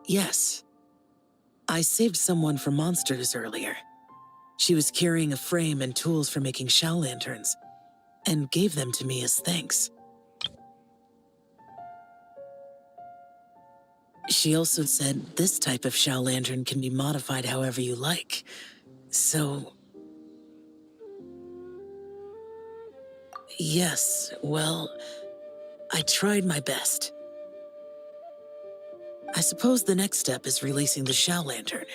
Yes. I saved someone from monsters earlier. She was carrying a frame and tools for making shell lanterns, and gave them to me as thanks. She also said this type of shell lantern can be modified however you like. So... yes, well, I tried my best. I suppose the next step is releasing the shell lantern.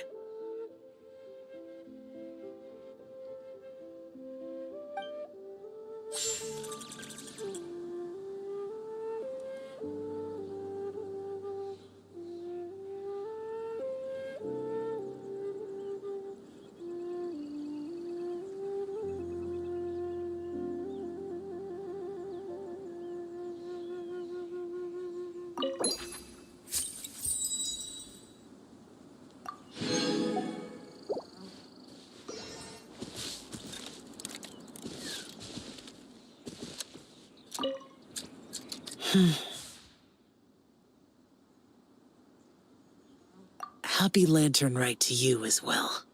Happy Lantern Rite to you as well.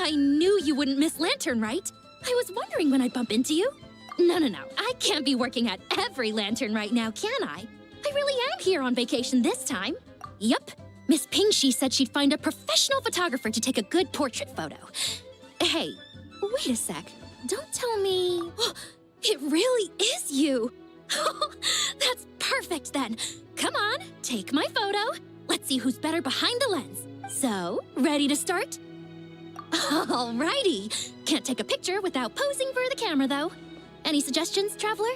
I knew you wouldn't miss Lantern, right? I was wondering when I'd bump into you. No. I can't be working at every Lantern right now, can I? I really am here on vacation this time. Yup. Miss Pingshi said she'd find a professional photographer to take a good portrait photo. Hey, wait a sec. Don't tell me... It really is you! That's perfect then. Come on, take my photo. Let's see who's better behind the lens. So, ready to start? Alrighty. Can't take a picture without posing for the camera, though. Any suggestions, Traveler?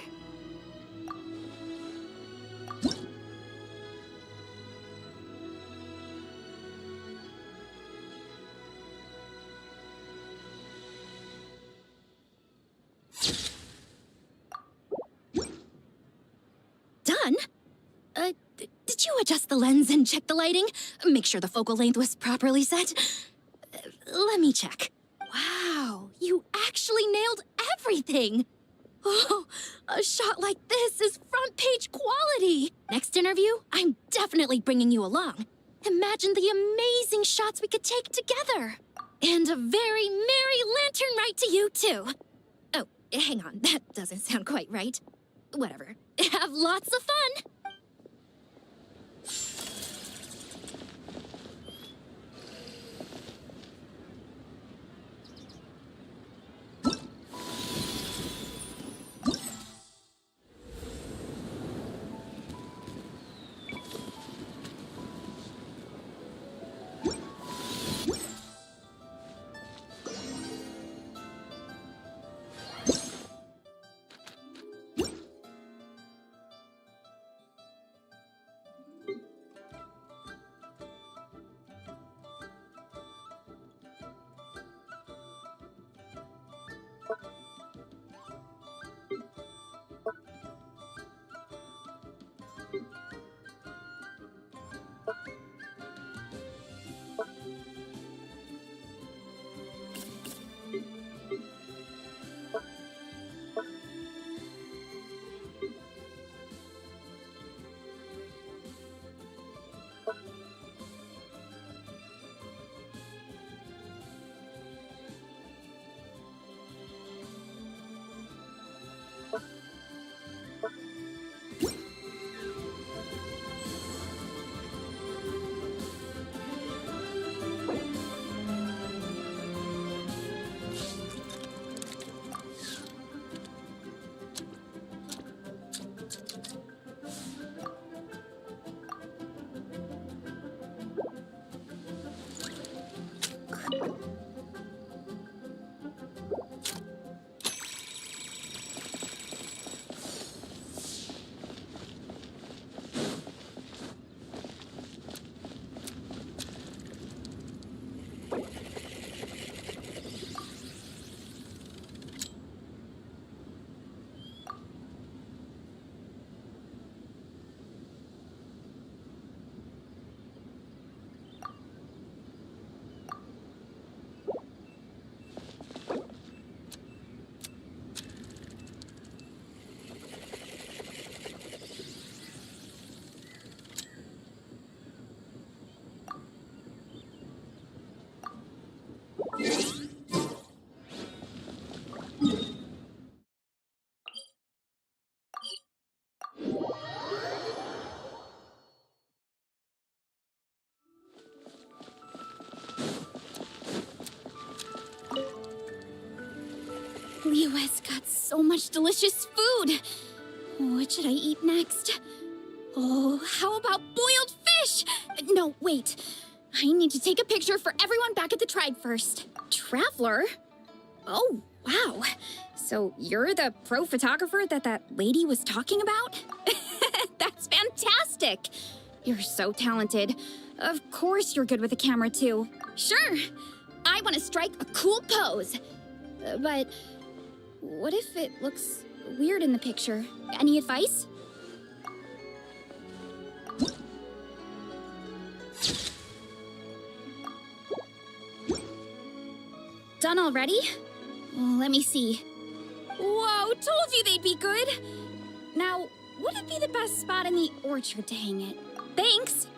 Done? Did you adjust the lens and check the lighting? Make sure the focal length was properly set? Let me check. Wow, you actually nailed everything! Oh, a shot like this is front page quality! Next interview, I'm definitely bringing you along. Imagine the amazing shots we could take together! And a very merry lantern rite to you, too! Oh, hang on, that doesn't sound quite right. Whatever. Have lots of fun! Liyue's got so much delicious food. What should I eat next? Oh, how about boiled fish? No, wait. I need to take a picture for everyone back at the tribe first. Traveler? Oh, wow. So you're the pro photographer that lady was talking about? That's fantastic. You're so talented. Of course you're good with a camera, too. Sure. I want to strike a cool pose. But what if it looks weird in the picture? Any advice? Done already? Well, let me see. Whoa, told you they'd be good! Now, what would be the best spot in the orchard to hang it? Thanks!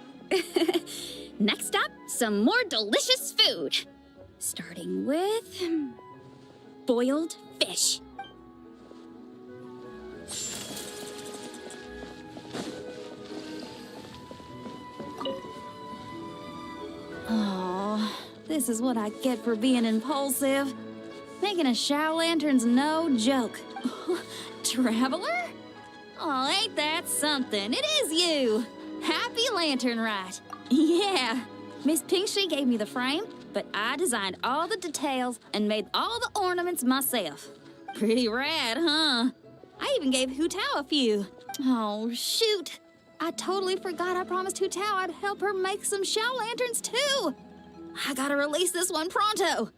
Next up, some more delicious food. Starting with boiled fish. Oh, this is what I get for being impulsive. Making a Shao Lantern's no joke. Traveler? Oh, ain't that something? It is you! Happy Lanternlit. Yeah, Miss Pinkshi gave me the frame, but I designed all the details and made all the ornaments myself. Pretty rad, huh? I even gave Hu Tao a few. Oh, shoot. I totally forgot I promised Hu Tao I'd help her make some Shao Lanterns, too. I gotta release this one pronto.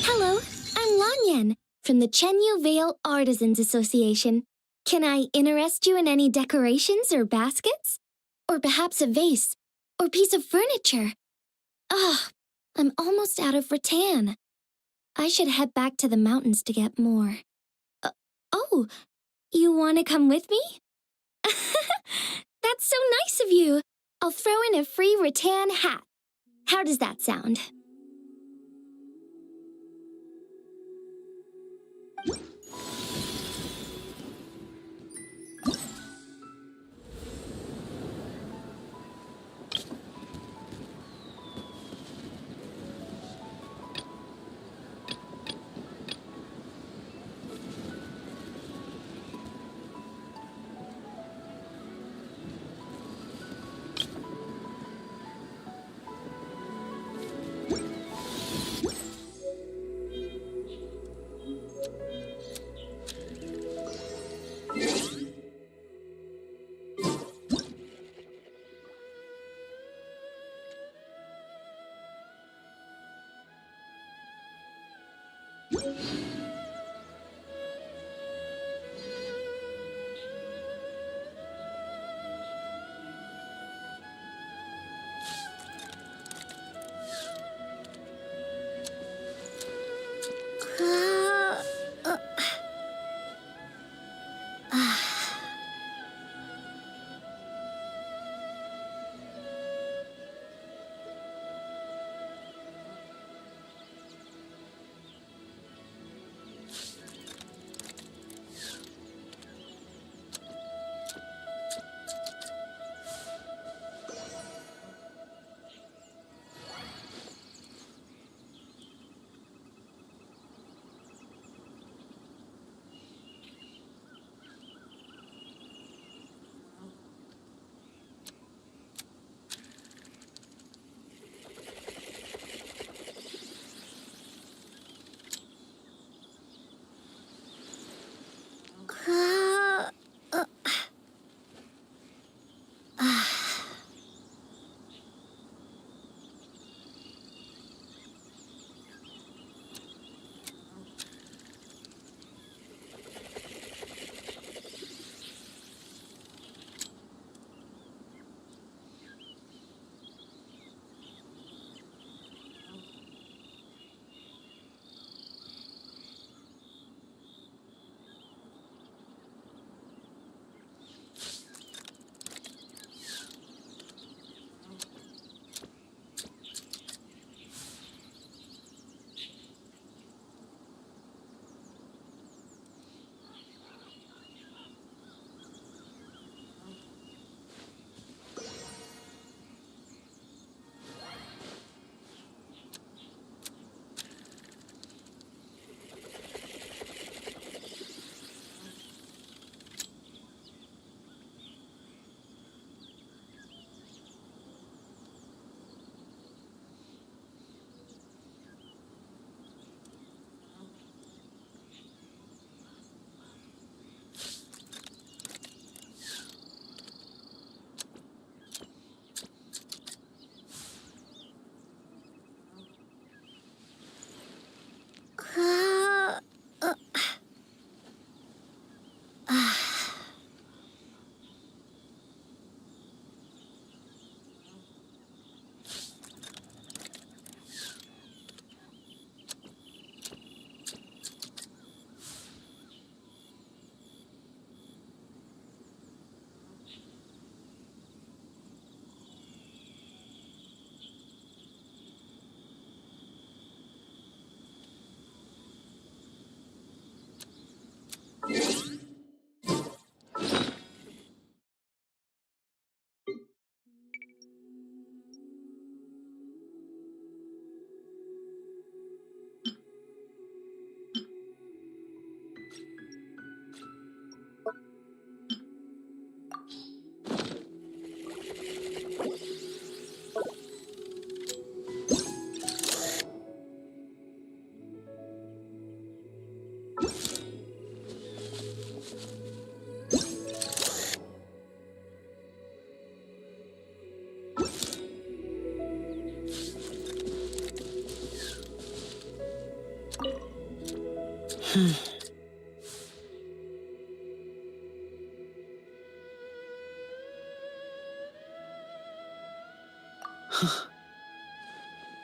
Hello, I'm Lanyan from the Chenyu Vale Artisans Association. Can I interest you in any decorations or baskets? Or perhaps a vase or piece of furniture? Ah, I'm almost out of rattan. I should head back to the mountains to get more. Oh, you want to come with me? That's so nice of you. I'll throw in a free rattan hat. How does that sound?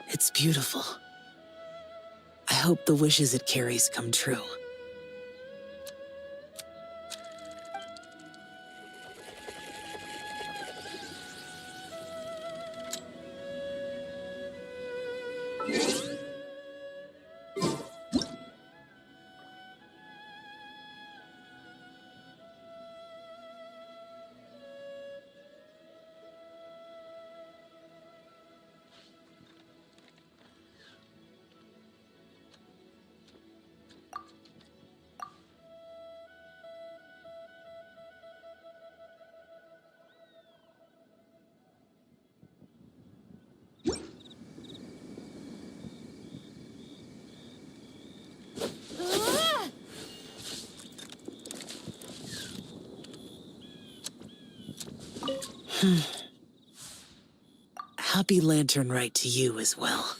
It's beautiful. I hope the wishes it carries come true. Happy Lanternlit to you as well.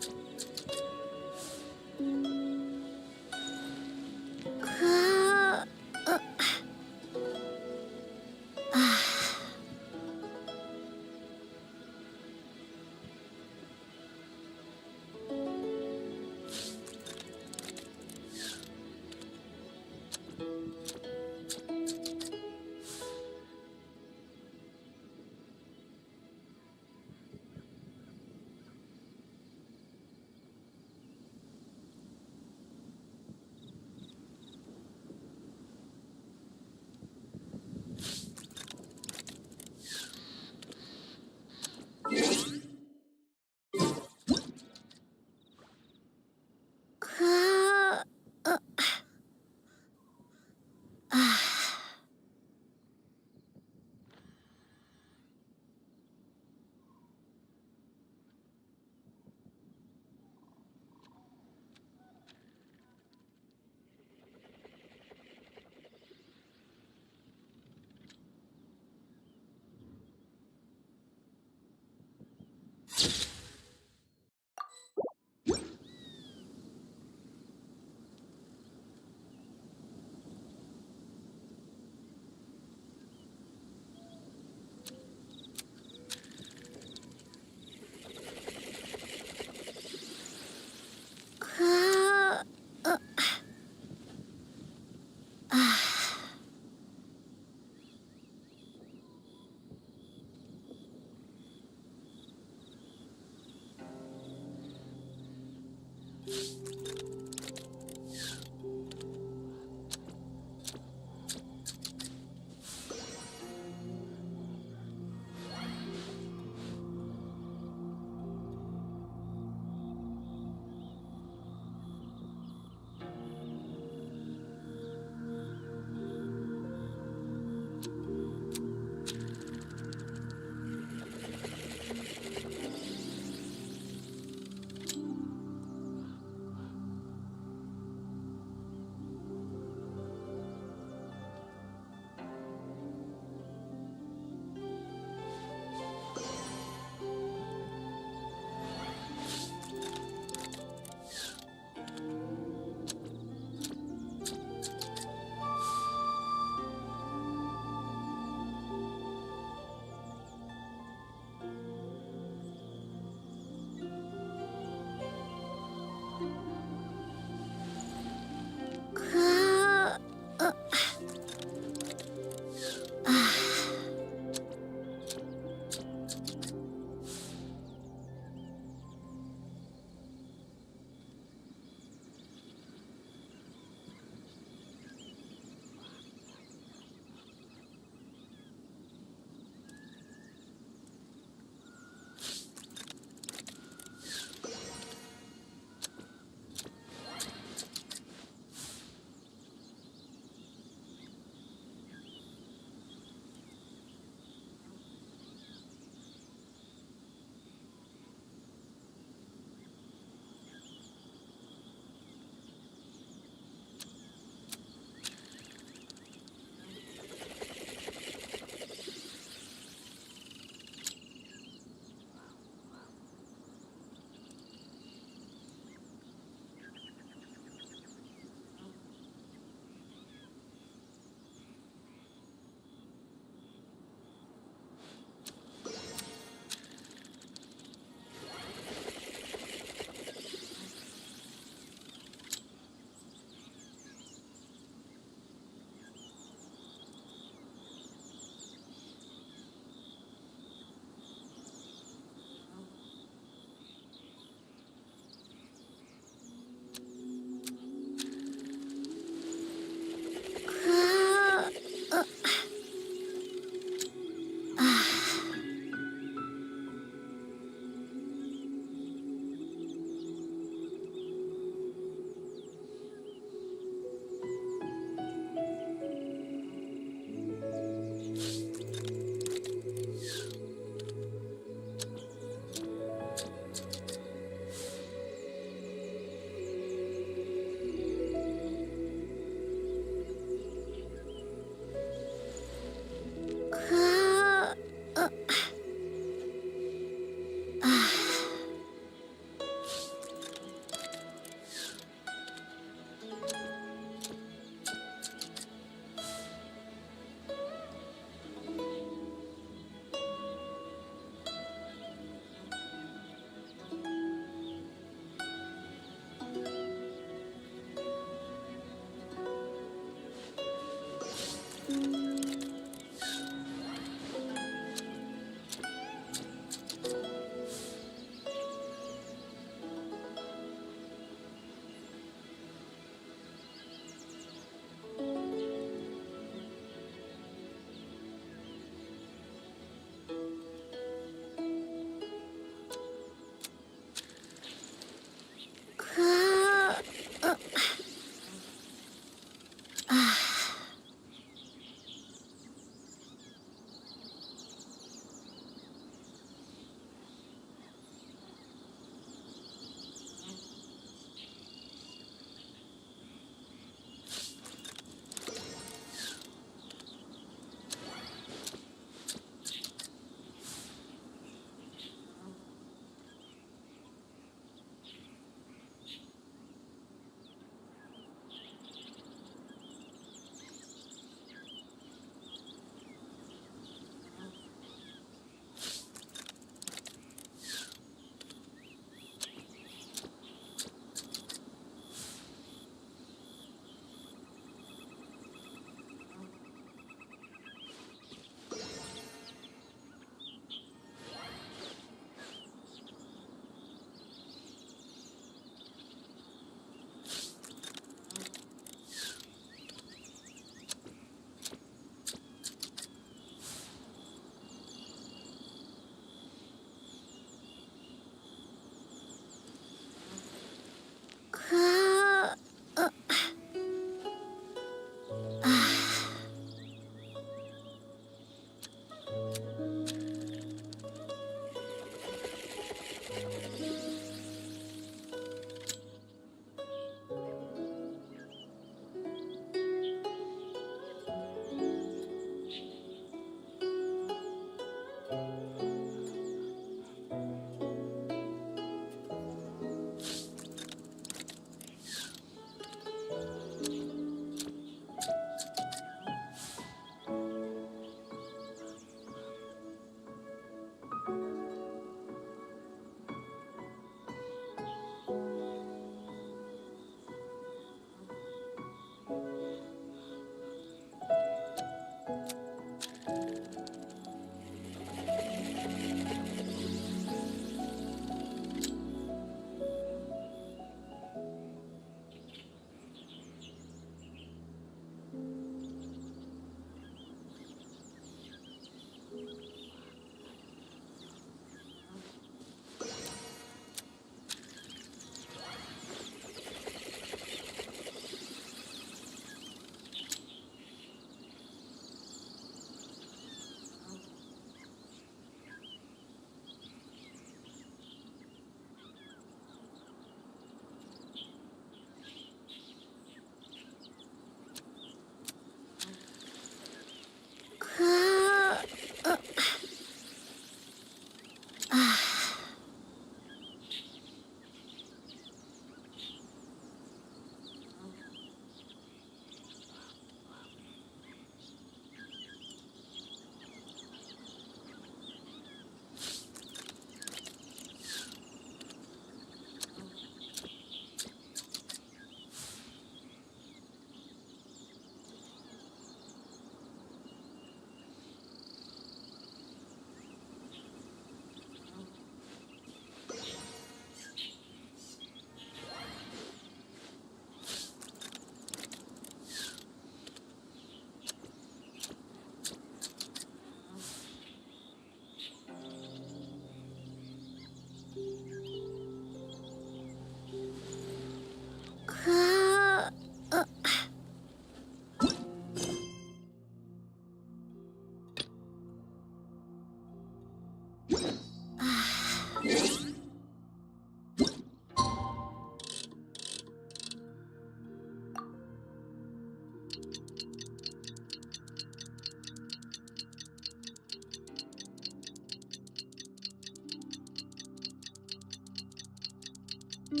It's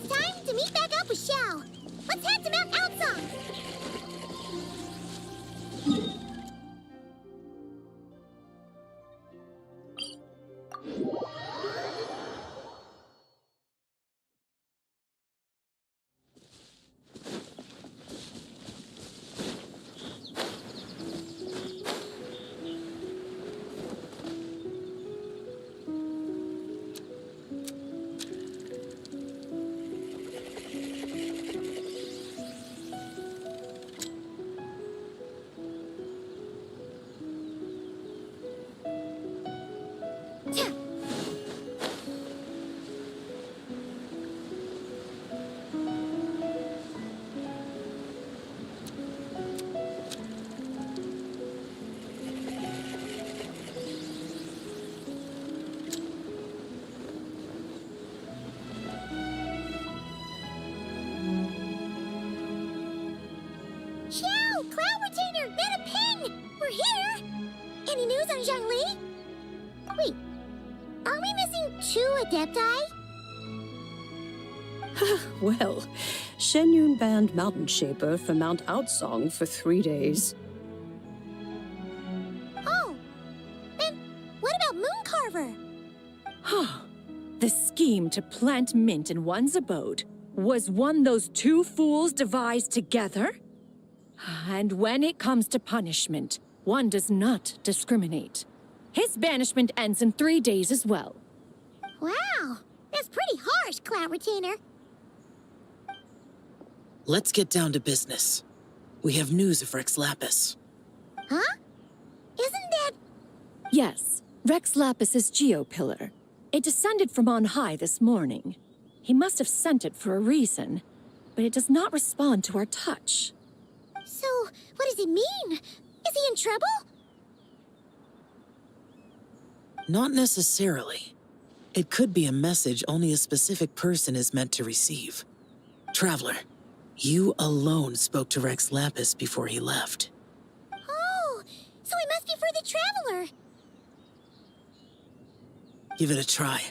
time to meet back up with Xiao. Let's head to Mount Outsong. Xiao! Cloud Retainer! Get a ping! We're here! Any news on Zhongli? Wait, are we missing 2 Adepti? Well, Shenyun banned Mountain Shaper from Mount Outsong for 3 days. Oh, and what about Mooncarver? The scheme to plant mint in one's abode was one those 2 fools devised together? And when it comes to punishment, one does not discriminate. His banishment ends in 3 days as well. Wow, that's pretty harsh, Cloud Retainer. Let's get down to business. We have news of Rex Lapis. Huh? Isn't that... Yes, Rex Lapis's geopillar. It descended from on high this morning. He must have sent it for a reason, but it does not respond to our touch. So, what does it mean? Is he in trouble? Not necessarily. It could be a message only a specific person is meant to receive. Traveler, you alone spoke to Rex Lapis before he left. Oh, so it must be for the Traveler. Give it a try.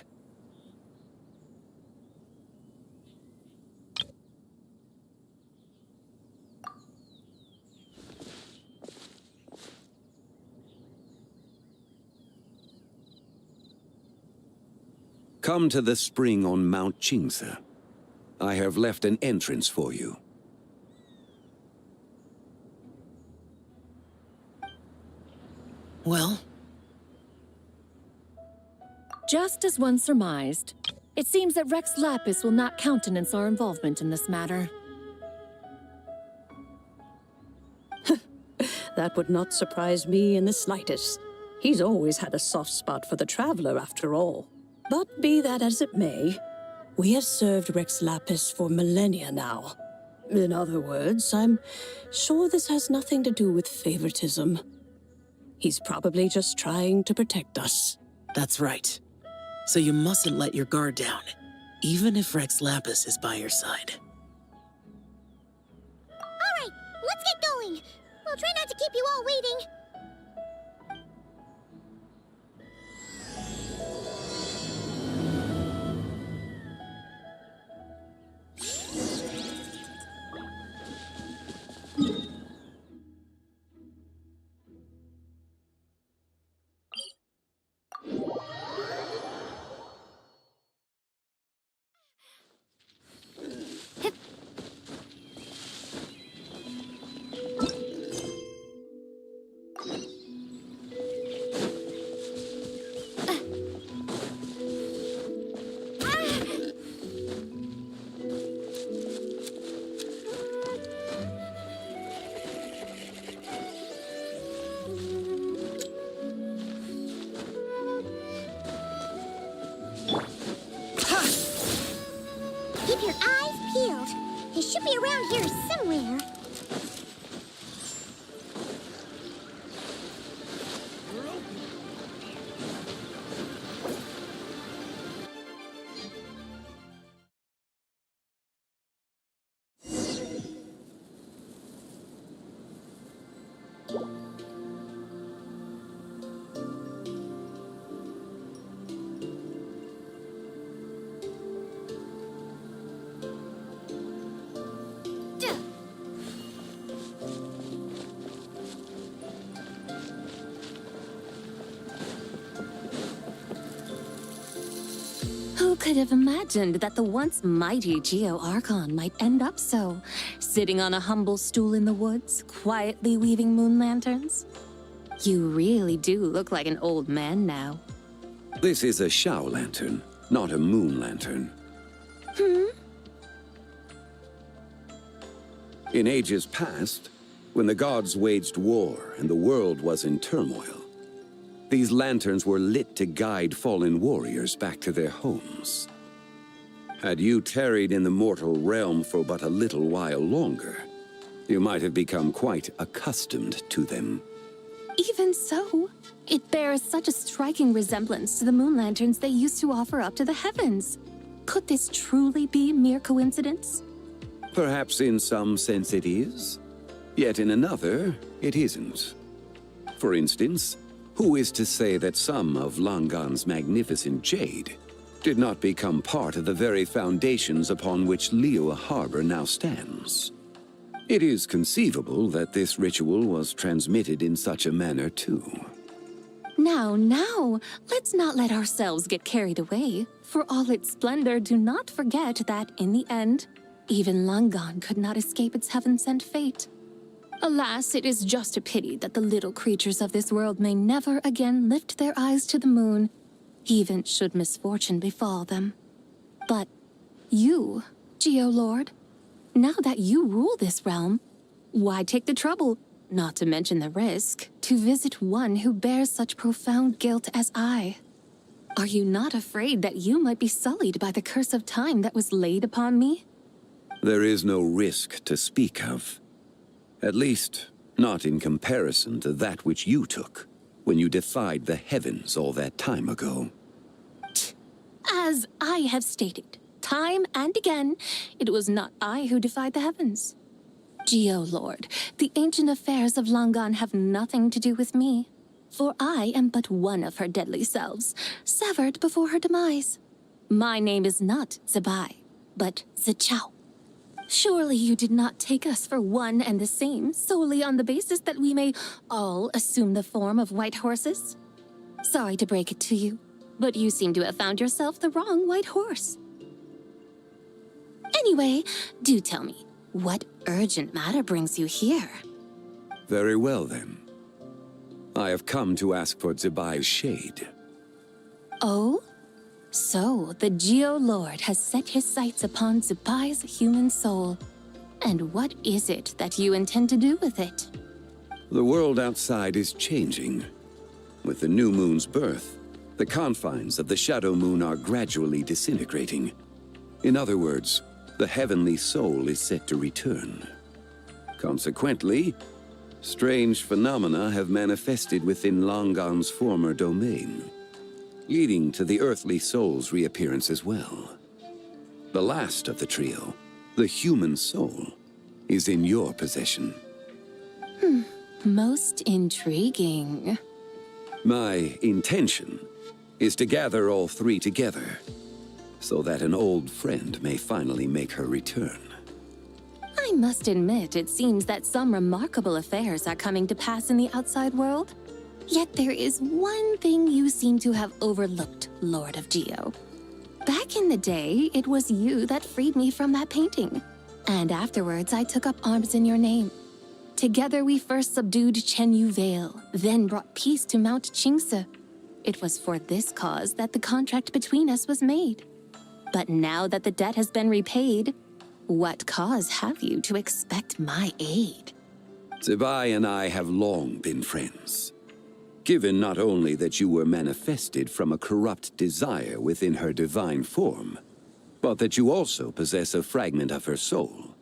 Come to the spring on Mount Qingse. I have left an entrance for you. Well, Just as one surmised, it seems that Rex Lapis will not countenance our involvement in this matter. That would not surprise me in the slightest. He's always had a soft spot for the Traveler, after all. But be that as it may, we have served Rex Lapis for millennia now. In other words, I'm sure this has nothing to do with favoritism. He's probably just trying to protect us. that's right. So you mustn't let your guard down, even if Rex Lapis is by your side. All right, let's get going. We'll try not to keep you all waiting. could have imagined that the once mighty Geo Archon might end up so, sitting on a humble stool in the woods, quietly weaving moon lanterns? You really do look like an old man now. This is a Shao lantern, not a moon lantern. In ages past, when the gods waged war and the world was in turmoil, these lanterns were lit to guide fallen warriors back to their homes. Had you tarried in the mortal realm for but a little while longer, you might have become quite accustomed to them. Even so, it bears such a striking resemblance to the moon lanterns they used to offer up to the heavens. Could this truly be mere coincidence? Perhaps in some sense it is, yet in another, it isn't. For instance, who is to say that some of Langan's magnificent jade did not become part of the very foundations upon which Liyue Harbor now stands? It is conceivable that this ritual was transmitted in such a manner too. Now, let's not let ourselves get carried away. For all its splendor, do not forget that, in the end, even Langan could not escape its heaven-sent fate. Alas, it is just a pity that the little creatures of this world may never again lift their eyes to the moon, even should misfortune befall them. But you, Geolord, now that you rule this realm, why take the trouble, not to mention the risk, to visit one who bears such profound guilt as I? Are you not afraid that you might be sullied by the curse of time that was laid upon me? There is no risk to speak of. At least, not in comparison to that which you took when you defied the heavens all that time ago. As I have stated, time and again, it was not I who defied the heavens. Geolord, the ancient affairs of Langan have nothing to do with me, for I am but one of her deadly selves, severed before her demise. My name is not Zebai, but Zichao. Surely you did not take us for one and the same solely on the basis that we may all assume the form of white horses? Sorry to break it to you, but you seem to have found yourself the wrong white horse. Anyway, do tell me, what urgent matter brings you here? Very well then. I have come to ask for Zebai's shade. Oh? So, the Geolord has set his sights upon Zebai's human soul. And what is it that you intend to do with it? The world outside is changing. With the new moon's birth, the confines of the Shadow Moon are gradually disintegrating. In other words, the heavenly soul is set to return. Consequently, strange phenomena have manifested within Langan's former domain, leading to the earthly soul's reappearance as well. The last of the trio, the human soul, is in your possession. Most intriguing. My intention is to gather all three together, so that an old friend may finally make her return. I must admit, it seems that some remarkable affairs are coming to pass in the outside world. Yet there is one thing you seem to have overlooked, Lord of Geo. Back in the day, it was you that freed me from that painting. And afterwards, I took up arms in your name. Together, we first subdued Chenyu Vale, then brought peace to Mount Qingse. It was for this cause that the contract between us was made. But now that the debt has been repaid, what cause have you to expect my aid? Zebai and I have long been friends. Given not only that you were manifested from a corrupt desire within her divine form, but that you also possess a fragment of her soul,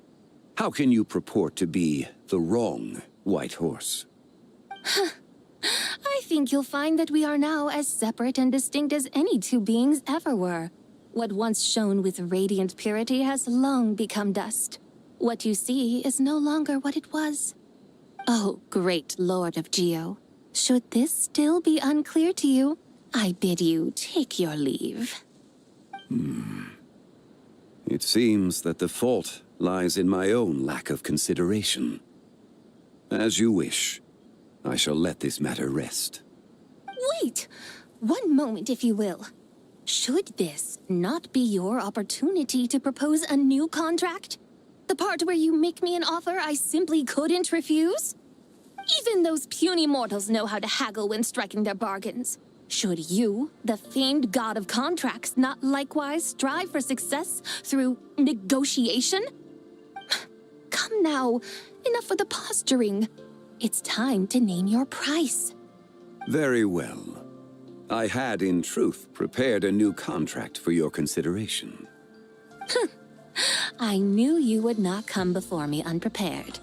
how can you purport to be the wrong white horse? I think you'll find that we are now as separate and distinct as any two beings ever were. What once shone with radiant purity has long become dust. What you see is no longer what it was. Oh, great Lord of Geo. Should this still be unclear to you, I bid you take your leave. It seems that the fault lies in my own lack of consideration. As you wish, I shall let this matter rest. Wait! One moment, if you will. Should this not be your opportunity to propose a new contract? The part where you make me an offer I simply couldn't refuse? Even those puny mortals know how to haggle when striking their bargains. Should you, the famed god of contracts, not likewise strive for success through negotiation? Come now, enough with the posturing. It's time to name your price. Very well. I had, in truth, prepared a new contract for your consideration. I knew you would not come before me unprepared.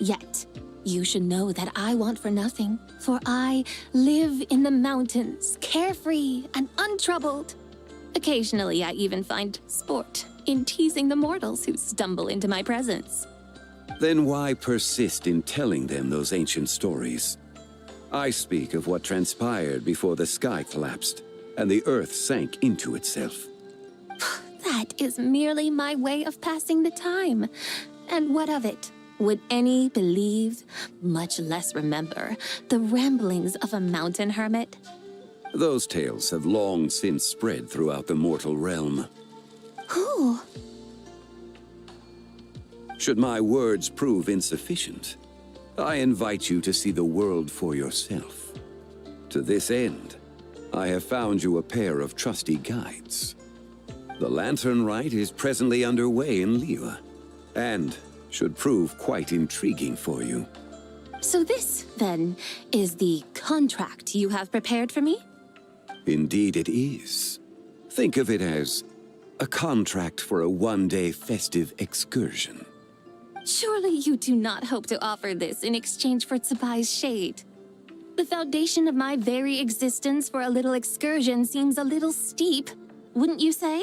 Yet, you should know that I want for nothing, for I live in the mountains, carefree and untroubled. Occasionally, I even find sport in teasing the mortals who stumble into my presence. Then why persist in telling them those ancient stories? I speak of what transpired before the sky collapsed and the earth sank into itself. That is merely my way of passing the time. And what of it? Would any believe, much less remember, the ramblings of a mountain hermit? Those tales have long since spread throughout the mortal realm. Who? Should my words prove insufficient, I invite you to see the world for yourself. To this end, I have found you a pair of trusty guides. The Lantern Rite is presently underway in Liyue, and should prove quite intriguing for you. So this, then, is the contract you have prepared for me? Indeed it is. Think of it as a contract for a one-day festive excursion. Surely you do not hope to offer this in exchange for Tsubai's shade. The foundation of my very existence for a little excursion seems a little steep, wouldn't you say?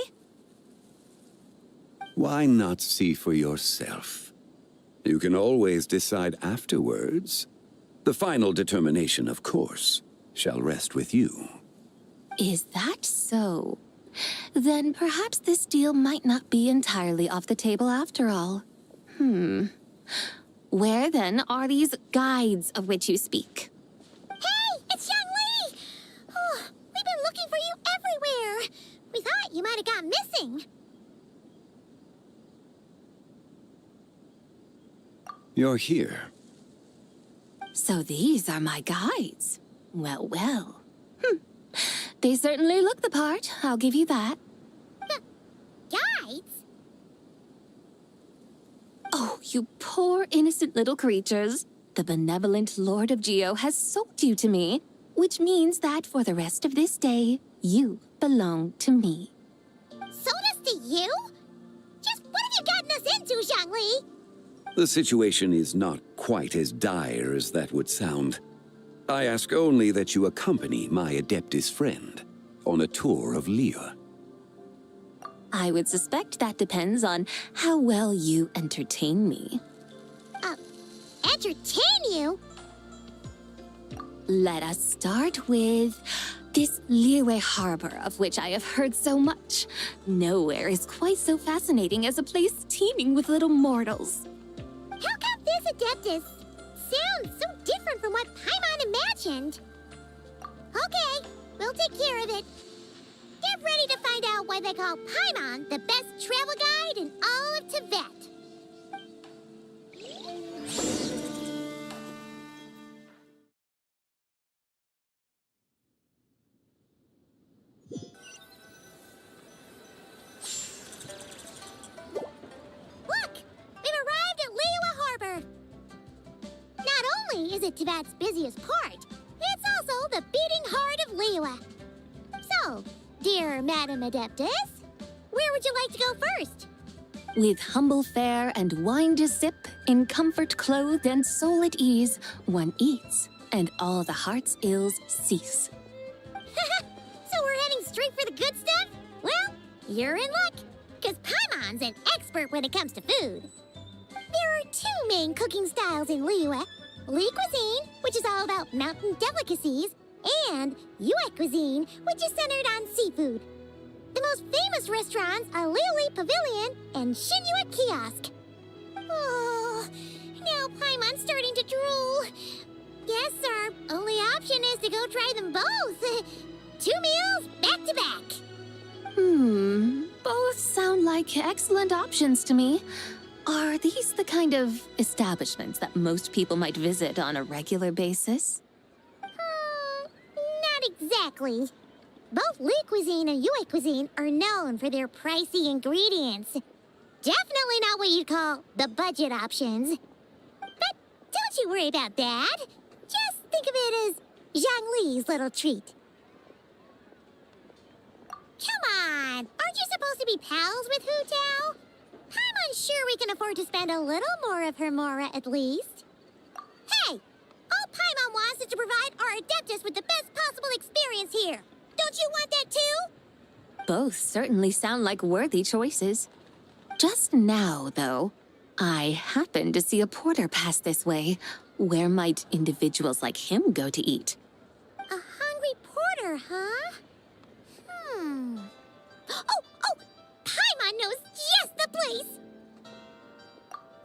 Why not see for yourself? You can always decide afterwards. The final determination, of course, shall rest with you. Is that so? Then perhaps this deal might not be entirely off the table after all. Where then are these guides of which you speak? Hey, it's Young Lee! Oh, we've been looking for you everywhere. We thought you might have gone missing. You're here. So these are my guides. Well, well. They certainly look the part, I'll give you that. Guides? Oh, you poor innocent little creatures. The benevolent Lord of Geo has sold you to me, which means that for the rest of this day, you belong to me. Sold us to you? Just what have you gotten us into, Zhongli? The situation is not quite as dire as that would sound. I ask only that you accompany my Adeptus friend on a tour of Liyue. I would suspect that depends on how well you entertain me. Entertain you? Let us start with this Liyue harbor of which I have heard so much. Nowhere is quite so fascinating as a place teeming with little mortals. How come this Adeptus sounds so different from what Paimon imagined? Okay, we'll take care of it. Get ready to find out why they call Paimon the best travel guide in all of Tibet. Look! We've arrived at Liyue Harbor. Not only is it Tibet's busiest port, it's also the beating heart of Liyue. So, dear Madam Adeptus, where would you like to go first? With humble fare and wine to sip, in comfort clothed and soul at ease, one eats, and all the heart's ills cease. So we're heading straight for the good stuff? Well, you're in luck, because Paimon's an expert when it comes to food. There are two main cooking styles in Liyue. Li cuisine, which is all about mountain delicacies, and Yue cuisine, which is centered on seafood. The most famous restaurants are Liyue Pavilion and Shinyue Kiosk. Oh, now Paimon's starting to drool. Guess our only option is to go try them both. 2 meals back to back. Both sound like excellent options to me. Are these the kind of establishments that most people might visit on a regular basis? Not exactly. Both Lee Cuisine and Yue Cuisine are known for their pricey ingredients. Definitely not what you'd call the budget options. But don't you worry about that. Just think of it as Zhang Li's little treat. Come on! Aren't you supposed to be pals with Hu Tao? I'm unsure we can afford to spend a little more of her mora at least. Hey! All Paimon wants is to provide our Adeptus with the best possible experience here. Don't you want that too? Both certainly sound like worthy choices. Just now, though, I happened to see a porter pass this way. Where might individuals like him go to eat? A hungry porter, huh? Oh! Paimon knows just the place!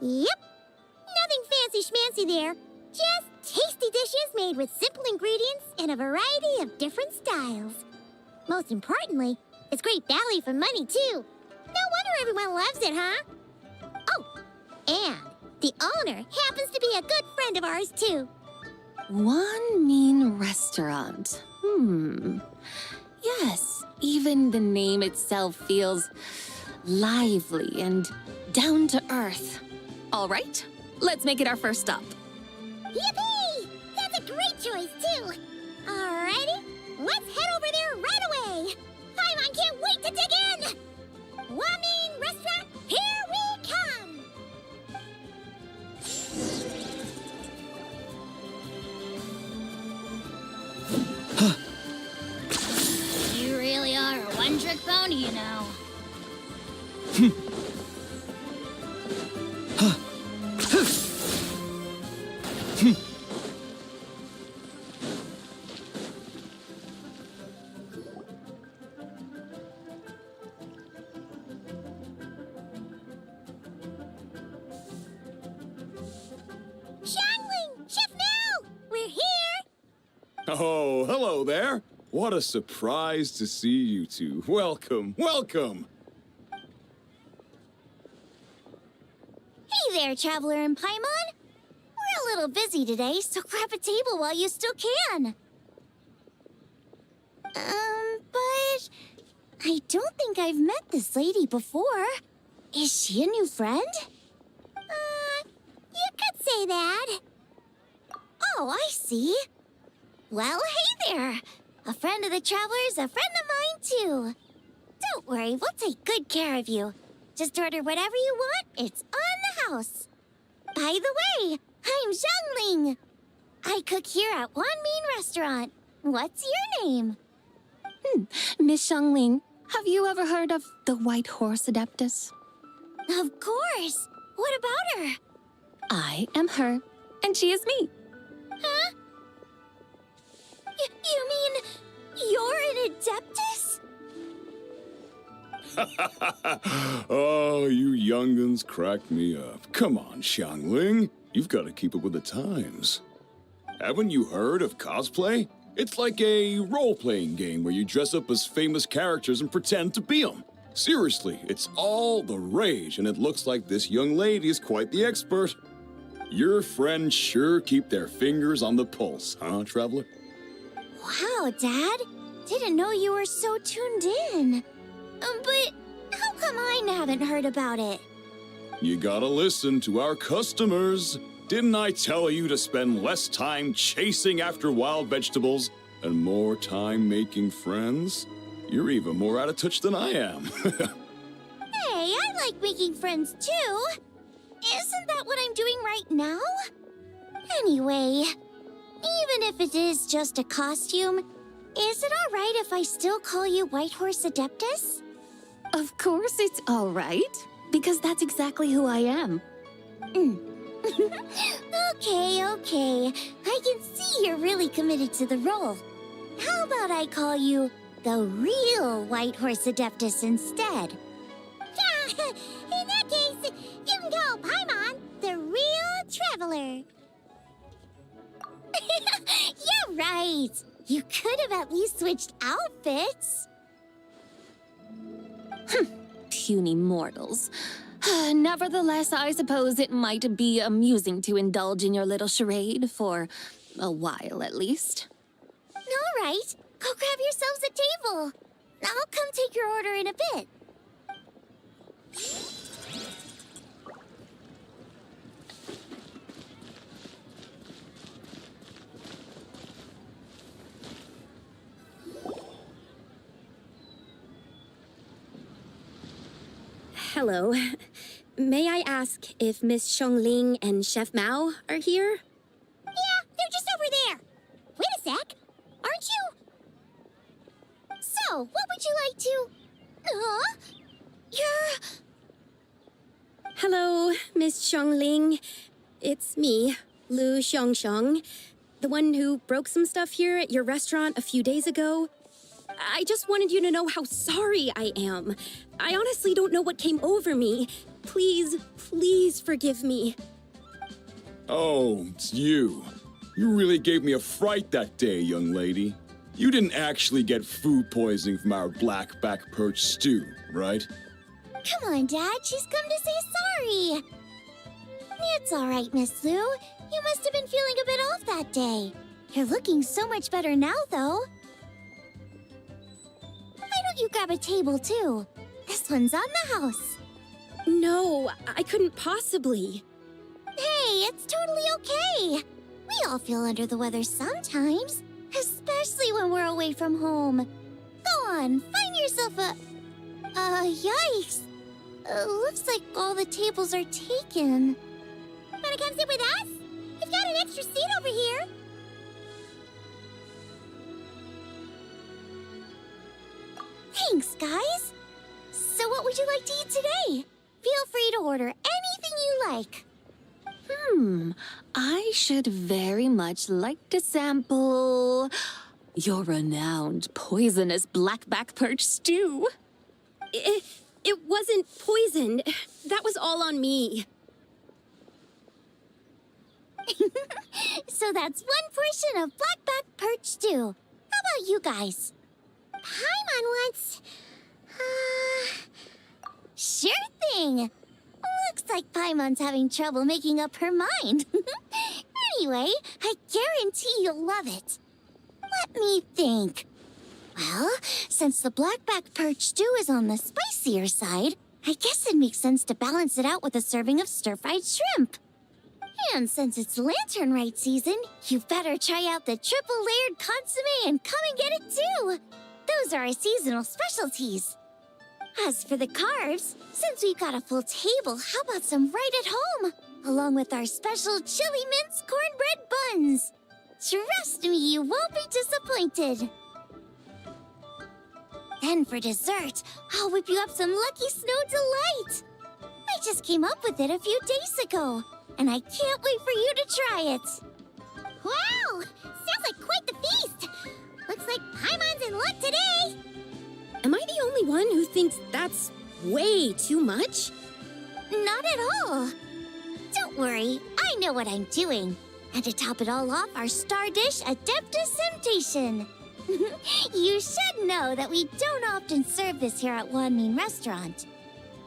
Yep. Nothing fancy schmancy there. Just tasty dishes made with simple ingredients in a variety of different styles. Most importantly, it's great value for money, too. No wonder everyone loves it, huh? Oh, and the owner happens to be a good friend of ours, too. One mean restaurant. Yes, even the name itself feels lively and down to earth. All right, let's make it our first stop. Yippee! That's a great choice, too. Alrighty, let's head over there right away. Paimon can't wait to dig in. Wamin Restaurant, here we come. You really are a one-trick pony, you know. Shangling, Chef now, we're here. Oh, hello there. What a surprise to see you two. Welcome, welcome. Hey there, Traveler and Paimon. We're a little busy today, so grab a table while you still can. But I don't think I've met this lady before. Is she a new friend? You could say that. Oh, I see. Well, hey there. A friend of the Traveler's a friend of mine, too. Don't worry, we'll take good care of you. Just order whatever you want, it's on the house. By the way, I'm Zhangling. I cook here at One Mean Restaurant. What's your name? Miss Shangling, have you ever heard of the White Horse Adeptus? Of course. What about her? I am her, and she is me. Huh? You mean you're an Adeptus? Oh, you young'uns crack me up. Come on, Xiangling. You've got to keep up with the times. Haven't you heard of cosplay? It's like a role-playing game where you dress up as famous characters and pretend to be them. Seriously, it's all the rage, and it looks like this young lady is quite the expert. Your friends sure keep their fingers on the pulse, huh, Traveler? Wow, Dad. Didn't know you were so tuned in. But how come I haven't heard about it? You gotta listen to our customers. Didn't I tell you to spend less time chasing after wild vegetables and more time making friends? You're even more out of touch than I am. Hey, I like making friends too. Isn't that what I'm doing right now? Anyway, even if it is just a costume, is it all right if I still call you White Horse Adeptus? Of course it's all right, because that's exactly who I am. Okay. I can see you're really committed to the role. How about I call you the real White Horse Adeptus instead? In that case, you can call Paimon the real Traveler. Yeah, right. You could have at least switched outfits. Puny mortals. Nevertheless, I suppose it might be amusing to indulge in your little charade for a while, at least. All right, go grab yourselves a table. I'll come take your order in a bit. Hello. May I ask if Miss Xiongling and Chef Mao are here? Yeah, they're just over there. Wait a sec. Aren't you? So, what would you like to... You're... Hello, Miss Xiongling. It's me, Lu Xiongxiong, the one who broke some stuff here at your restaurant a few days ago. I just wanted you to know how sorry I am. I honestly don't know what came over me. Please, please forgive me. Oh, it's you. You really gave me a fright that day, young lady. You didn't actually get food poisoning from our black-back perch stew, right? Come on, Dad. She's come to say sorry. It's all right, Miss Lou. You must have been feeling a bit off that day. You're looking so much better now, though. Why don't you grab a table, too? This one's on the house. No, I couldn't possibly. Hey, it's totally okay. We all feel under the weather sometimes, especially when we're away from home. Go on, find yourself a... yikes. Looks like all the tables are taken. Wanna come sit with us? We've got an extra seat over here. Thanks, guys. So what would you like to eat today? Feel free to order anything you like. I should very much like to sample your renowned poisonous blackback perch stew. It wasn't poisoned. That was all on me. So that's one portion of blackback perch stew. How about you guys? Paimon wants... Sure thing. Looks like Paimon's having trouble making up her mind. Anyway, I guarantee you'll love it. Let me think. Well, since the blackback perch stew is on the spicier side, I guess it makes sense to balance it out with a serving of stir-fried shrimp. And since it's Lanternlit season, you better try out the triple-layered consommé and come and get it too. Those are our seasonal specialties. As for the carbs, since we've got a full table, how about some right at home? Along with our special chili mince cornbread buns. Trust me, you won't be disappointed. Then for dessert, I'll whip you up some Lucky Snow Delight. I just came up with it a few days ago, and I can't wait for you to try it. Wow! Sounds like quite the feast. Looks like Paimon's in luck today. Am I the only one who thinks that's way too much? Not at all. Don't worry, I know what I'm doing. And to top it all off, our star dish, Adeptus Temptation. You should know that we don't often serve this here at Wanmin Restaurant.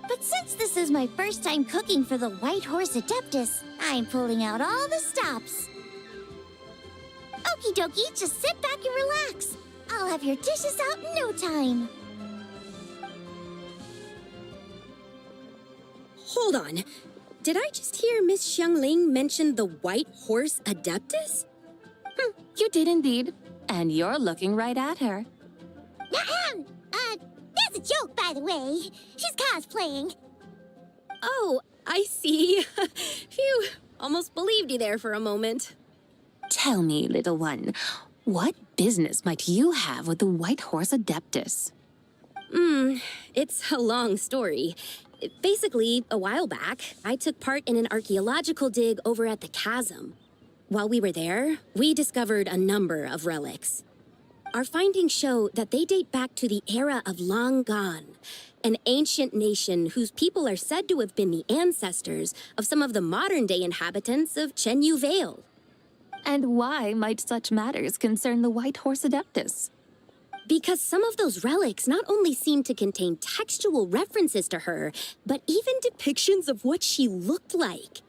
But since this is my first time cooking for the White Horse Adeptus, I'm pulling out all the stops. Okie dokie, just sit back and relax. I'll have your dishes out in no time. Hold on. Did I just hear Miss Xiongling mention the White Horse Adeptus? You did indeed. And you're looking right at her. That's a joke, by the way. She's cosplaying. Oh, I see. Phew, almost believed you there for a moment. Tell me, little one, what business might you have with the White Horse Adeptus? It's a long story. Basically, a while back, I took part in an archaeological dig over at the chasm. While we were there, we discovered a number of relics. Our findings show that they date back to the era of Long Gone, an ancient nation whose people are said to have been the ancestors of some of the modern-day inhabitants of Chenyu Vale. And why might such matters concern the White Horse Adeptus? Because some of those relics not only seem to contain textual references to her, but even depictions of what she looked like.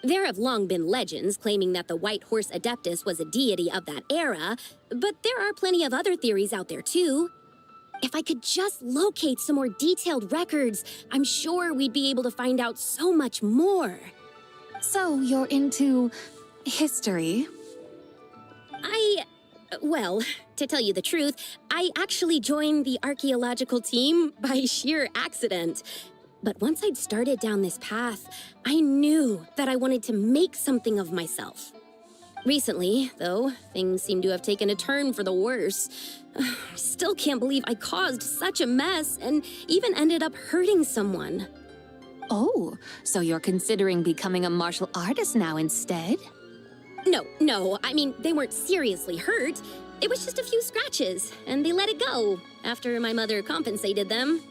There have long been legends claiming that the White Horse Adeptus was a deity of that era, but there are plenty of other theories out there too. If I could just locate some more detailed records, I'm sure we'd be able to find out so much more. So you're into history? Well, to tell you the truth, I actually joined the archaeological team by sheer accident. But once I'd started down this path, I knew that I wanted to make something of myself. Recently, though, things seem to have taken a turn for the worse. I still can't believe I caused such a mess and even ended up hurting someone. Oh, so you're considering becoming a martial artist now instead? No, I mean, they weren't seriously hurt. It was just a few scratches, and they let it go after my mother compensated them.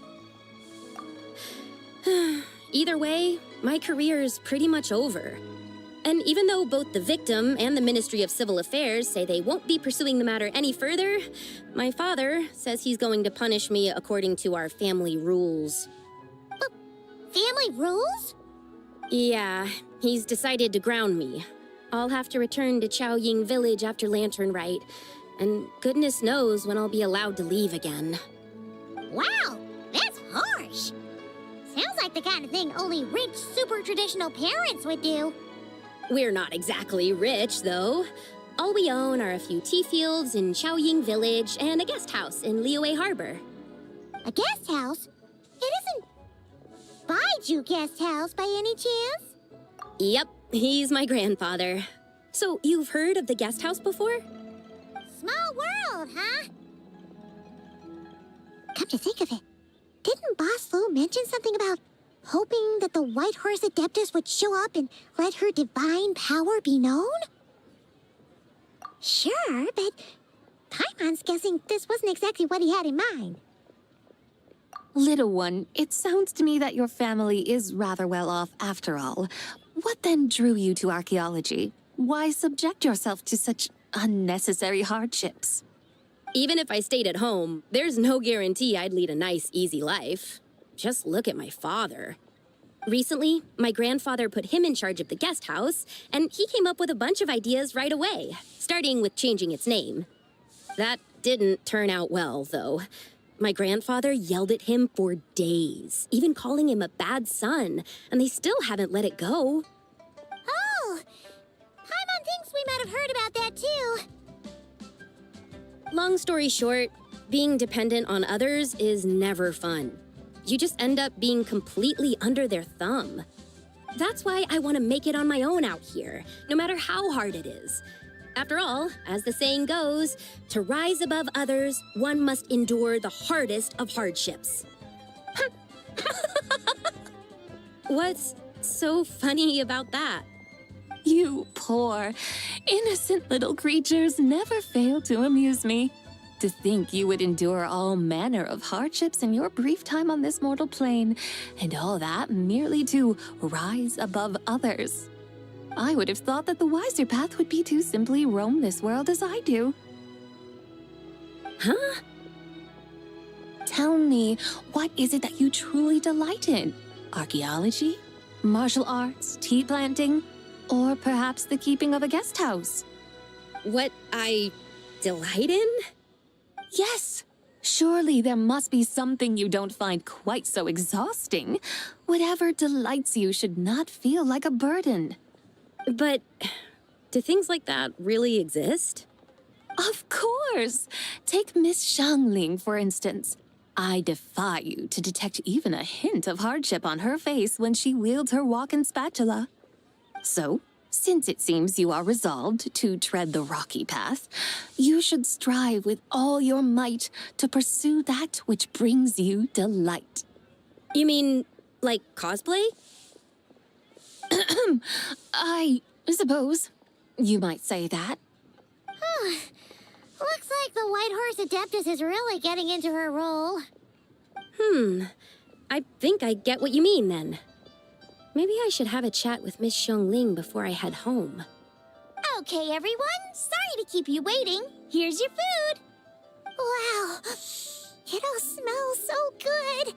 Either way, my career's pretty much over. And even though both the victim and the Ministry of Civil Affairs say they won't be pursuing the matter any further, my father says he's going to punish me according to our family rules. Family rules? Yeah, he's decided to ground me. I'll have to return to Chaoying Village after Lanternlit, and goodness knows when I'll be allowed to leave again. Wow, that's harsh. Sounds like the kind of thing only rich, super traditional parents would do. We're not exactly rich, though. All we own are a few tea fields in Chaoying Village and a guest house in Liyue Harbor. A guest house? It isn't Baiju Guest House by any chance? Yep, he's my grandfather. So, you've heard of the guest house before? Small world, huh? Come to think of it, didn't Boss Lou mention something about hoping that the White Horse Adeptus would show up and let her divine power be known? Sure, but Paimon's guessing this wasn't exactly what he had in mind. Little one, it sounds to me that your family is rather well off after all. What then drew you to archaeology? Why subject yourself to such unnecessary hardships? Even if I stayed at home, there's no guarantee I'd lead a nice, easy life. Just look at my father. Recently, my grandfather put him in charge of the guest house, and he came up with a bunch of ideas right away, starting with changing its name. That didn't turn out well, though. My grandfather yelled at him for days, even calling him a bad son, and they still haven't let it go. Oh, Paimon thinks we might have heard about that too. Long story short, being dependent on others is never fun. You just end up being completely under their thumb. That's why I want to make it on my own out here, no matter how hard it is. After all, as the saying goes, to rise above others, one must endure the hardest of hardships. What's so funny about that? You poor, innocent little creatures never fail to amuse me. To think you would endure all manner of hardships in your brief time on this mortal plane, and all that merely to rise above others. I would have thought that the wiser path would be to simply roam this world as I do. Huh? Tell me, what is it that you truly delight in? Archaeology? Martial arts? Tea planting? Or perhaps the keeping of a guest house? What I delight in? Yes. Surely there must be something you don't find quite so exhausting. Whatever delights you should not feel like a burden. But do things like that really exist? Of course! Take Miss Xiangling, for instance. I defy you to detect even a hint of hardship on her face when she wields her walking spatula. So, since it seems you are resolved to tread the rocky path, you should strive with all your might to pursue that which brings you delight. You mean, like cosplay? I suppose you might say that. Looks like the White Horse Adeptus is really getting into her role. I think I get what you mean then. Maybe I should have a chat with Miss Xiangling before I head home. Okay, everyone. Sorry to keep you waiting. Here's your food. Wow, it all smells so good.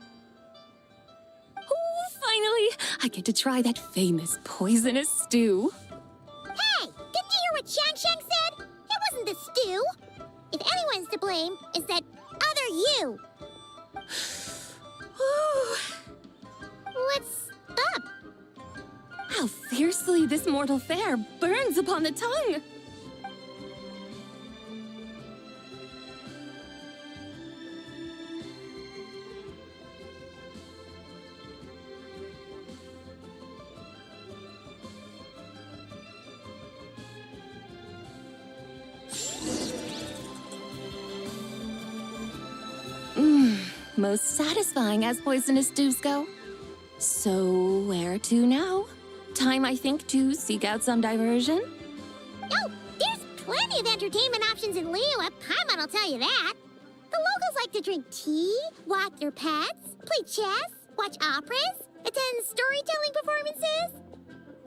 Oh, finally! I get to try that famous poisonous stew. Hey, didn't you hear what Shang said? It wasn't the stew. If anyone's to blame, it's that other you. What's up? How fiercely this mortal fare burns upon the tongue! Most satisfying as poisonous stews go. So, where to now? Time, I think, to seek out some diversion? Oh, there's plenty of entertainment options in Liyue. Paimon will tell you that. The locals like to drink tea, walk their pets, play chess, watch operas, attend storytelling performances.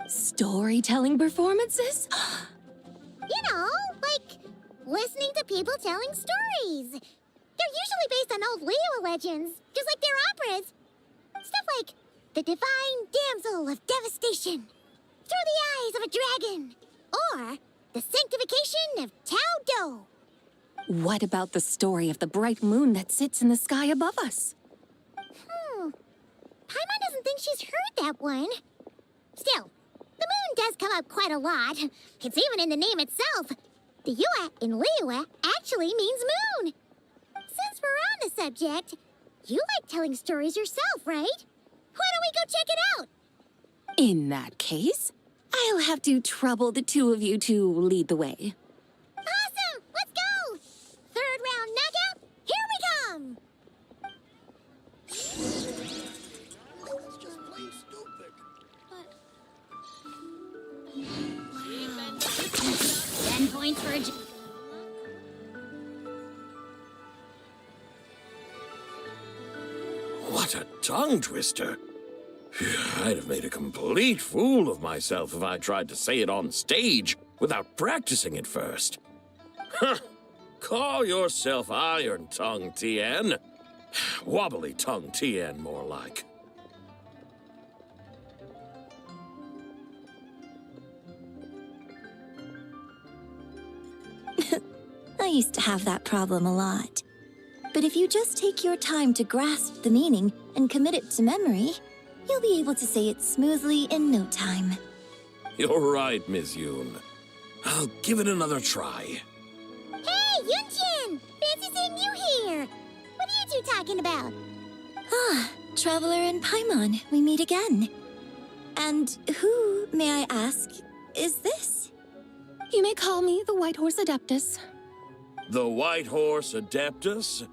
Storytelling performances? You know, like listening to people telling stories. They're usually based on old Liyue legends, just like their operas. Stuff like the Divine Damsel of Devastation, Through the Eyes of a Dragon, or the Sanctification of Tao Do. What about the story of the bright moon that sits in the sky above us? Paimon doesn't think she's heard that one. Still, the moon does come up quite a lot. It's even in the name itself. The Yue in Liyue actually means moon. Since we're on the subject, you like telling stories yourself, right? Why don't we go check it out? In that case, I'll have to trouble the two of you to lead the way. Awesome! Let's go! Third round knockout, here we come! It's just plain stupid. 10 points for a... What a tongue twister. I'd have made a complete fool of myself if I tried to say it on stage without practicing it first. Huh. Call yourself Iron Tongue, Tien. Wobbly Tongue, Tien, more like. I used to have that problem a lot. But if you just take your time to grasp the meaning and commit it to memory, you'll be able to say it smoothly in no time. You're right, Miss Yoon. I'll give it another try. Hey, Yunjin! Fancy seeing you here! What are you two talking about? Ah, Traveler and Paimon, we meet again. And who, may I ask, is this? You may call me the White Horse Adeptus. The White Horse Adeptus?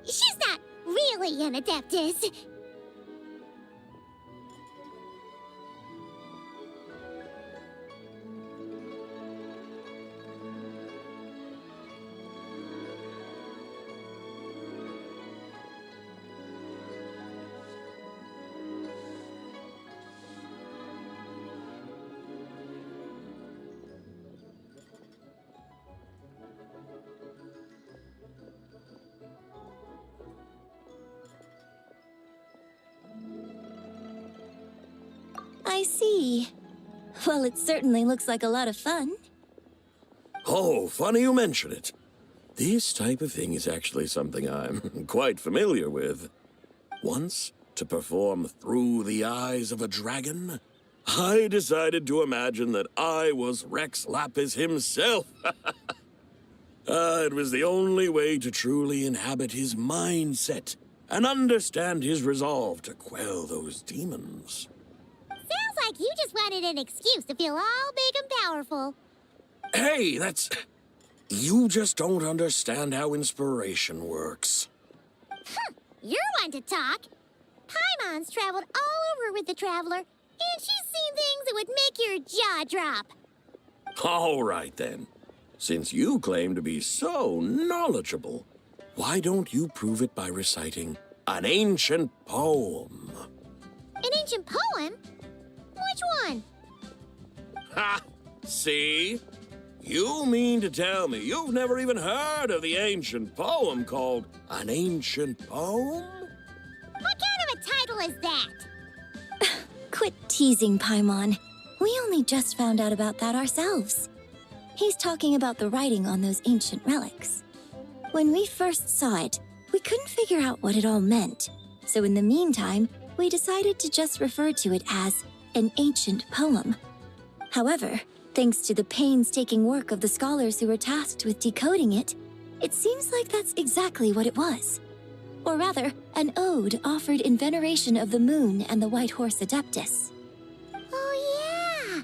She's not really an Adeptus. I see. Well, it certainly looks like a lot of fun. Oh, funny you mention it. This type of thing is actually something I'm quite familiar with. Once, to perform Through the Eyes of a Dragon, I decided to imagine that I was Rex Lapis himself. It was the only way to truly inhabit his mindset and understand his resolve to quell those demons. Sounds like you just wanted an excuse to feel all big and powerful. Hey, that's... You just don't understand how inspiration works. You're one to talk. Paimon's traveled all over with the Traveler, and she's seen things that would make your jaw drop. All right, then. Since you claim to be so knowledgeable, why don't you prove it by reciting an ancient poem? An ancient poem? Which one? Ha! See? You mean to tell me you've never even heard of the ancient poem called An Ancient Poem? What kind of a title is that? Quit teasing, Paimon. We only just found out about that ourselves. He's talking about the writing on those ancient relics. When we first saw it, we couldn't figure out what it all meant. So in the meantime, we decided to just refer to it as an ancient poem. However, thanks to the painstaking work of the scholars who were tasked with decoding it, it seems like that's exactly what it was. Or rather, an ode offered in veneration of the moon and the White Horse Adeptus. Oh, yeah!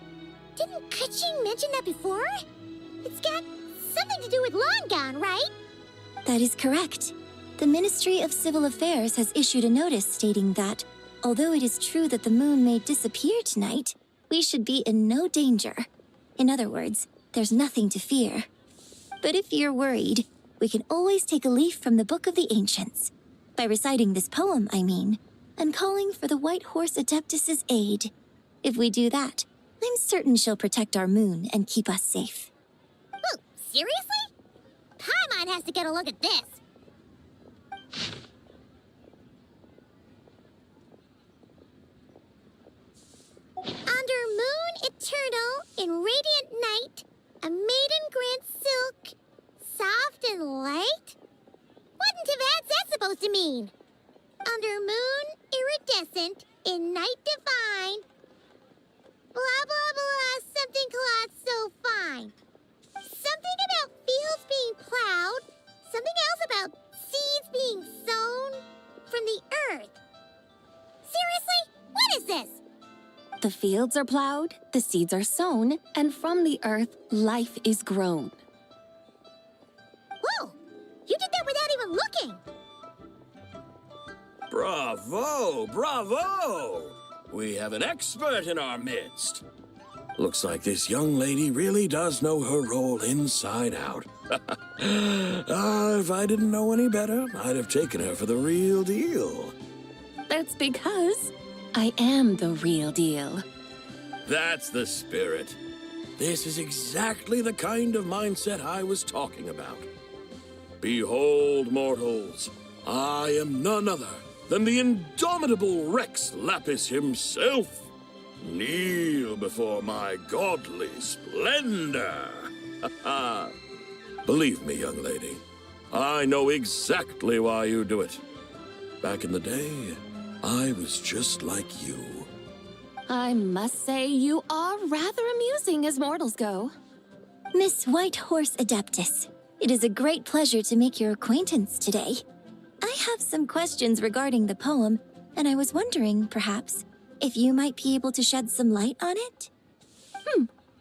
Didn't Kuching mention that before? It's got something to do with Longon, right? That is correct. The Ministry of Civil Affairs has issued a notice stating that, although it is true that the moon may disappear tonight, we should be in no danger. In other words, there's nothing to fear. But if you're worried, we can always take a leaf from the Book of the Ancients. By reciting this poem, I mean, and calling for the White Horse Adeptus's aid. If we do that, I'm certain she'll protect our moon and keep us safe. Oh, seriously? Paimon has to get a look at this. Under moon eternal, in radiant night, a maiden grants silk, soft and light? What in Tibet's that supposed to mean? Under moon iridescent, in night divine, blah blah blah, something cloth so fine. Something about fields being plowed, something else about seeds being sown from the earth. Seriously? What is this? The fields are plowed, the seeds are sown, and from the earth, life is grown. Whoa! You did that without even looking! Bravo! Bravo! We have an expert in our midst. Looks like this young lady really does know her role inside out. If I didn't know any better, I'd have taken her for the real deal. That's because I am the real deal. That's the spirit. This is exactly the kind of mindset I was talking about. Behold, mortals, I am none other than the indomitable Rex Lapis himself. Kneel before my godly splendor. Believe me, young lady, I know exactly why you do it. Back in the day, I was just like you. I must say you are rather amusing as mortals go. Miss White Horse Adeptus, it is a great pleasure to make your acquaintance today. I have some questions regarding the poem, and I was wondering, perhaps, if you might be able to shed some light on it?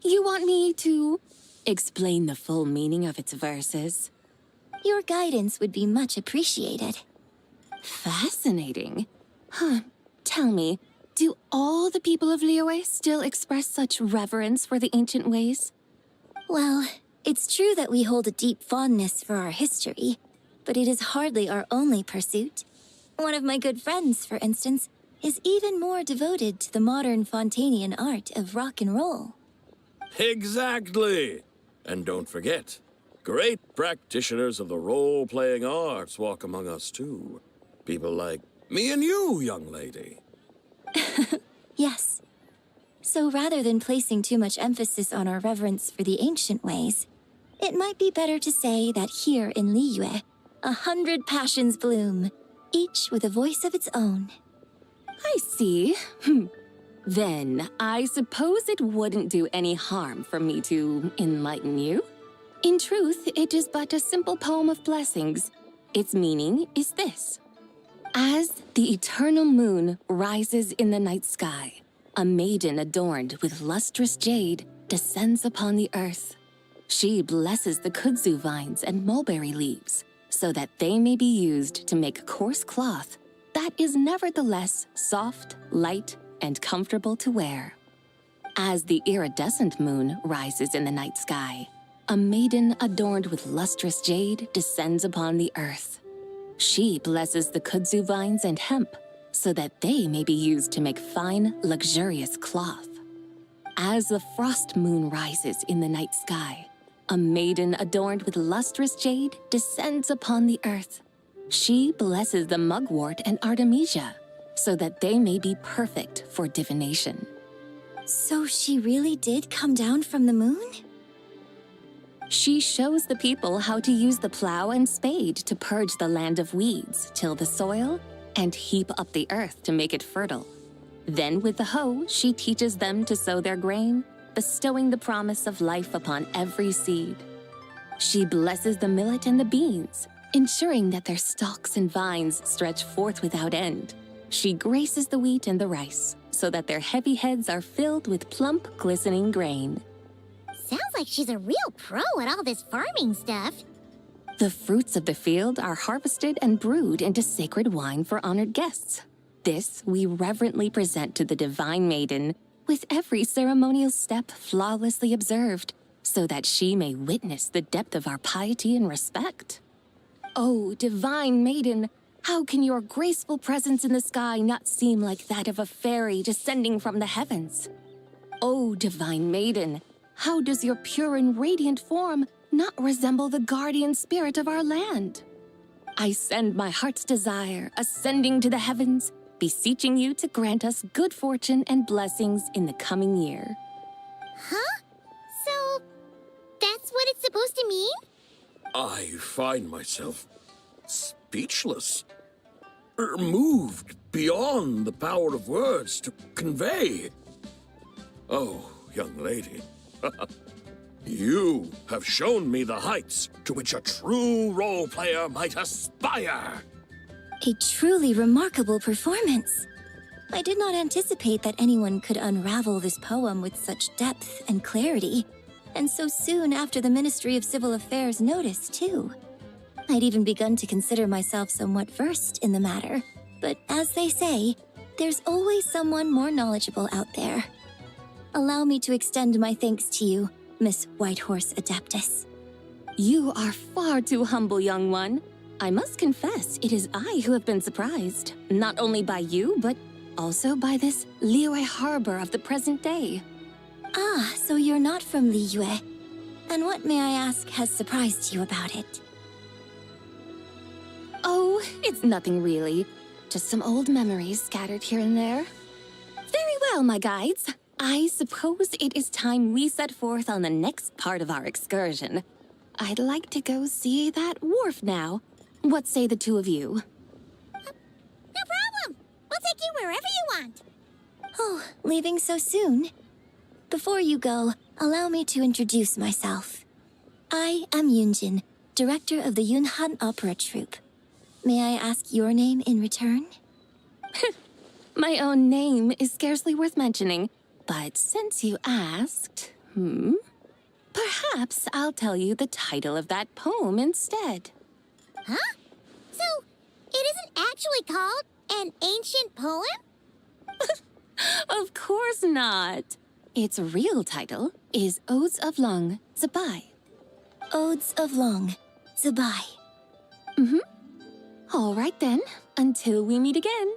You want me to explain the full meaning of its verses? Your guidance would be much appreciated. Fascinating. Tell me, do all the people of Liyue still express such reverence for the ancient ways? Well, it's true that we hold a deep fondness for our history, but it is hardly our only pursuit. One of my good friends, for instance, is even more devoted to the modern Fontanian art of rock and roll. Exactly. And don't forget, great practitioners of the role-playing arts walk among us too. People like me and you, young lady. Yes. So rather than placing too much emphasis on our reverence for the ancient ways, it might be better to say that here in Liyue, 100 passions bloom, each with a voice of its own. I see. Then, I suppose it wouldn't do any harm for me to enlighten you. In truth, it is but a simple poem of blessings. Its meaning is this. As the eternal moon rises in the night sky, a maiden adorned with lustrous jade descends upon the earth. She blesses the kudzu vines and mulberry leaves, so that they may be used to make coarse cloth that is nevertheless soft, light, and comfortable to wear. As the iridescent moon rises in the night sky, a maiden adorned with lustrous jade descends upon the earth. She blesses the kudzu vines and hemp, so that they may be used to make fine, luxurious cloth. As the frost moon rises in the night sky, a maiden adorned with lustrous jade descends upon the earth. She blesses the mugwort and Artemisia so that they may be perfect for divination. So she really did come down from the moon? She shows the people how to use the plow and spade to purge the land of weeds, till the soil, and heap up the earth to make it fertile. Then with the hoe, she teaches them to sow their grain, bestowing the promise of life upon every seed. She blesses the millet and the beans, ensuring that their stalks and vines stretch forth without end. She graces the wheat and the rice, so that their heavy heads are filled with plump, glistening grain. Sounds like she's a real pro at all this farming stuff. The fruits of the field are harvested and brewed into sacred wine for honored guests. This we reverently present to the divine maiden, with every ceremonial step flawlessly observed, so that she may witness the depth of our piety and respect. Oh, divine maiden, how can your graceful presence in the sky not seem like that of a fairy descending from the heavens? Oh, divine maiden, how does your pure and radiant form not resemble the guardian spirit of our land? I send my heart's desire, ascending to the heavens, beseeching you to grant us good fortune and blessings in the coming year. Huh? So, that's what it's supposed to mean? I find myself speechless, moved beyond the power of words to convey. Oh, young lady, you have shown me the heights to which a true role player might aspire. A truly remarkable performance. I did not anticipate that anyone could unravel this poem with such depth and clarity, and so soon after the Ministry of Civil Affairs noticed, too. I'd even begun to consider myself somewhat versed in the matter, but as they say, there's always someone more knowledgeable out there. Allow me to extend my thanks to you, Miss Whitehorse Adeptus. You are far too humble, young one. I must confess, it is I who have been surprised, not only by you, but also by this Liyue harbor of the present day. Ah, so you're not from Liyue. And what, may I ask, has surprised you about it? Oh, it's nothing really. Just some old memories scattered here and there. Very well, my guides. I suppose it is time we set forth on the next part of our excursion. I'd like to go see that wharf now. What say the two of you? No problem. We'll take you wherever you want. Oh, leaving so soon? Before you go, allow me to introduce myself. I am Yunjin, director of the Yunhan Opera Troupe. May I ask your name in return? My own name is scarcely worth mentioning, but since you asked, perhaps I'll tell you the title of that poem instead. Huh? So, it isn't actually called an ancient poem? Of course not. Its real title is Odes of Long Zabai. Odes of Long Zabai. All right then, until we meet again.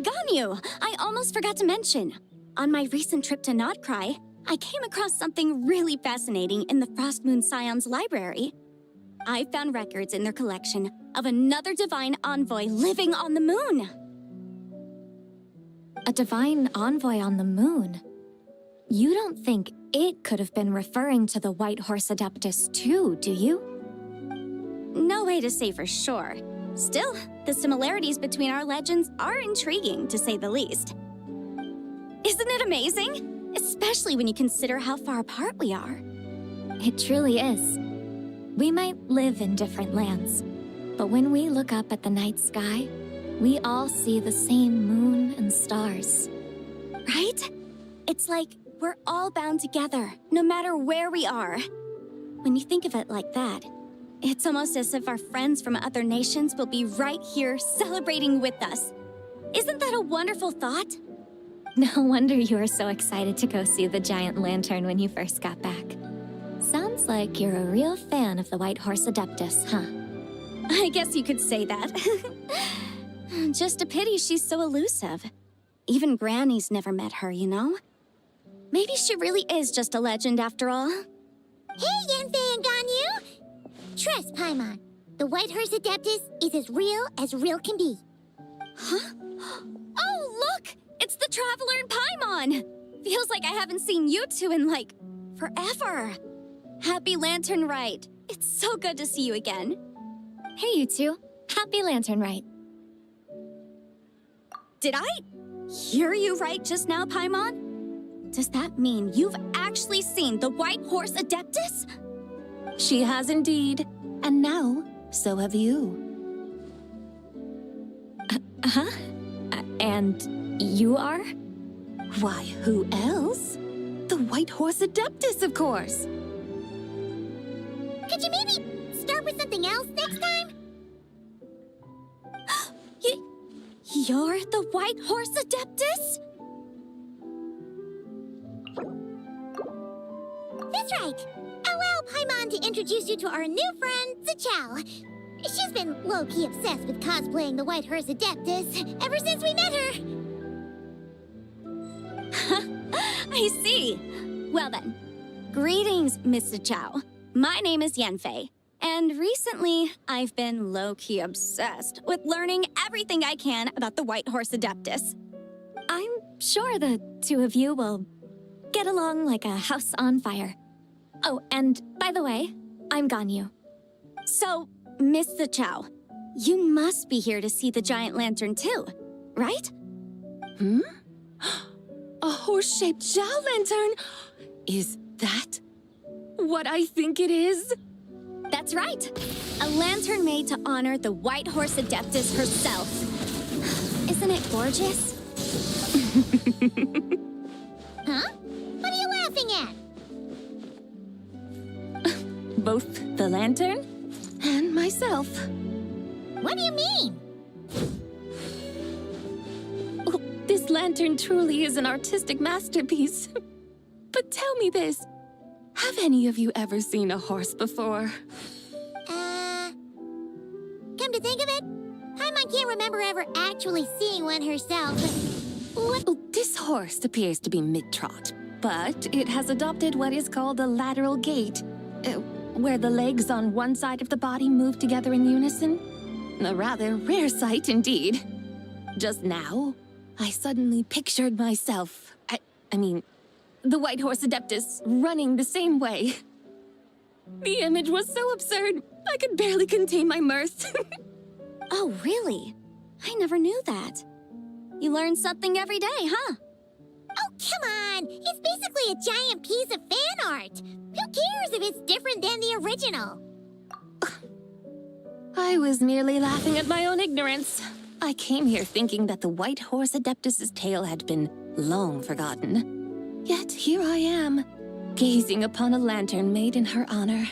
Ganyu, I almost forgot to mention. On my recent trip to Notcry, I came across something really fascinating in the Frost Moon Scion's library. I found records in their collection of another divine envoy living on the moon. A divine envoy on the moon? You don't think it could have been referring to the White Horse Adeptus too, do you? No way to say for sure. Still, the similarities between our legends are intriguing, to say the least. Isn't it amazing? Especially when you consider how far apart we are. It truly is. We might live in different lands, but when we look up at the night sky, we all see the same moon and stars. Right? It's like we're all bound together, no matter where we are. When you think of it like that, it's almost as if our friends from other nations will be right here celebrating with us. Isn't that a wonderful thought? No wonder you were so excited to go see the giant lantern when you first got back. Sounds like you're a real fan of the White Horse Adeptus, huh? I guess you could say that. Just a pity she's so elusive. Even Granny's never met her, you know? Maybe she really is just a legend after all. Hey, Yanfei and Ganyu! Trust, Paimon. The White Horse Adeptus is as real can be. Huh? Oh, look! It's the Traveler and Paimon! Feels like I haven't seen you two in, like, forever. Happy Lantern Rite. It's so good to see you again. Hey, you two. Happy Lantern Rite. Did I hear you right just now, Paimon? Does that mean you've actually seen the White Horse Adeptus? She has indeed. And now, so have you. And you are? Why, who else? The White Horse Adeptus, of course. Could you maybe start with something else next time? You're the White Horse Adeptus? That's right. Allow Paimon to introduce you to our new friend, Zichao. She's been low-key obsessed with cosplaying the White Horse Adeptus ever since we met her. I see. Well then, greetings, Miss Zichao. My name is Yanfei, and recently I've been low-key obsessed with learning everything I can about the White Horse Adeptus. I'm sure the two of you will get along like a house on fire. Oh, and by the way, I'm Ganyu. So, Miss Zichao, you must be here to see the giant lantern too, right? A horse-shaped Zhao lantern? Is that what I think it is? That's right. A lantern made to honor the White Horse Adeptus herself. Isn't it gorgeous? Huh? What are you laughing at? Both the lantern and myself. What do you mean? Oh, this lantern truly is an artistic masterpiece. But tell me this. Have any of you ever seen a horse before? Come to think of it, Paimon can't remember ever actually seeing one herself. What? Oh, this horse appears to be mid-trot, but it has adopted what is called a lateral gait, where the legs on one side of the body move together in unison. A rather rare sight indeed. Just now, I suddenly pictured myself, I mean, the White Horse Adeptus running the same way. The image was so absurd, I could barely contain my mirth. Oh, really? I never knew that. You learn something every day, huh? Oh, come on! It's basically a giant piece of fan art! Who cares if it's different than the original? I was merely laughing at my own ignorance. I came here thinking that the White Horse Adeptus's tale had been long forgotten. Yet here I am, gazing upon a lantern made in her honor.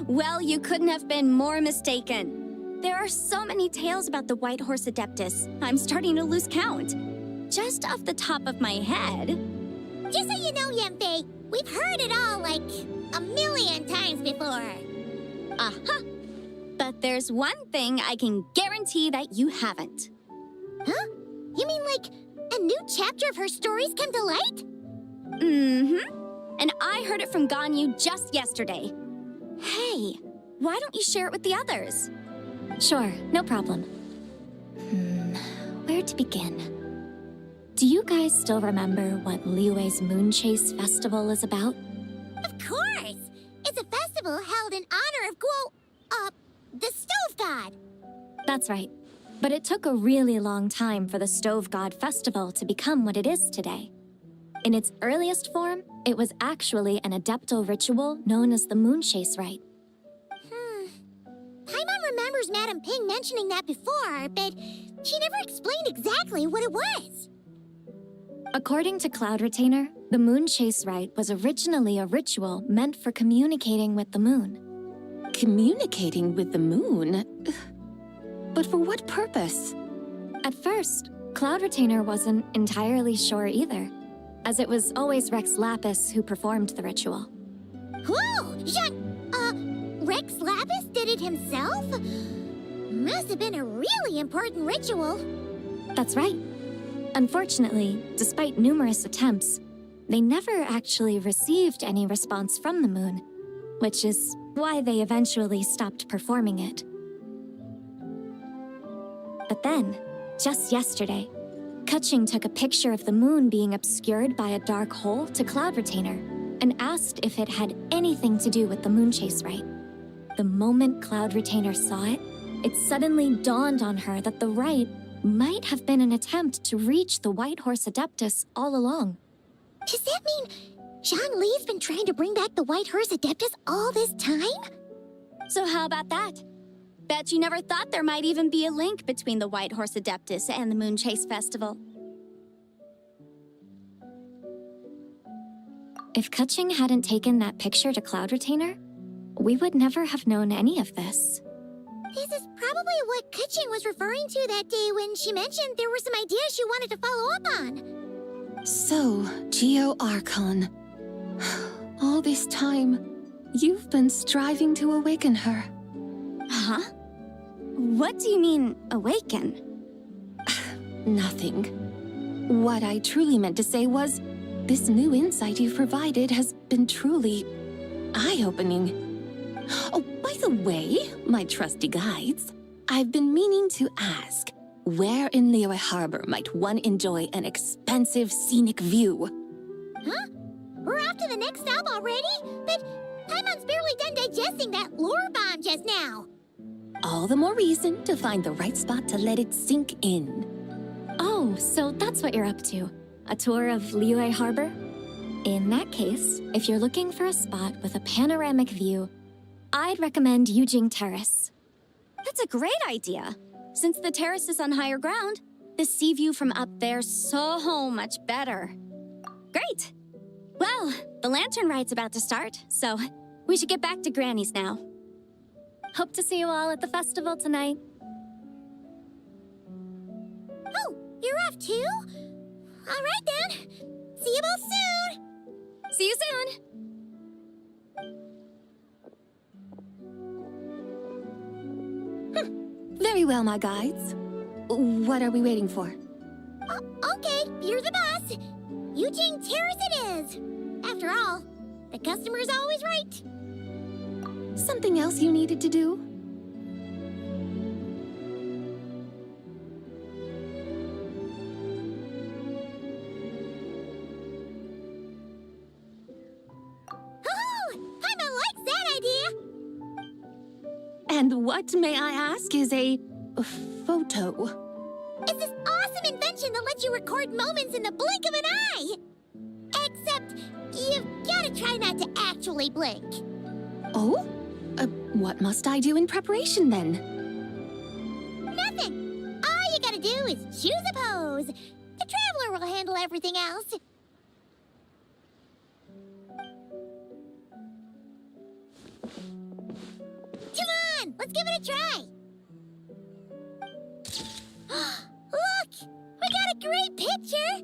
Well, you couldn't have been more mistaken. There are so many tales about the White Horse Adeptus, I'm starting to lose count. Just off the top of my head... Just so you know, Yanfei, we've heard it all like a million times before. But there's one thing I can guarantee that you haven't. Huh? You mean like a new chapter of her stories come to light? Mm-hmm. And I heard it from Ganyu just yesterday. Hey, why don't you share it with the others? Sure, no problem. Where to begin? Do you guys still remember what Liyue's Moon Chase Festival is about? Of course! It's a festival held in honor of the Stove God. That's right. But it took a really long time for the Stove God Festival to become what it is today. In its earliest form, it was actually an adeptal ritual known as the Moon Chase Rite. Paimon remembers Madame Ping mentioning that before, but she never explained exactly what it was. According to Cloud Retainer, the Moon Chase Rite was originally a ritual meant for communicating with the moon. Communicating with the moon? But for what purpose? At first, Cloud Retainer wasn't entirely sure either, as it was always Rex Lapis who performed the ritual. Whoa! Rex Lapis did it himself? Must have been a really important ritual. That's right. Unfortunately, despite numerous attempts, they never actually received any response from the moon, which is why they eventually stopped performing it. But then, just yesterday, Keqing took a picture of the moon being obscured by a dark hole to Cloud Retainer and asked if it had anything to do with the Moon Chase Rite. The moment Cloud Retainer saw it, it suddenly dawned on her that the rite might have been an attempt to reach the White Horse Adeptus all along. Does that mean Zhongli's been trying to bring back the White Horse Adeptus all this time? So how about that? Bet you never thought there might even be a link between the White Horse Adeptus and the Moon Chase Festival. If Keqing hadn't taken that picture to Cloud Retainer, we would never have known any of this. This is probably what Keqing was referring to that day when she mentioned there were some ideas she wanted to follow up on. So, Geo Archon. All this time, you've been striving to awaken her. Huh? What do you mean, awaken? Nothing. What I truly meant to say was, this new insight you've provided has been truly eye-opening. Oh, by the way, my trusty guides, I've been meaning to ask, where in Liyue Harbor might one enjoy an expensive scenic view? Huh? We're off to the next stop already? But Paimon's barely done digesting that lore bomb just now. All the more reason to find the right spot to let it sink in. Oh, so that's what you're up to. A tour of Liyue Harbor? In that case, if you're looking for a spot with a panoramic view, I'd recommend Yujing Terrace. That's a great idea. Since the terrace is on higher ground, the sea view from up there's so much better. Great! Well, the lantern ride's about to start, so we should get back to Granny's now. Hope to see you all at the festival tonight. Oh, you're off too? All right then. See you both soon. See you soon! Very well, my guides. What are we waiting for? Okay, you're the boss. Eugene Terrace it is. After all, the customer's always right. Something else you needed to do? Paimon likes that idea. And what, may I ask, is a photo? It's this awesome invention that lets you record moments in the blink of an eye. Except, you've gotta try not to actually blink. Oh? What must I do in preparation, then? Nothing. All you gotta do is choose a pose. The Traveler will handle everything else. Come on, let's give it a try. Look, we got a great picture.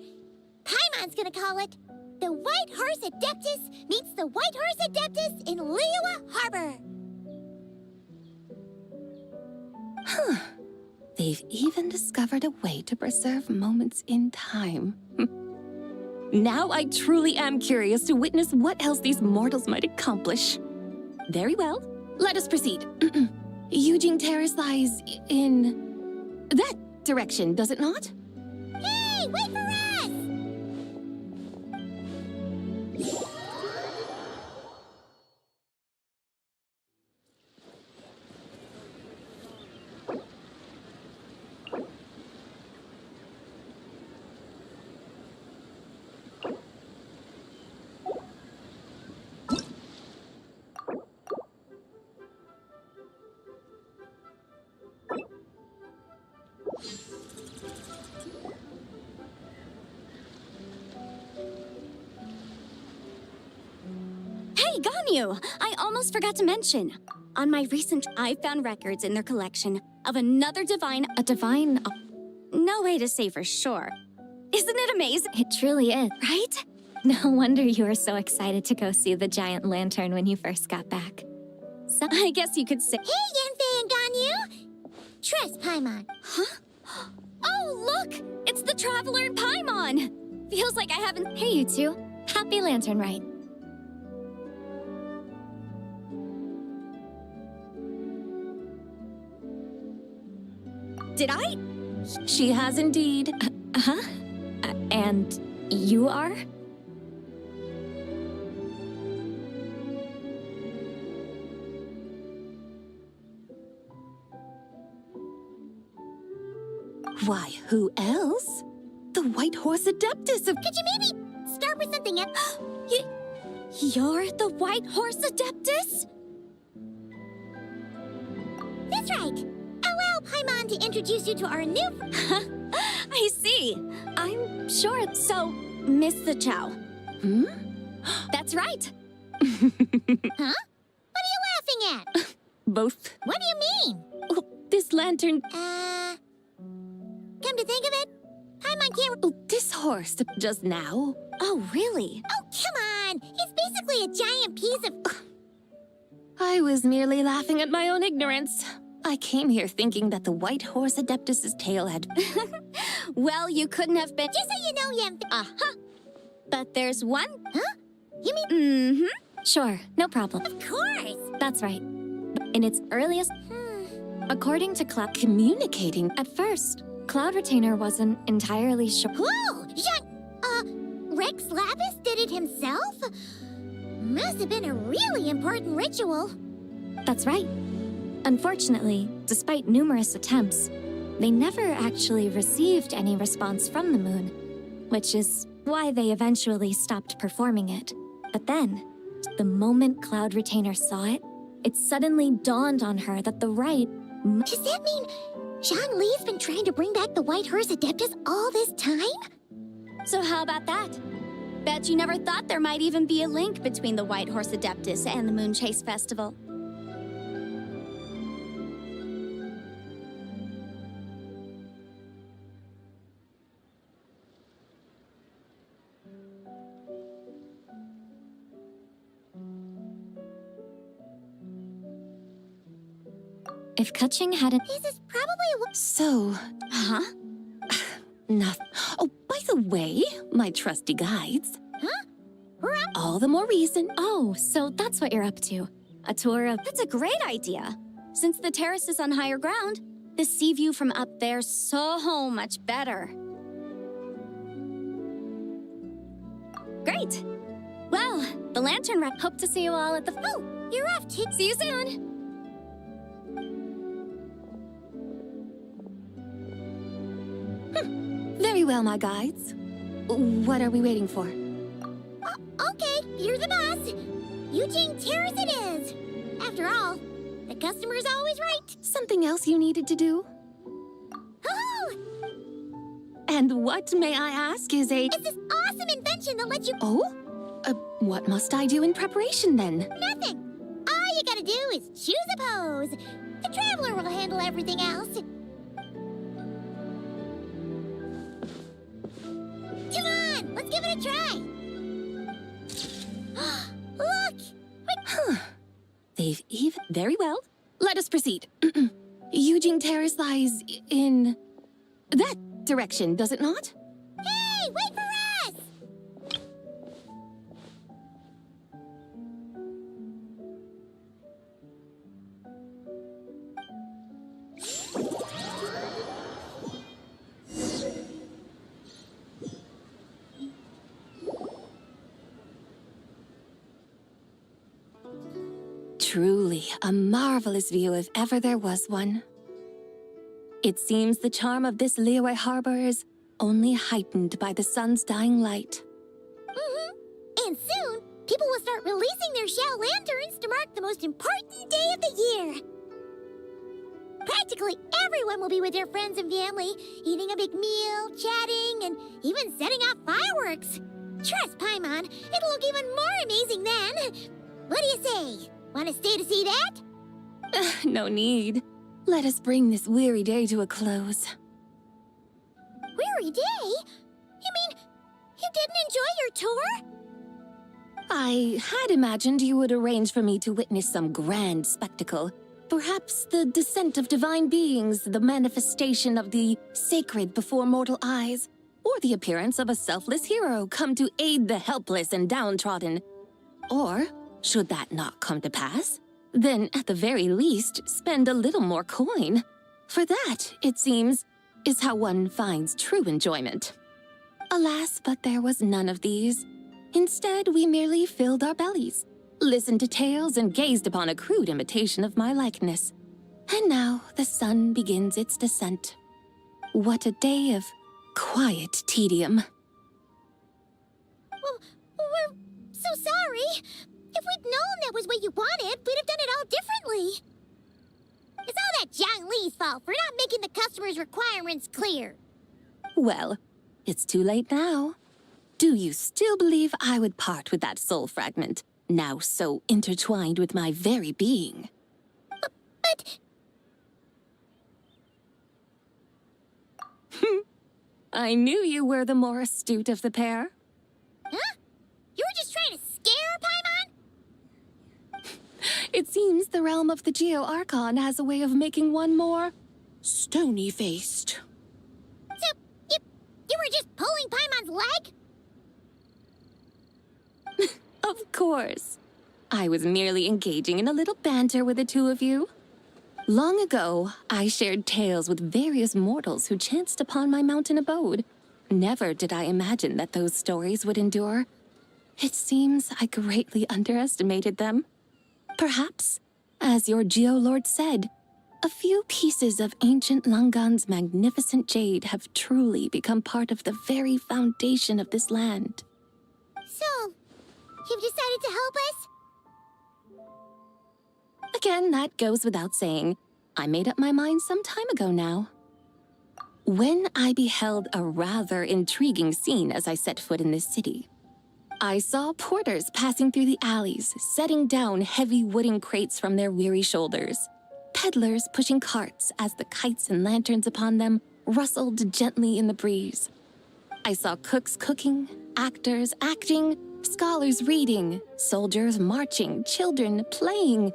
Paimon's gonna call it The White Horse Adeptus Meets the White Horse Adeptus in Liyue Harbor. They've even discovered a way to preserve moments in time. Now I truly am curious to witness what else these mortals might accomplish. Very well, let us proceed. Eugene Terrace lies in that direction, does it not? Hey, wait for us! Hey, Ganyu! I almost forgot to mention. On my recent, I found records in their collection of another divine. A divine. No way to say for sure. Isn't it amazing? It truly is. Right? No wonder you were so excited to go see the giant lantern when you first got back. So I guess you could say. Hey, Yanfei and Ganyu! Trust Paimon. Huh? Oh, look! It's the Traveler and Paimon! Feels like I haven't. Hey, you two. Happy Lantern Rite. Did I? She has indeed. And you are? Why, who else? The White Horse Adeptus of... Could you maybe start with something else? You're the White Horse Adeptus? That's right. Allow Paimon to introduce you to our new... I see. I'm sure. So, Miss the Chow. Hmm? That's right. Huh? What are you laughing at? Both. What do you mean? Oh, this lantern... Come to think of it, Paimon can't... Oh, this horse just now. Oh, really? Oh, come on! He's basically a giant piece of... I was merely laughing at my own ignorance. I came here thinking that the White Horse Adeptus's tail had... Well, you couldn't have been... Just so you know, Yanfei... Uh-huh. But there's one... Huh? You mean... Mm-hmm. Sure, no problem. Of course! That's right. In its earliest... According to Cloud... Communicating. At first, Cloud Retainer wasn't entirely sure... Whoa! Rex Lapis did it himself? Must have been a really important ritual. That's right. Unfortunately, despite numerous attempts, they never actually received any response from the moon, which is why they eventually stopped performing it. But then, the moment Cloud Retainer saw it, it suddenly dawned on her that the rite... Does that mean Zhongli's been trying to bring back the White Horse Adeptus all this time? So how about that? Bet you never thought there might even be a link between the White Horse Adeptus and the Moon Chase Festival. If Kaching hadn't... This is probably what... So... Huh? Nothing. Oh, by the way, my trusty guides. Huh? All the more reason. Oh, so that's what you're up to. A tour of... That's a great idea. Since the terrace is on higher ground, the sea view from up there's so much better. Great. Well, the lantern wreck. Hope to see you all at the... Oh, you're off, too. See you soon. Very well, my guides. What are we waiting for? Okay, you're the boss. Eugene Terrace it is. After all, the customer's always right. Something else you needed to do? Oh, And what, may I ask, is a... it's this awesome invention that lets you... Oh? What must I do in preparation, then? Nothing. All you gotta do is choose a pose. The Traveler will handle everything else. Come on, let's give it a try. Look! They've even... Very well. Let us proceed. Eugene Terrace lies in that direction, does it not? Hey, wait for us! Truly a marvelous view if ever there was one. It seems the charm of this Liyue Harbor is only heightened by the sun's dying light. And soon, people will start releasing their Xiao lanterns to mark the most important day of the year. Practically everyone will be with their friends and family, eating a big meal, chatting, and even setting off fireworks. Trust Paimon, it'll look even more amazing then. What do you say? Want to stay to see that? No need. Let us bring this weary day to a close. Weary day? You mean you didn't enjoy your tour? I had imagined you would arrange for me to witness some grand spectacle. Perhaps the descent of divine beings, the manifestation of the sacred before mortal eyes, or the appearance of a selfless hero come to aid the helpless and downtrodden. Or, should that not come to pass, then at the very least spend a little more coin. For that, it seems, is how one finds true enjoyment. Alas, but there was none of these. Instead, we merely filled our bellies, listened to tales, and gazed upon a crude imitation of my likeness. And now the sun begins its descent. What a day of quiet tedium. Well, we're so sorry. If we'd known that was what you wanted, we'd have done it all differently. It's all that Zhang Li's fault for not making the customer's requirements clear. Well, it's too late now. Do you still believe I would part with that soul fragment, now so intertwined with my very being? But... I knew you were the more astute of the pair. Huh? You were just trying to scare Paimon? It seems the realm of the Geo-Archon has a way of making one more stony-faced. So, you were just pulling Paimon's leg? Of course. I was merely engaging in a little banter with the two of you. Long ago, I shared tales with various mortals who chanced upon my mountain abode. Never did I imagine that those stories would endure. It seems I greatly underestimated them. Perhaps, as your Geolord said, a few pieces of ancient Langan's magnificent jade have truly become part of the very foundation of this land. So, you've decided to help us? Again, that goes without saying. I made up my mind some time ago now. When I beheld a rather intriguing scene as I set foot in this city, I saw porters passing through the alleys, setting down heavy wooden crates from their weary shoulders. Peddlers pushing carts as the kites and lanterns upon them rustled gently in the breeze. I saw cooks cooking, actors acting, scholars reading, soldiers marching, children playing,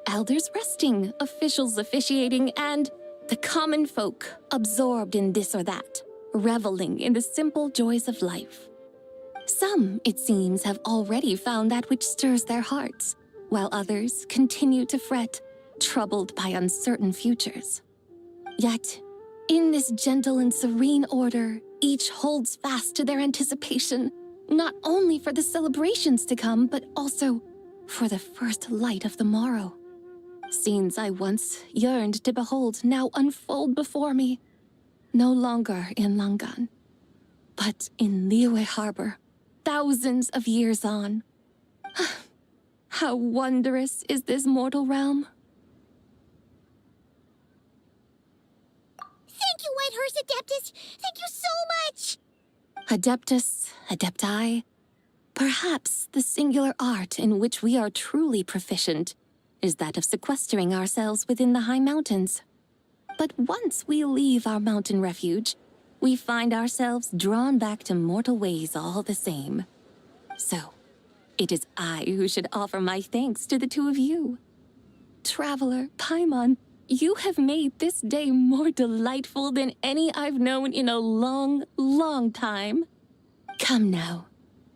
elders resting, officials officiating, and the common folk absorbed in this or that, reveling in the simple joys of life. Some, it seems, have already found that which stirs their hearts, while others continue to fret, troubled by uncertain futures. Yet, in this gentle and serene order, each holds fast to their anticipation, not only for the celebrations to come, but also for the first light of the morrow. Scenes I once yearned to behold now unfold before me, no longer in Langan, but in Liyue Harbor, thousands of years on. How wondrous is this mortal realm! Thank you, Whitehurst Adeptus! Thank you so much! Adeptus, Adepti, perhaps the singular art in which we are truly proficient is that of sequestering ourselves within the high mountains. But once we leave our mountain refuge, we find ourselves drawn back to mortal ways all the same. So, it is I who should offer my thanks to the two of you. Traveler, Paimon, You have made this day more delightful than any I've known in a long, long time. Come now,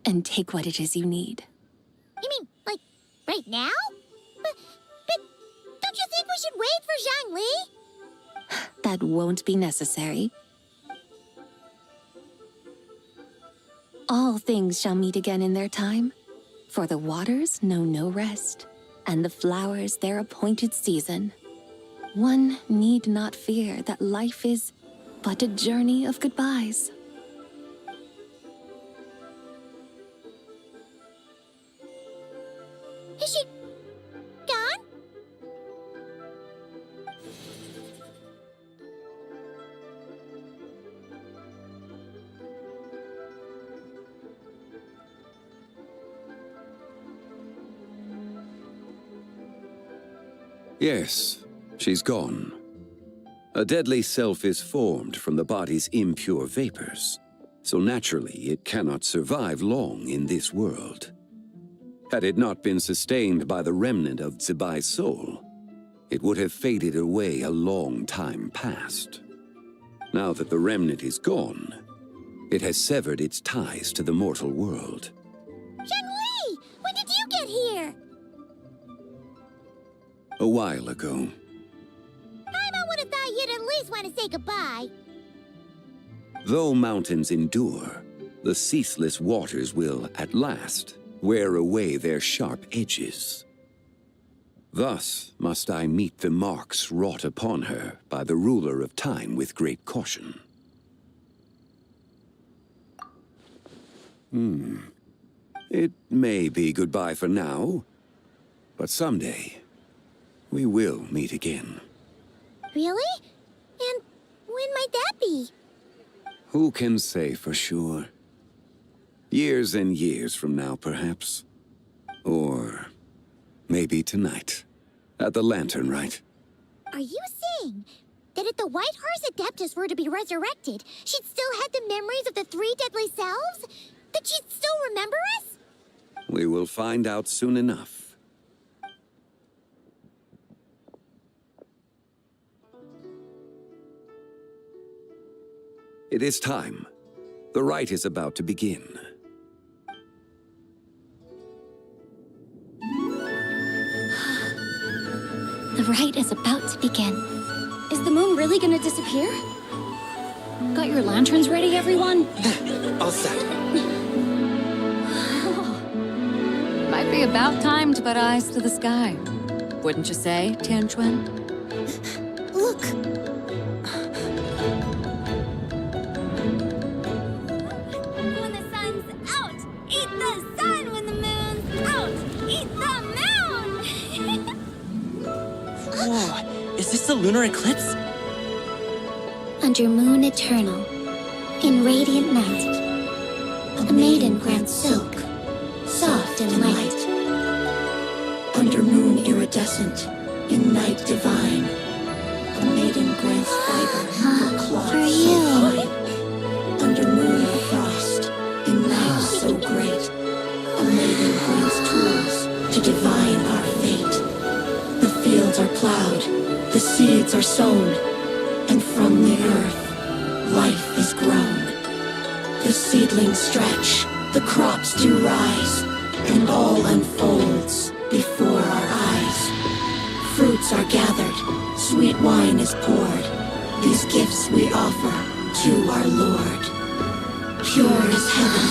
and take what it is you need. You mean, like, right now? But don't you think we should wait for Zhangli? That won't be necessary. All things shall meet again in their time, for the waters know no rest, and the flowers their appointed season. One need not fear that life is but a journey of goodbyes. Is she gone? Yes, she's gone. A deadly self is formed from the body's impure vapors, so naturally it cannot survive long in this world. Had it not been sustained by the remnant of Zibai's soul, it would have faded away a long time past. Now that the remnant is gone, it has severed its ties to the mortal world. Zhangli! When did you get here? A while ago. I would have thought you'd at least want to say goodbye. Though mountains endure, the ceaseless waters will, at last, wear away their sharp edges. Thus must I meet the marks wrought upon her by the ruler of time with great caution. It may be goodbye for now, but someday we will meet again. Really? And when might that be? Who can say for sure? Years and years from now, perhaps. Or maybe tonight, at the Lanternlit. Are you saying that if the White Horse Adeptus were to be resurrected, she'd still have the memories of the three deadly selves? That she'd still remember us? We will find out soon enough. It is time. The rite is about to begin. The rite is about to begin. Is the moon really gonna disappear? Got your lanterns ready, everyone? All set. Might be about time to put eyes to the sky. Wouldn't you say, Tianquan? Look! When the sun's out, eat the sun. When the moon's out, eat the moon. Whoa, is this the lunar eclipse? Under moon eternal, in radiant night, a maiden grants silk, soft and light. Under moon iridescent, in night divine, a maiden grants fiber for cloth For so you. fine. Under moon of frost, in night so great, a maiden grants tools to divine our fate. The fields are plowed, the seeds are sown, and from the earth, life is grown. The seedlings stretch, the crops do rise, and all unfolds before our eyes. Fruits are gathered, sweet wine is poured. These gifts we offer to our Lord. Pure as heaven,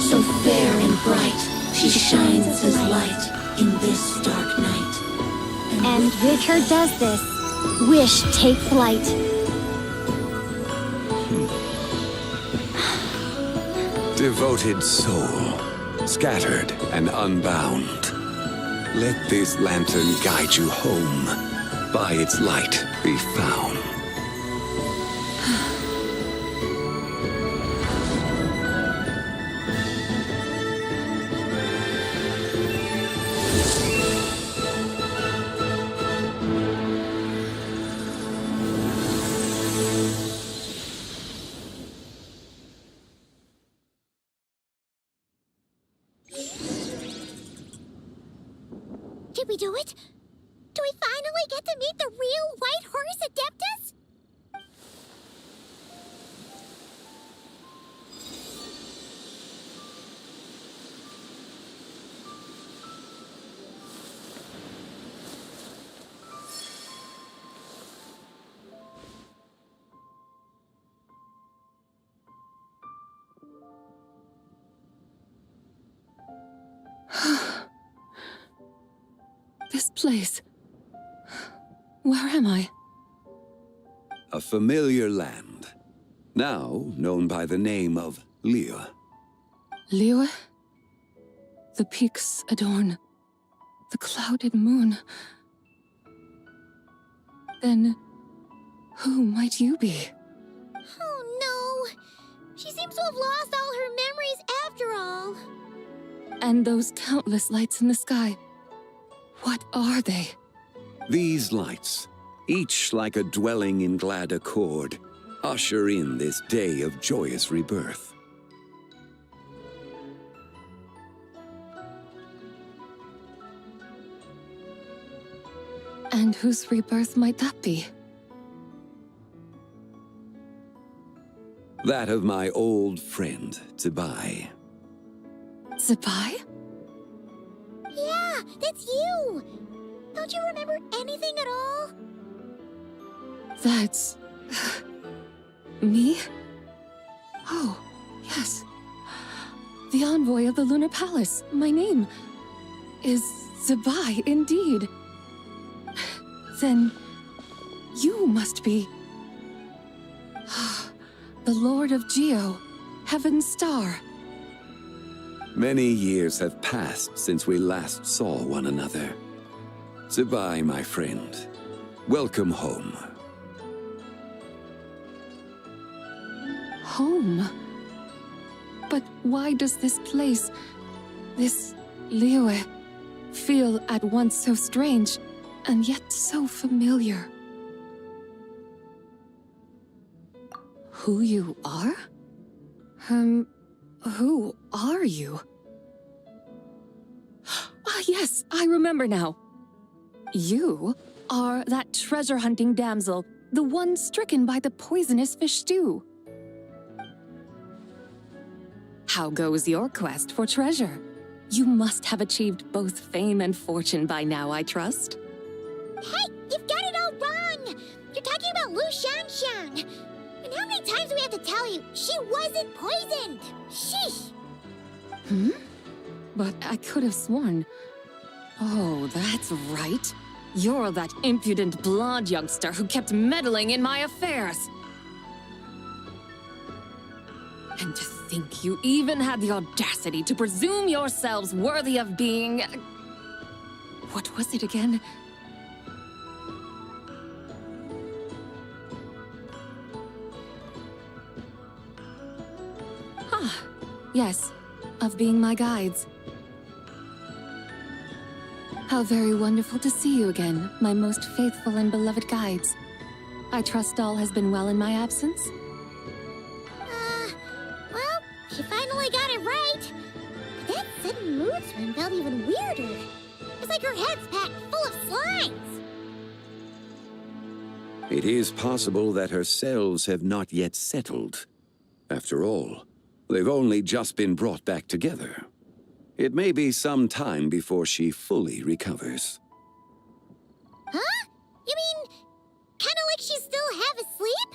so fair and bright, she shines as light in this dark night. And with her does this, wish take flight. Devoted soul, scattered and unbound. Let this lantern guide you home. By its light be found. Did we do it? Do we finally get to meet the real White Horse Adeptus? This place. Where am I? A familiar land, now known by the name of Liyue. Liyue? The peaks adorn the clouded moon. Then, who might you be? Oh no! She seems to have lost all her memories after all. And those countless lights in the sky. What are they? These lights, each like a dwelling in glad accord, usher in this day of joyous rebirth. And whose rebirth might that be? That of my old friend, Zibai. Zibai? Yeah, that's you! Don't you remember anything at all? That's... me? Oh, yes. The envoy of the Lunar Palace. My name is Zibai, indeed. Then you must be... the Lord of Geo, Heaven's Star. Many years have passed since we last saw one another. Zibai, my friend. Welcome home. Home? But why does this place, this Liyue, feel at once so strange, and yet so familiar? Who you are? Who are you? Ah, yes, I remember now. You are that treasure-hunting damsel, the one stricken by the poisonous fish stew. How goes your quest for treasure? You must have achieved both fame and fortune by now, I trust. Hey, you've got it all wrong! You're talking about Lu Shanshan! And how many times do we have to tell you? She wasn't poisoned! Sheesh! But I could have sworn... Oh, that's right. You're that impudent blonde youngster who kept meddling in my affairs. And to think you even had the audacity to presume yourselves worthy of being... What was it again? Ah, yes, of being my guides. How very wonderful to see you again, my most faithful and beloved guides. I trust all has been well in my absence? Well, she finally got it right. But that sudden mood swing felt even weirder. It's like her head's packed full of slimes. It is possible that her cells have not yet settled. After all, they've only just been brought back together. It may be some time before she fully recovers. Huh? You mean, kinda like she's still half asleep?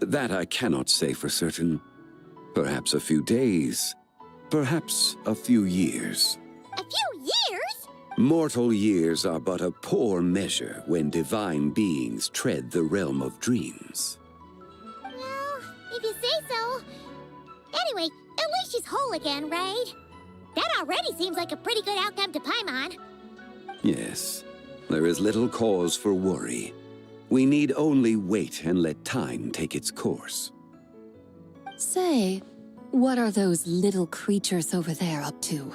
That I cannot say for certain. Perhaps a few days, perhaps a few years. A few years? Mortal years are but a poor measure when divine beings tread the realm of dreams. Well, if you say so. Anyway, at least she's whole again, right? That already seems like a pretty good outcome to Paimon. Yes, there is little cause for worry. We need only wait and let time take its course. Say, what are those little creatures over there up to?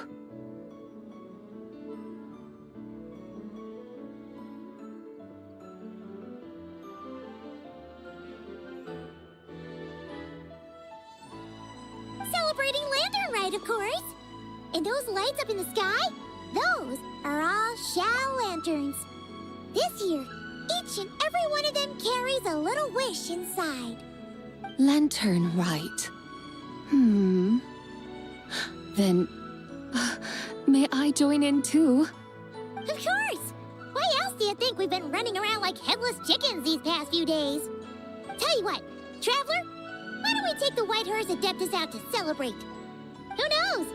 Celebrating lantern right, of course. And those lights up in the sky, those are all Shao lanterns. This year, each and every one of them carries a little wish inside. Lanternlit. Then, may I join in too? Of course! Why else do you think we've been running around like headless chickens these past few days? Tell you what, Traveler, why don't we take the White Horse Adeptus out to celebrate? Who knows?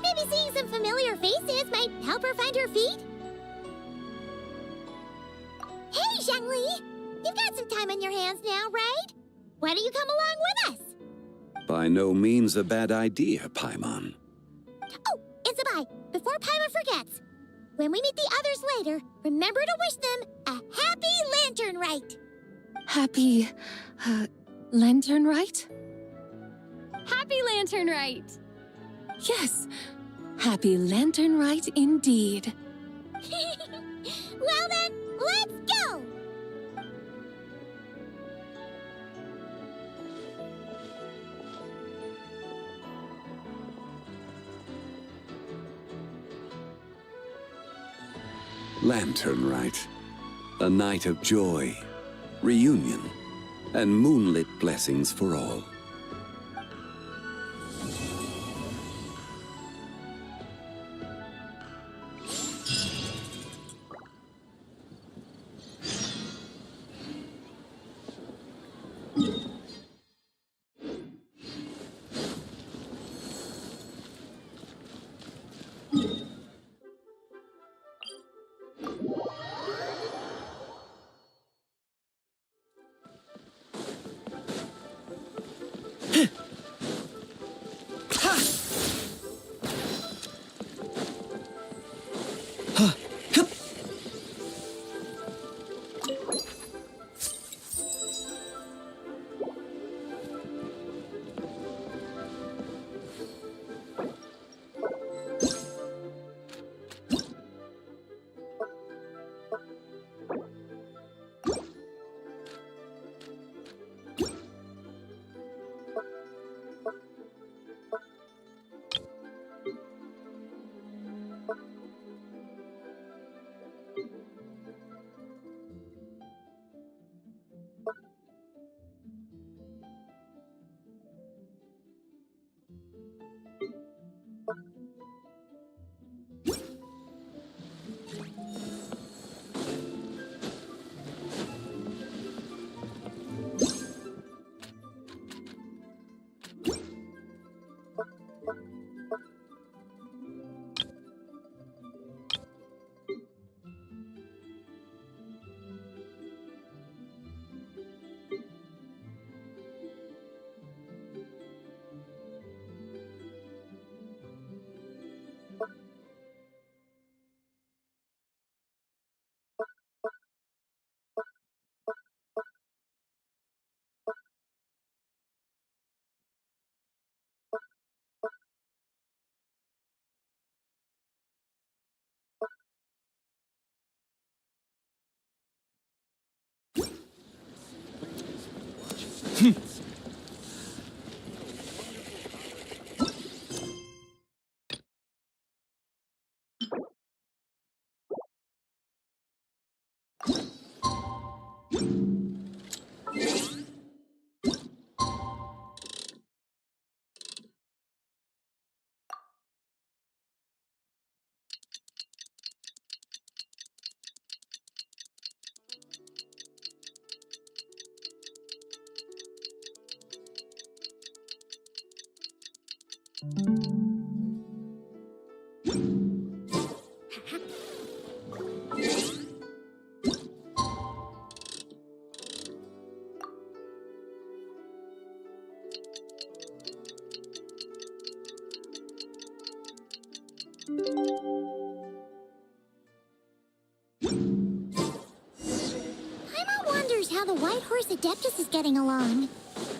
Maybe seeing some familiar faces might help her find her feet? Hey, Zhangli! You've got some time on your hands now, right? Why don't you come along with us? By no means a bad idea, Paimon. Oh, it's a bye. Before Paimon forgets. When we meet the others later, remember to wish them a happy Lanternlit. Happy, Lanternlit? Happy Lanternlit! Yes, happy Lanternlit indeed. Well then, let's go! Lanternlit. A night of joy, reunion, and moonlit blessings for all. Paimon wonders how the White Horse Adeptus is getting along.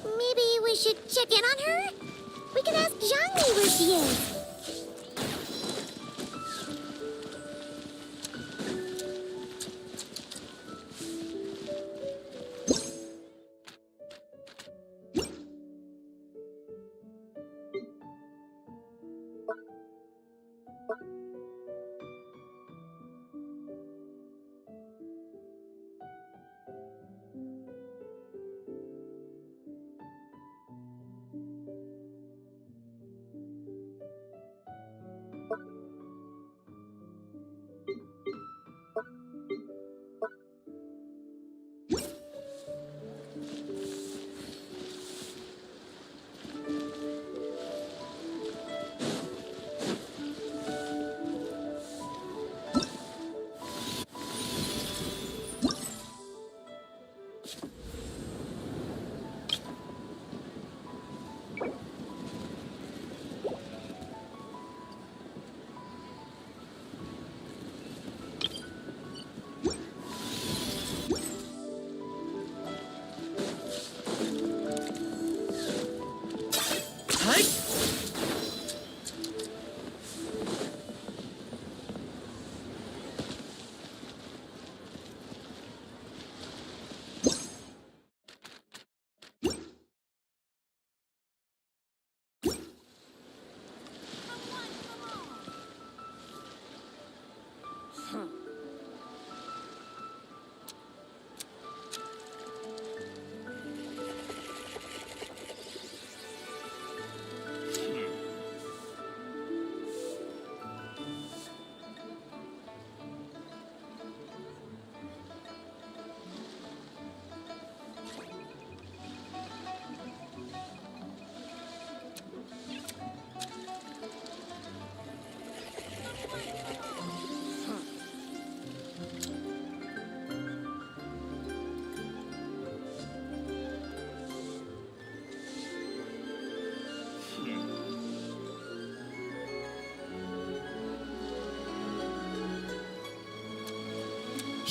Maybe we should check in on her? We can ask Zhangli where she is.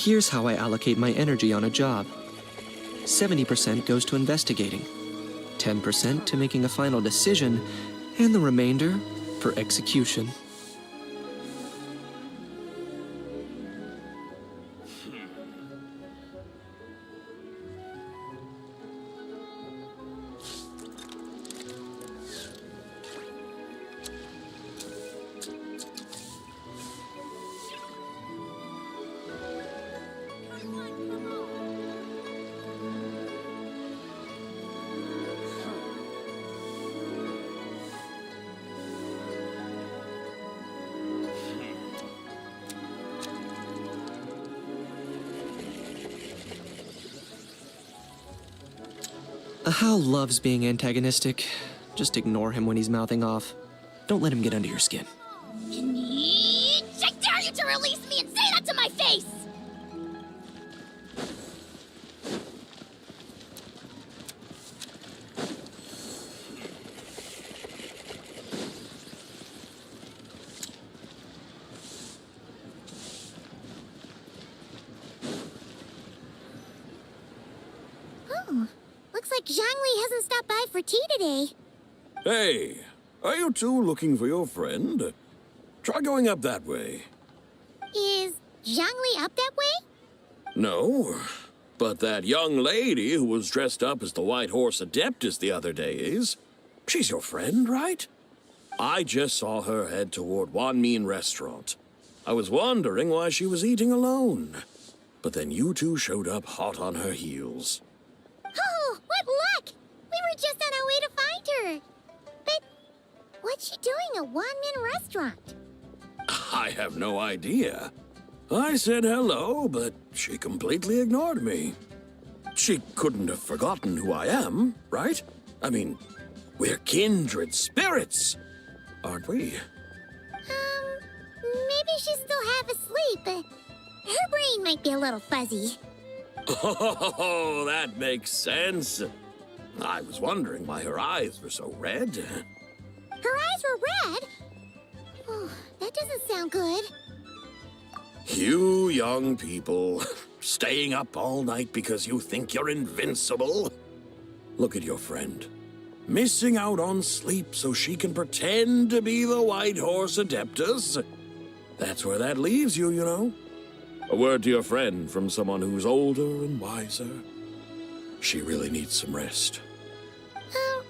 Here's how I allocate my energy on a job. 70% goes to investigating, 10% to making a final decision, and the remainder for execution. Hal loves being antagonistic. Just ignore him when he's mouthing off. Don't let him get under your skin. I dare you to release me and say that to my face! Oh, looks like Zhangli hasn't stopped by for tea today. Hey, are you two looking for your friend? Try going up that way. Is Zhangli up that way? No, but that young lady who was dressed up as the White Horse Adeptus the other day is. She's your friend, right? I just saw her head toward Wanmin Restaurant. I was wondering why she was eating alone. But then you two showed up hot on her heels. Oh, what luck! We were just on our way to find her. But what's she doing at Wanmin Restaurant? I have no idea. I said hello, but she completely ignored me. She couldn't have forgotten who I am, right? I mean, we're kindred spirits, aren't we? Maybe she's still half asleep, but her brain might be a little fuzzy. Oh, that makes sense. I was wondering why her eyes were so red. Her eyes were red? Oh, that doesn't sound good. You young people, staying up all night because you think you're invincible. Look at your friend. Missing out on sleep so she can pretend to be the White Horse Adeptus. That's where that leaves you, you know. A word to your friend from someone who's older and wiser. She really needs some rest. Oh,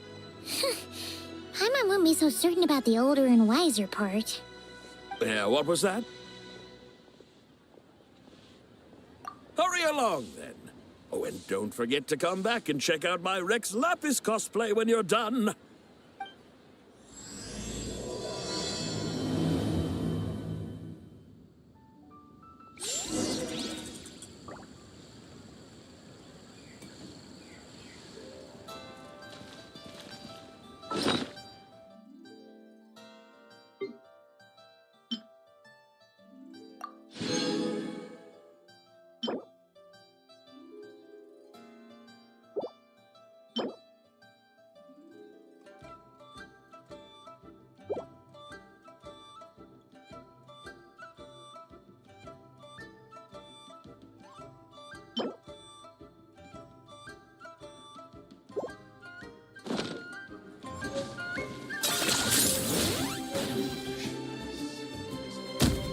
Paimon won't be so certain about the older and wiser part. Yeah, what was that? Hurry along, then. Oh, and don't forget to come back and check out my Rex Lapis cosplay when you're done.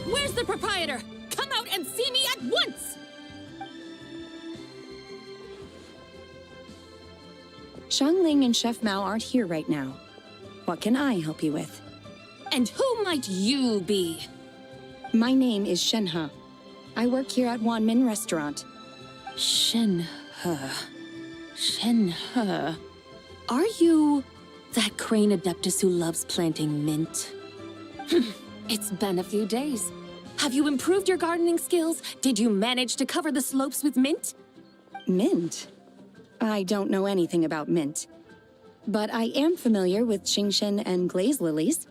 Where's the proprietor? Come out and see me at once! Xiangling and Chef Mao aren't here right now. What can I help you with? And who might you be? My name is Shenhe. I work here at Wanmin Restaurant. Shenhe. Shenhe. Are you that crane adeptus who loves planting mint? It's been a few days. Have you improved your gardening skills? Did you manage to cover the slopes with mint? Mint? I don't know anything about mint. But I am familiar with Qingshen and glaze lilies.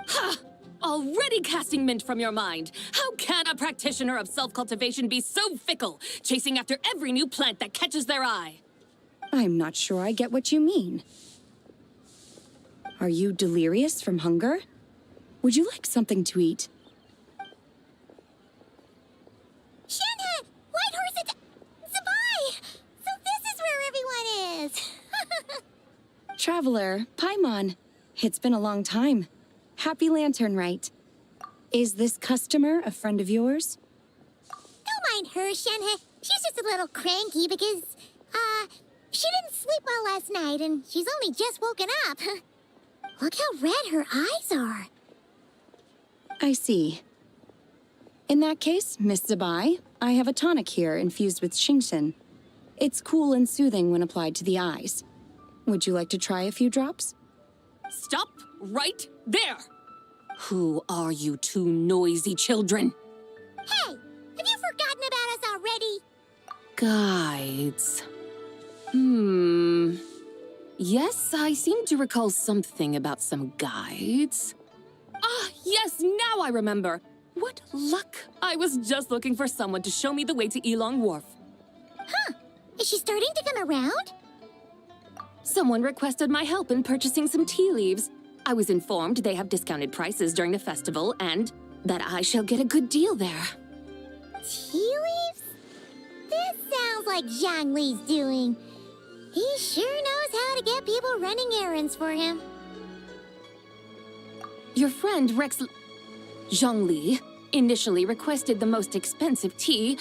Ha! Already casting mint from your mind. How can a practitioner of self-cultivation be so fickle, chasing after every new plant that catches their eye? I'm not sure I get what you mean. Are you delirious from hunger? Would you like something to eat? Shenhe, Traveler, Paimon. It's been a long time. Happy Lanternlit. Is this customer a friend of yours? Don't mind her, Shenhe. She's just a little cranky because, she didn't sleep well last night and she's only just woken up. Look how red her eyes are. I see. In that case, Miss Zabai, I have a tonic here infused with Genshin. It's cool and soothing when applied to the eyes. Would you like to try a few drops? Stop right there! Who are you two noisy children? Hey, have you forgotten about us already? Guides. Yes, I seem to recall something about some guides. Ah, yes, now I remember. What luck! I was just looking for someone to show me the way to Elong Wharf. Huh. Is she starting to come around? Someone requested my help in purchasing some tea leaves. I was informed they have discounted prices during the festival and that I shall get a good deal there. Tea leaves? This sounds like Zhongli's doing. He sure knows how to get people running errands for him. Your friend Rex Zhongli initially requested the most expensive tea,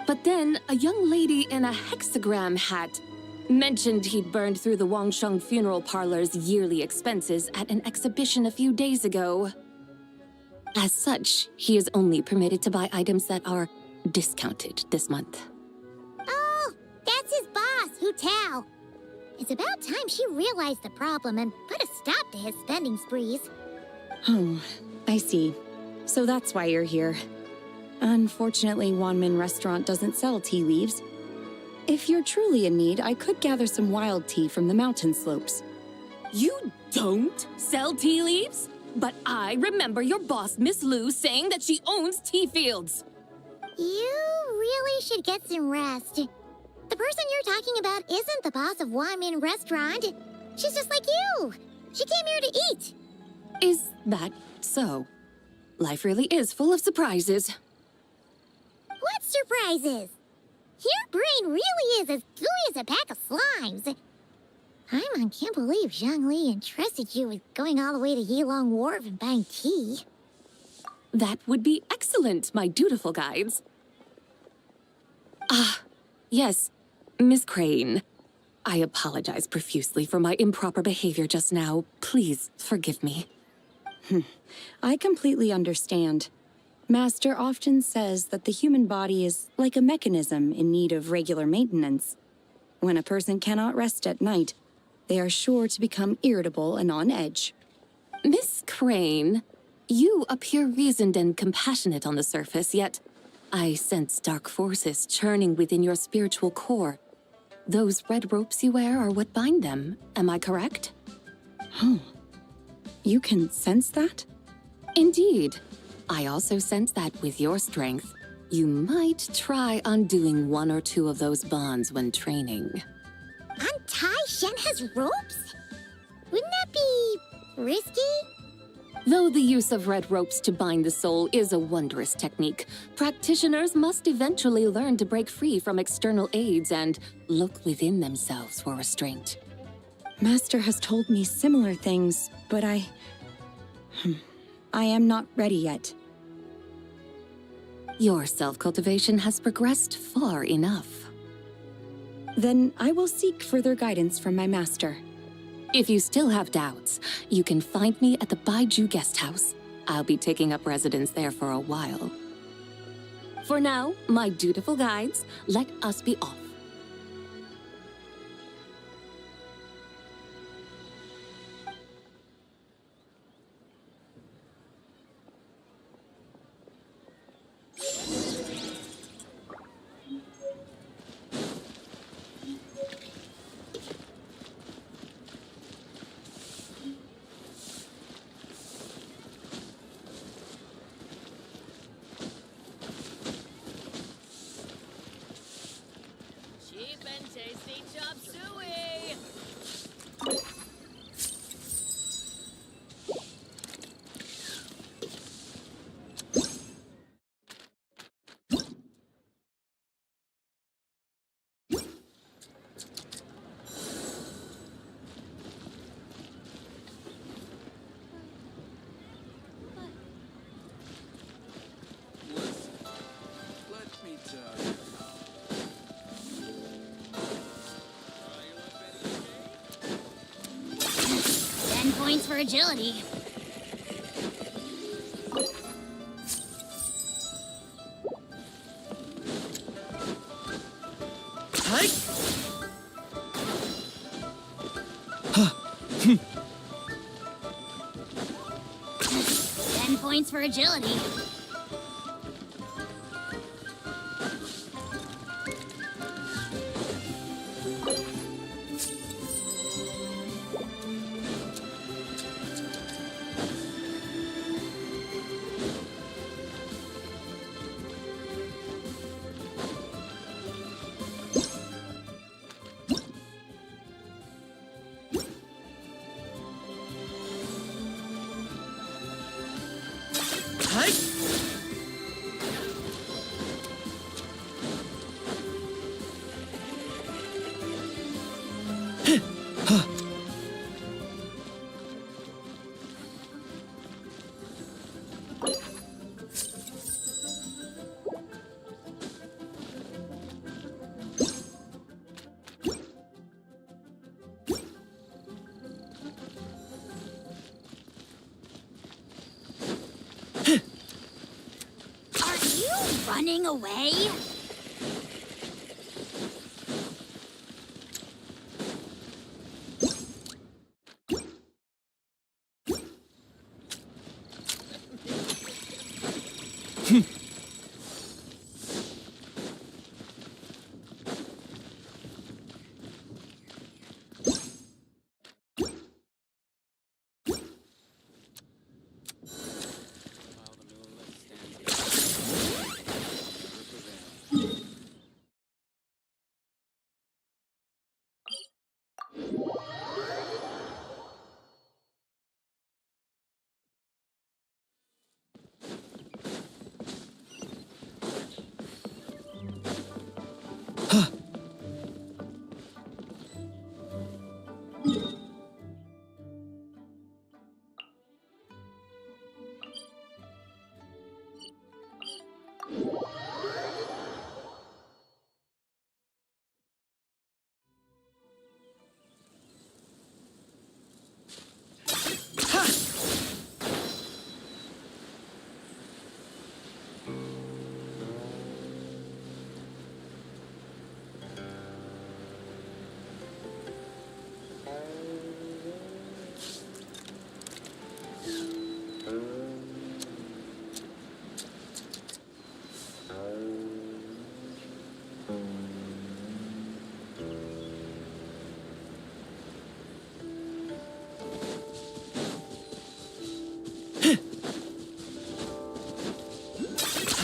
but then a young lady in a hexagram hat mentioned he'd burned through the Wangsheng Funeral Parlor's yearly expenses at an exhibition a few days ago. As such, he is only permitted to buy items that are discounted this month. Oh, that's his boss, Hu Tao. It's about time she realized the problem and put a stop to his spending sprees. Oh, I see. So that's why you're here. Unfortunately, Wanmin Restaurant doesn't sell tea leaves. If you're truly in need, I could gather some wild tea from the mountain slopes. You don't sell tea leaves? But I remember your boss, Miss Lu, saying that she owns tea fields. You really should get some rest. The person you're talking about isn't the boss of Wanmin Restaurant. She's just like you. She came here to eat. Is that so? Life really is full of surprises. What surprises? Your brain really is as gooey as a pack of slimes. Paimon can't believe Zhongli entrusted you with going all the way to Yilong Wharf and buying tea. That would be excellent, my dutiful guides. Ah, yes, Miss Crane. I apologize profusely for my improper behavior just now. Please forgive me. I completely understand. Master often says that the human body is like a mechanism in need of regular maintenance. When a person cannot rest at night, they are sure to become irritable and on edge. Miss Crane, you appear reasoned and compassionate on the surface, yet I sense dark forces churning within your spiritual core. Those red ropes you wear are what bind them, am I correct? Oh, you can sense that? Indeed. I also sense that with your strength, you might try undoing one or two of those bonds when training. Untie Shenhe's ropes? Wouldn't that be risky? Though the use of red ropes to bind the soul is a wondrous technique, practitioners must eventually learn to break free from external aids and look within themselves for restraint. Master has told me similar things, but I am not ready yet. Your self-cultivation has progressed far enough. Then I will seek further guidance from my master. If you still have doubts, you can find me at the Baiju Guest House. I'll be taking up residence there for a while. For now, my dutiful guides, let us be off. points for agility. Hi. 10 points for agility. Hi. Are you running away?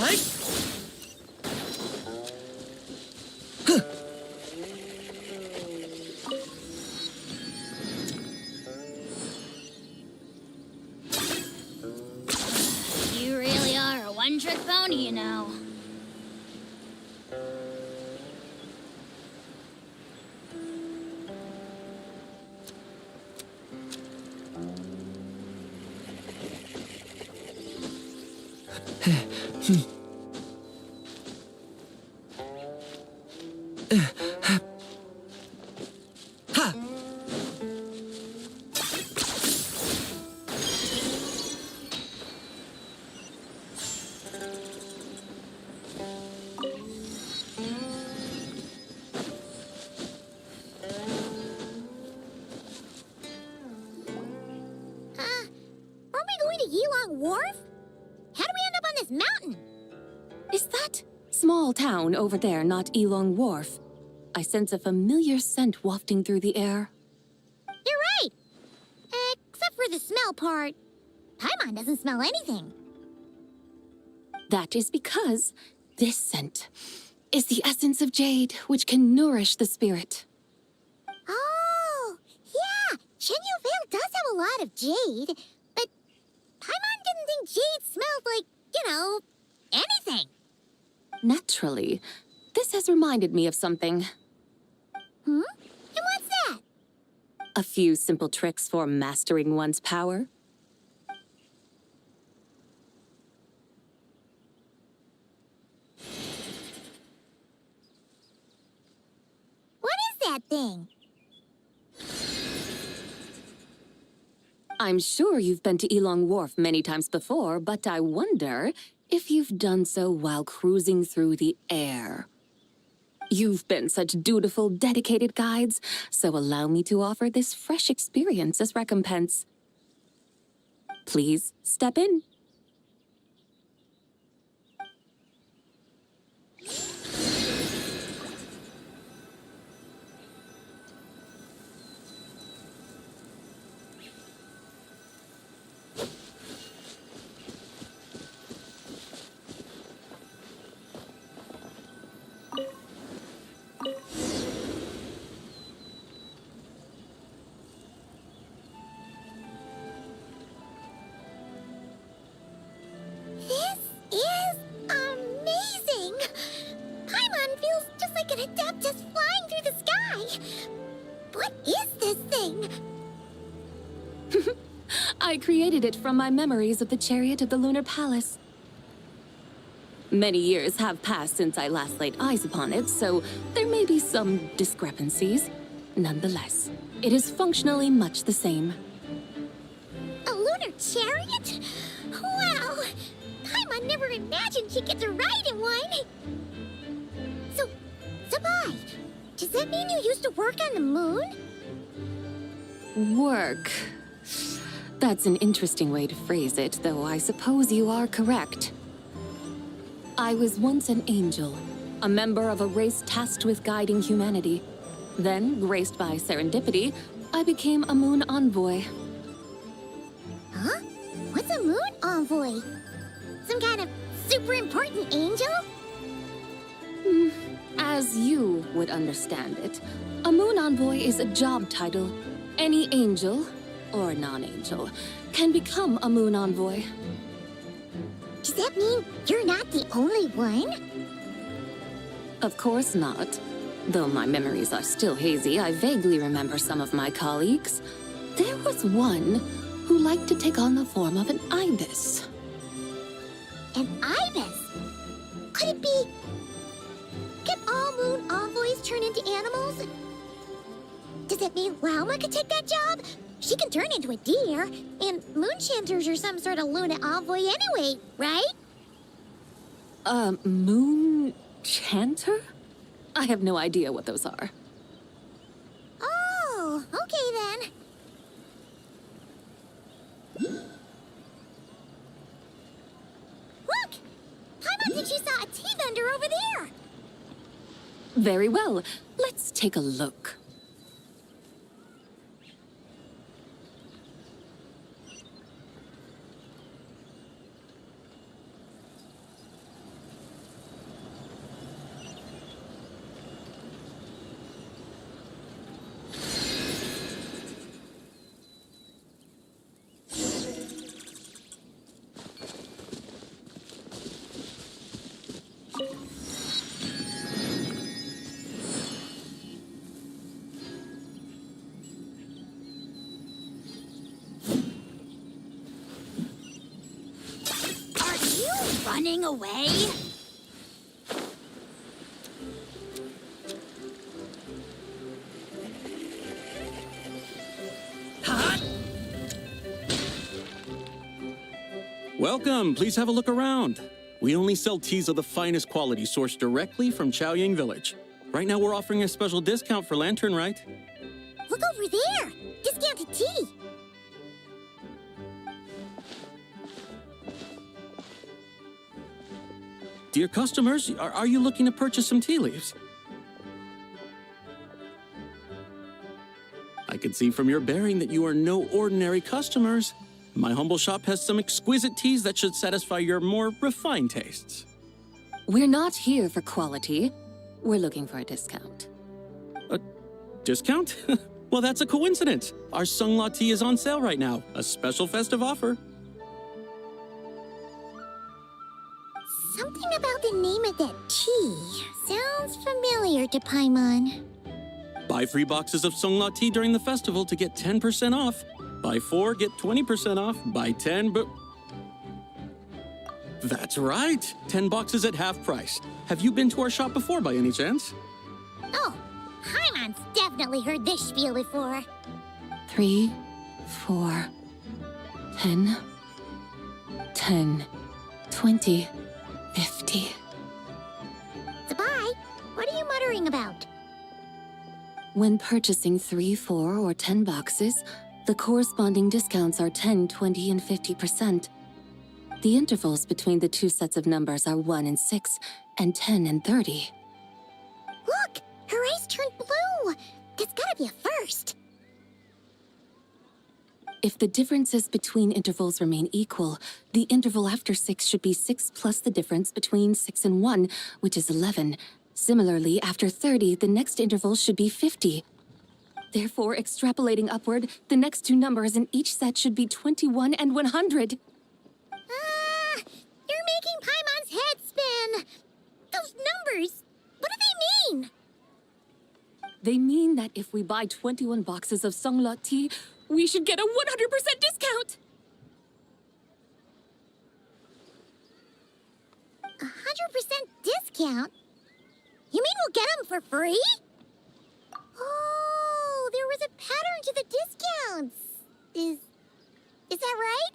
Hi. You really are a one-trick pony, you know. Aren't we going to Yilong Wharf? How do we end up on this mountain? Is that small town over there not Elong Wharf? I sense a familiar scent wafting through the air. You're right! Except for the smell part. Paimon doesn't smell anything. That is because this scent is the essence of jade, which can nourish the spirit. Oh, yeah! Chenyu Vale does have a lot of jade, but Paimon didn't think jade smelled like, anything. Naturally, this has reminded me of something. And what's that? A few simple tricks for mastering one's power. What is that thing? I'm sure you've been to Elong Wharf many times before, but I wonder if you've done so while cruising through the air. You've been such dutiful, dedicated guides, so allow me to offer this fresh experience as recompense. Please step in. This is amazing! Paimon feels just like an adept just flying through the sky. What is this thing? I created it from my memories of the chariot of the Lunar Palace. Many years have passed since I last laid eyes upon it, so there may be some discrepancies. Nonetheless, it is functionally much the same. A lunar chariot? Wow! Paimon never imagined she'd get to ride in one! So, Sabai, does that mean you used to work on the moon? Work. That's an interesting way to phrase it, though I suppose you are correct. I was once an angel, a member of a race tasked with guiding humanity. Then, graced by serendipity, I became a moon envoy. Huh? What's a moon envoy? Some kind of super important angel? As you would understand it, a moon envoy is a job title. Any angel, or non-angel, can become a moon envoy. Does that mean you're not the only one? Of course not. Though my memories are still hazy, I vaguely remember some of my colleagues. There was one who liked to take on the form of an ibis. An ibis? Could it be... Can all moon envoys turn into animals? Does that mean Lauma could take that job? She can turn into a deer, and moon chanters are some sort of Luna envoy anyway, right? Moon chanter? I have no idea what those are. Oh, okay then. Look! Paimon thinks she saw a tea vendor over there! Very well. Let's take a look. Running away? Welcome, please have a look around. We only sell teas of the finest quality sourced directly from Chaoying Village. Right now we're offering a special discount for Lanternlit. Look over there! Discounted tea! Dear customers, are you looking to purchase some tea leaves? I can see from your bearing that you are no ordinary customers. My humble shop has some exquisite teas that should satisfy your more refined tastes. We're not here for quality. We're looking for a discount. A discount? Well, that's a coincidence. Our Sungla tea is on sale right now. A special festive offer. Something about the name of that tea sounds familiar to Paimon. Buy 3 boxes of Sungla tea during the festival to get 10% off. Buy 4, get 20% off. Buy 10, but... That's right! 10 boxes at half price. Have you been to our shop before by any chance? Oh, Paimon's definitely heard this spiel before. 3, 4, 10, 10, 20, 50. Zabai, what are you muttering about? When purchasing 3, 4, or 10 boxes, the corresponding discounts are 10, 20, and 50%. The intervals between the two sets of numbers are 1 and 6, and 10 and 30. Look! Her eyes turned blue! That's gotta be a first! If the differences between intervals remain equal, the interval after 6 should be 6 plus the difference between 6 and 1, which is 11. Similarly, after 30, the next interval should be 50. Therefore, extrapolating upward, the next two numbers in each set should be 21 and 100. You're making Paimon's head spin! Those numbers, what do they mean? They mean that if we buy 21 boxes of Songlot tea, we should get a 100% discount! 100% discount? You mean we'll get them for free? Oh, there was a pattern to the discounts. Is that right?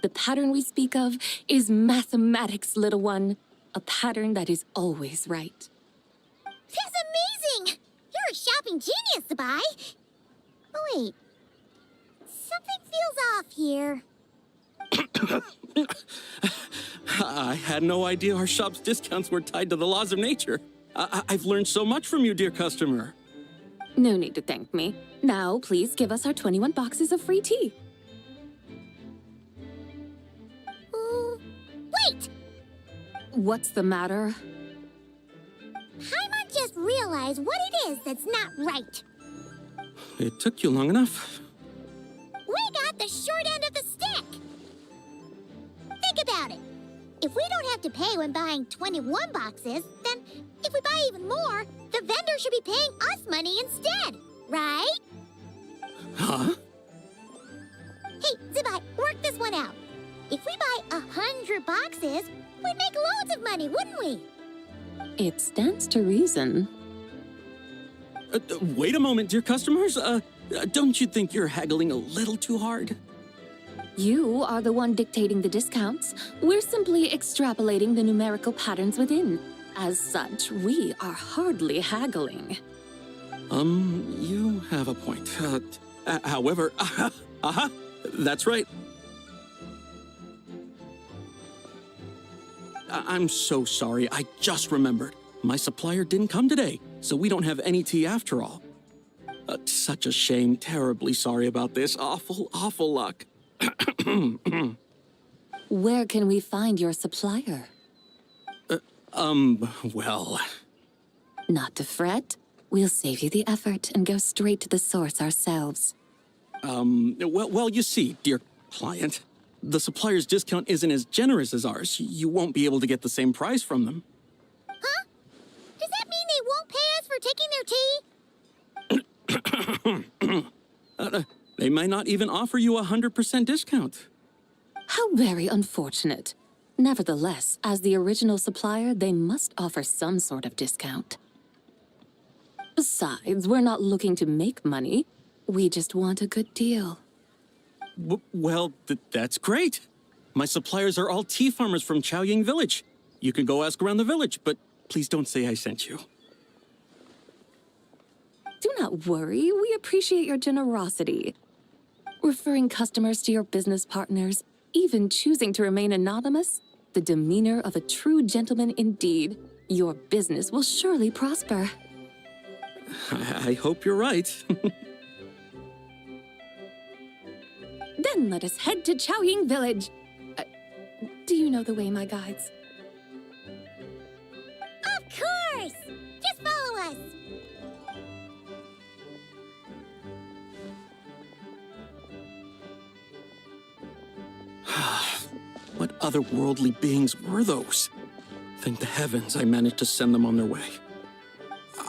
The pattern we speak of is mathematics, little one. A pattern that is always right. That's amazing! You're a shopping genius, Zabai. Oh, wait. Something feels off here. I had no idea our shop's discounts were tied to the laws of nature. I've learned so much from you, dear customer. No need to thank me. Now, please give us our 21 boxes of free tea. Wait! What's the matter? Paimon just realized what it is that's not right. It took you long enough. We got the short end of the stick. Think about it. If we don't have to pay when buying 21 boxes, then if we buy even more, the vendor should be paying us money instead, right? Huh? Hey, Zabai, work this one out. If we buy 100 boxes, we'd make loads of money, wouldn't we? It stands to reason. Wait a moment, dear customers. Don't you think you're haggling a little too hard? You are the one dictating the discounts. We're simply extrapolating the numerical patterns within. As such, we are hardly haggling. You have a point. However, that's right. I'm so sorry. I just remembered. My supplier didn't come today, so we don't have any tea after all. Such a shame. Terribly sorry about this. Awful luck. Where can we find your supplier? Well... Not to fret. We'll save you the effort and go straight to the source ourselves. Well, you see, dear client, the supplier's discount isn't as generous as ours. You won't be able to get the same price from them. Huh? Does that mean they won't pay us for taking their tea? They might not even offer you a 100% discount. How very unfortunate. Nevertheless, as the original supplier, they must offer some sort of discount. Besides, we're not looking to make money. We just want a good deal. Well, that's great. My suppliers are all tea farmers from Chaoying Village. You can go ask around the village, but please don't say I sent you. Do not worry, we appreciate your generosity. Referring customers to your business partners, even choosing to remain anonymous, the demeanor of a true gentleman indeed. Your business will surely prosper. I hope you're right. Then let us head to Chaoying Village. Do you know the way, my guides? Of course! Just follow us! What otherworldly beings were those? Thank the heavens I managed to send them on their way.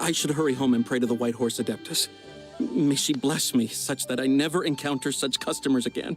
I should hurry home and pray to the White Horse Adeptus. May she bless me such that I never encounter such customers again.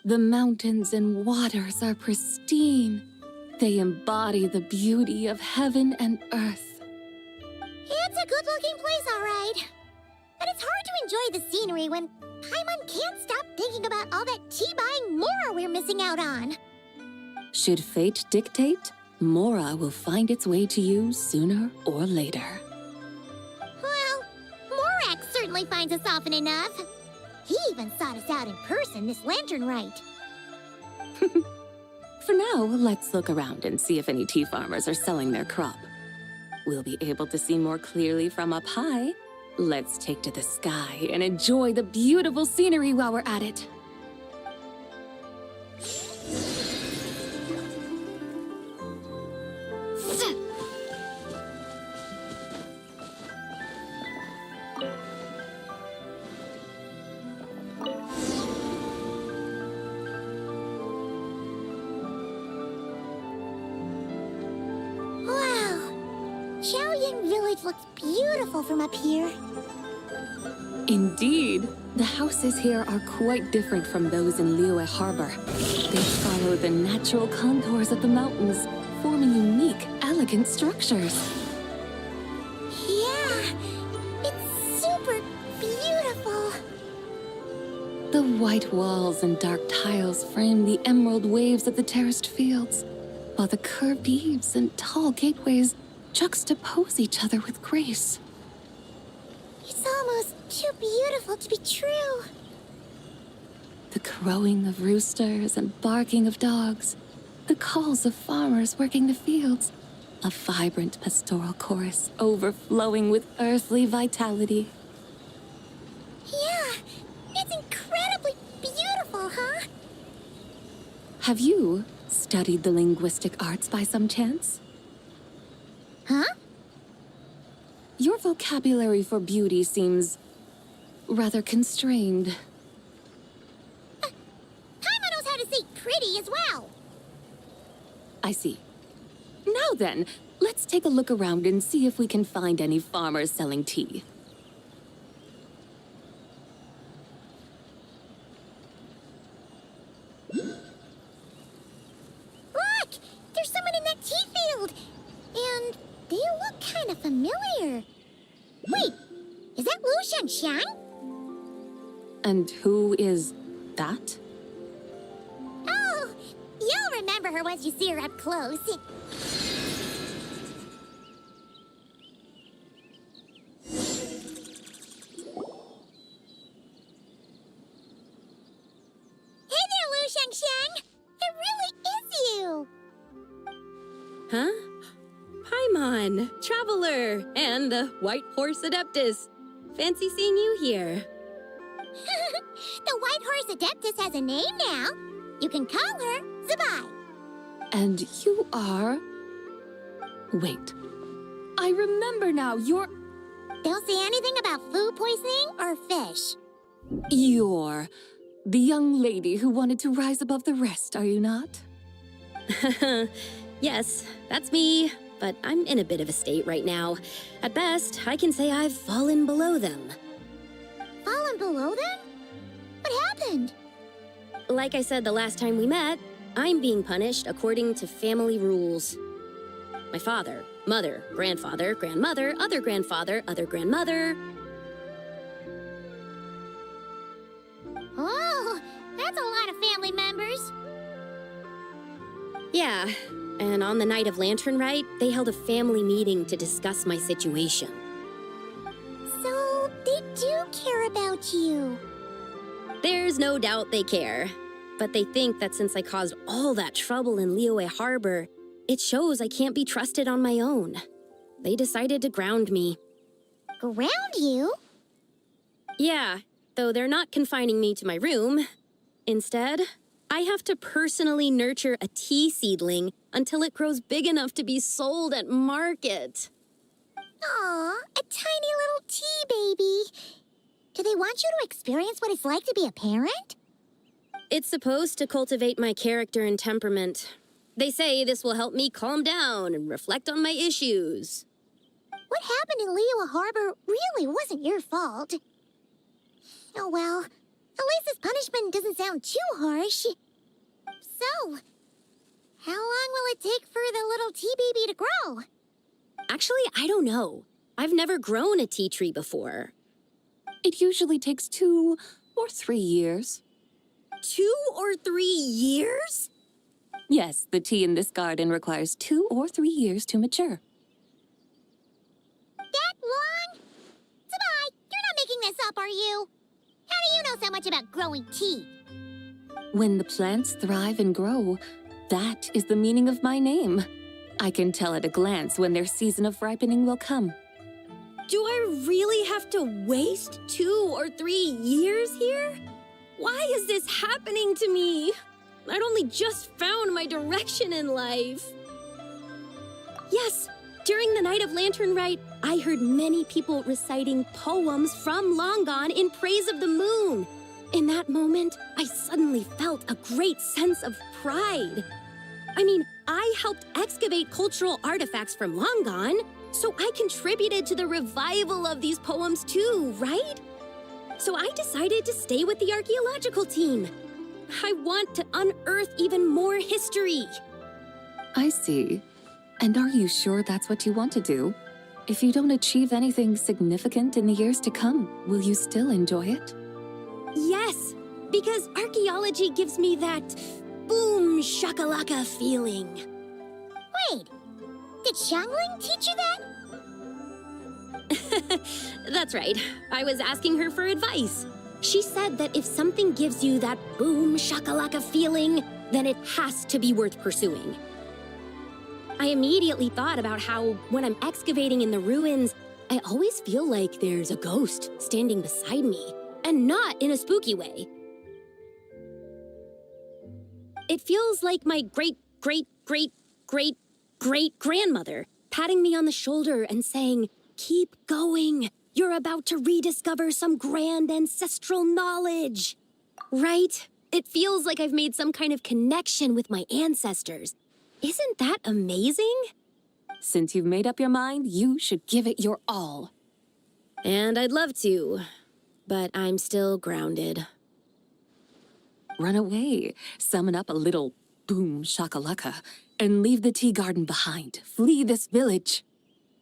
The mountains and waters are pristine. They embody the beauty of heaven and earth. It's a good-looking place, all right. But it's hard to enjoy the scenery when Paimon can't stop thinking about all that tea-buying Mora we're missing out on. Should fate dictate, Mora will find its way to you sooner or later. Well, Morak certainly finds us often enough. He even sought us out in person this Lanternlit. For now, let's look around and see if any tea farmers are selling their crop. We'll be able to see more clearly from up high. Let's take to the sky and enjoy the beautiful scenery while we're at it. Village looks beautiful from up here. Indeed. The houses here are quite different from those in Liyue Harbor. They follow the natural contours of the mountains, forming unique, elegant structures. Yeah, it's super beautiful. The white walls and dark tiles frame the emerald waves of the terraced fields, while the curved eaves and tall gateways juxtapose each other with grace. It's almost too beautiful to be true. The crowing of roosters and barking of dogs, the calls of farmers working the fields, a vibrant pastoral chorus overflowing with earthly vitality. Yeah, it's incredibly beautiful, huh? Have you studied the linguistic arts by some chance? Huh? Your vocabulary for beauty seems rather constrained. Paimon knows how to say pretty as well. I see. Now then, let's take a look around and see if we can find any farmers selling tea. Look! There's someone in that tea field! And they look kind of familiar. Wait, is that Lu Xiangxiang? And who is that? Oh, you'll remember her once you see her up close. Hey there, Lu Xiangxiang! It really is you! Huh? Paimon, Traveler, and the White Horse Adeptus. Fancy seeing you here. The White Horse Adeptus has a name now. You can call her Zabai. And you are... Wait. I remember now, you're... Don't say anything about food poisoning or fish. You're the young lady who wanted to rise above the rest, are you not? Yes, that's me. But I'm in a bit of a state right now. At best, I can say I've fallen below them. Fallen below them? What happened? Like I said the last time we met, I'm being punished according to family rules. My father, mother, grandfather, grandmother, other grandfather, other grandmother. Oh, that's a lot of family members. Yeah. And on the night of Lanternlit, they held a family meeting to discuss my situation. So, they do care about you. There's no doubt they care. But they think that since I caused all that trouble in Liyue Harbor, it shows I can't be trusted on my own. They decided to ground me. Ground you? Yeah, though they're not confining me to my room. Instead, I have to personally nurture a tea seedling until it grows big enough to be sold at market. Aw, a tiny little tea baby. Do they want you to experience what it's like to be a parent? It's supposed to cultivate my character and temperament. They say this will help me calm down and reflect on my issues. What happened in Liyue Harbor really wasn't your fault. Oh well, At least this punishment doesn't sound too harsh. So, how long will it take for the little tea baby to grow? Actually, I don't know. I've never grown a tea tree before. It usually takes 2 or 3 years. 2 or 3 years? Yes, the tea in this garden requires 2 or 3 years to mature. That long? Sabai, you're not making this up, are you? How do you know so much about growing tea? When the plants thrive and grow, that is the meaning of my name. I can tell at a glance when their season of ripening will come. Do I really have to waste 2 or 3 years here? Why is this happening to me? I'd only just found my direction in life. Yes, during the night of Lanternlit, I heard many people reciting poems from Long Gone in praise of the moon. In that moment, I suddenly felt a great sense of pride. I mean, I helped excavate cultural artifacts from Long Gone, so I contributed to the revival of these poems too, right? So I decided to stay with the archaeological team. I want to unearth even more history. I see. And are you sure that's what you want to do? If you don't achieve anything significant in the years to come, will you still enjoy it? Yes, because archaeology gives me that boom shakalaka feeling. Wait, did Xiangling teach you that? That's right. I was asking her for advice. She said that if something gives you that boom shakalaka feeling, then it has to be worth pursuing. I immediately thought about how, when I'm excavating in the ruins, I always feel like there's a ghost standing beside me, and not in a spooky way. It feels like my great-great-great-great-great-grandmother patting me on the shoulder and saying, "Keep going. You're about to rediscover some grand ancestral knowledge." Right? It feels like I've made some kind of connection with my ancestors. Isn't that amazing? Since you've made up your mind, you should give it your all. And I'd love to, but I'm still grounded. Run away, summon up a little boom shakalaka, and leave the tea garden behind. Flee this village.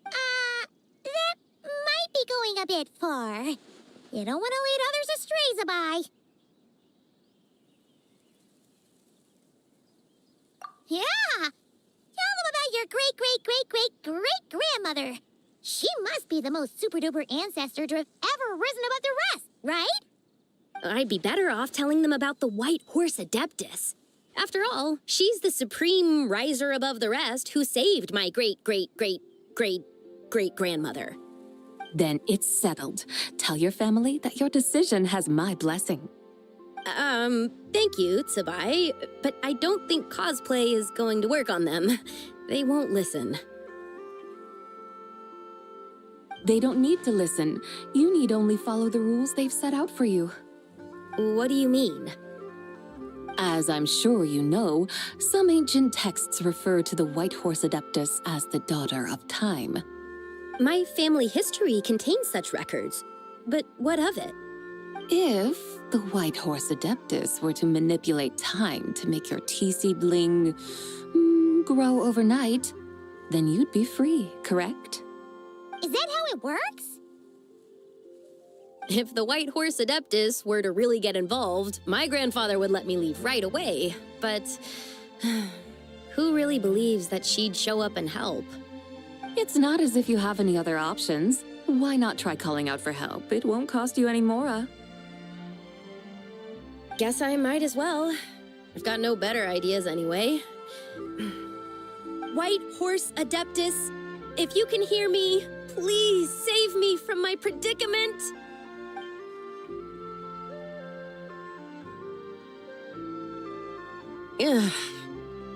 That might be going a bit far. You don't want to lead others astray, Sabai. Yeah! Tell them about your great-great-great-great-great-grandmother. She must be the most super-duper ancestor to have ever risen above the rest, right? I'd be better off telling them about the White Horse Adeptus. After all, she's the supreme riser above the rest who saved my great-great-great-great-great-grandmother. Then it's settled. Tell your family that your decision has my blessing. Thank you, Tsubai, but I don't think cosplay is going to work on them. They won't listen. They don't need to listen. You need only follow the rules they've set out for you. What do you mean? As I'm sure you know, some ancient texts refer to the White Horse Adeptus as the Daughter of Time. My family history contains such records, but what of it? If the White Horse Adeptus were to manipulate time to make your tea seedling grow overnight, then you'd be free, correct? Is that how it works? If the White Horse Adeptus were to really get involved, my grandfather would let me leave right away, but who really believes that she'd show up and help? It's not as if you have any other options. Why not try calling out for help? It won't cost you any more. Guess I might as well. I've got no better ideas anyway. White Horse Adeptus, if you can hear me, please save me from my predicament. Ugh.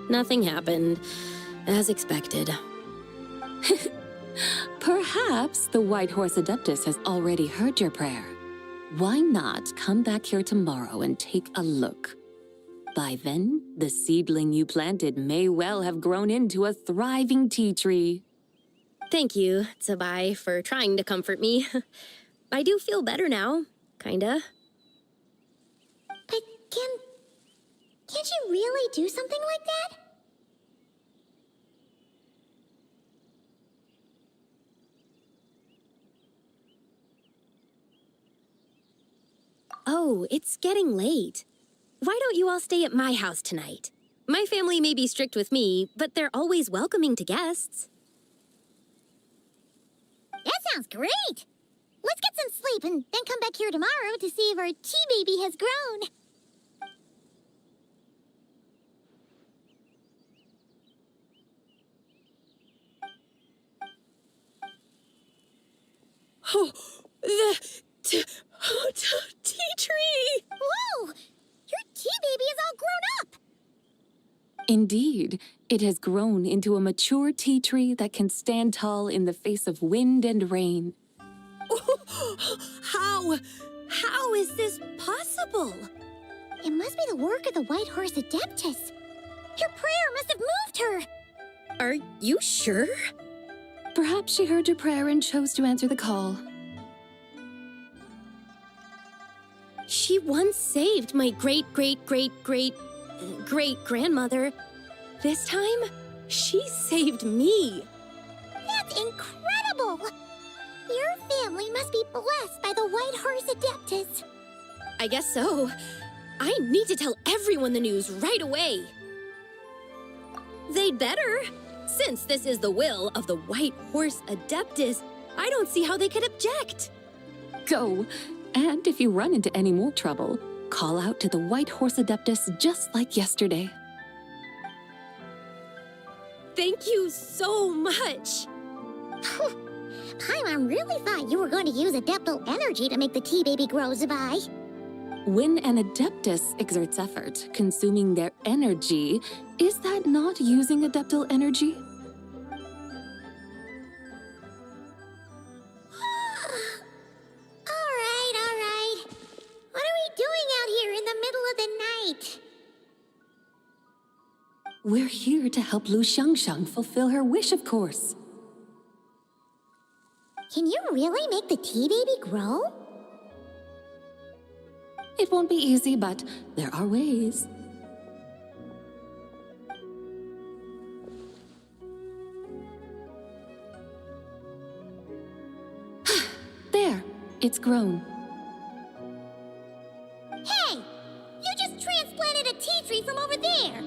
Nothing happened, as expected. Perhaps the White Horse Adeptus has already heard your prayer. Why not come back here tomorrow and take a look? By then, the seedling you planted may well have grown into a thriving tea tree. Thank you, Tsubai, for trying to comfort me. I do feel better now, kinda. Can't you really do something like that? Oh, it's getting late. Why don't you all stay at my house tonight? My family may be strict with me, but they're always welcoming to guests. That sounds great! Let's get some sleep and then come back here tomorrow to see if our tea baby has grown. Oh, the tea tree! Whoa! Your tea baby is all grown up! Indeed, it has grown into a mature tea tree that can stand tall in the face of wind and rain. How is this possible? It must be the work of the White Horse Adeptus. Your prayer must have moved her! Are you sure? Perhaps she heard your prayer and chose to answer the call. She once saved my great-great-great-great-great-grandmother. This time, she saved me. That's incredible! Your family must be blessed by the White Horse Adeptus. I guess so. I need to tell everyone the news right away. They'd better. Since this is the will of the White Horse Adeptus, I don't see how they could object. Go, and if you run into any more trouble, call out to the White Horse Adeptus just like yesterday. Thank you so much. Paimon really thought you were going to use Adeptal energy to make the tea baby grow, Zabai. When an Adeptus exerts effort, consuming their energy, is that not using Adeptal energy? All right. What are we doing out here in the middle of the night? We're here to help Lu Xiangxiang fulfill her wish, of course. Can you really make the tea baby grow? It won't be easy, but there are ways. There, it's grown. Hey! You just transplanted a tea tree from over there!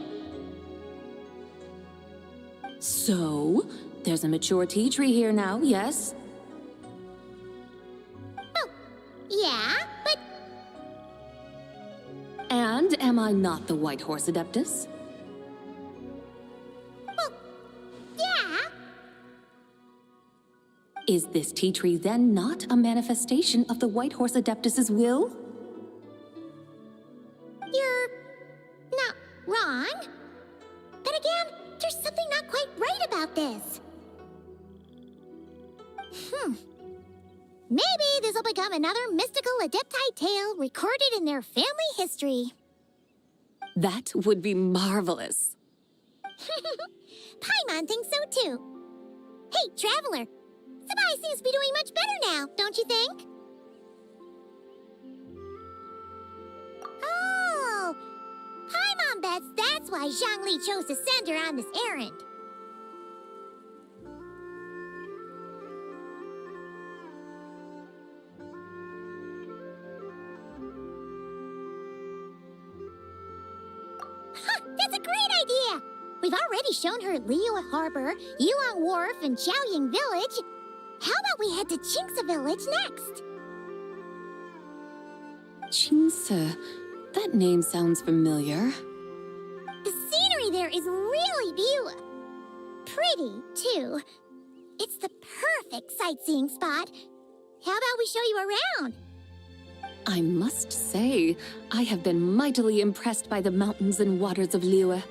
So, there's a mature tea tree here now, yes? Oh, yeah, but... And am I not the White Horse Adeptus? Well, yeah. Is this tea tree then not a manifestation of the White Horse Adeptus's will? You're not wrong. Then again, there's something not quite right about this. Maybe this will become another mystical Adepti tale recorded in their family history. That would be marvelous. Paimon thinks so too. Hey, Traveler! Sabai seems to be doing much better now, don't you think? Oh! Paimon bets that's why Zhongli chose to send her on this errand. That's a great idea! We've already shown her Liyue Harbor, Yuan Wharf, and Xiaoying Village. How about we head to Qingce Village next? Qingce, that name sounds familiar. The scenery there is really beautiful. Pretty, too. It's the perfect sightseeing spot. How about we show you around? I must say, I have been mightily impressed by the mountains and waters of Liyue.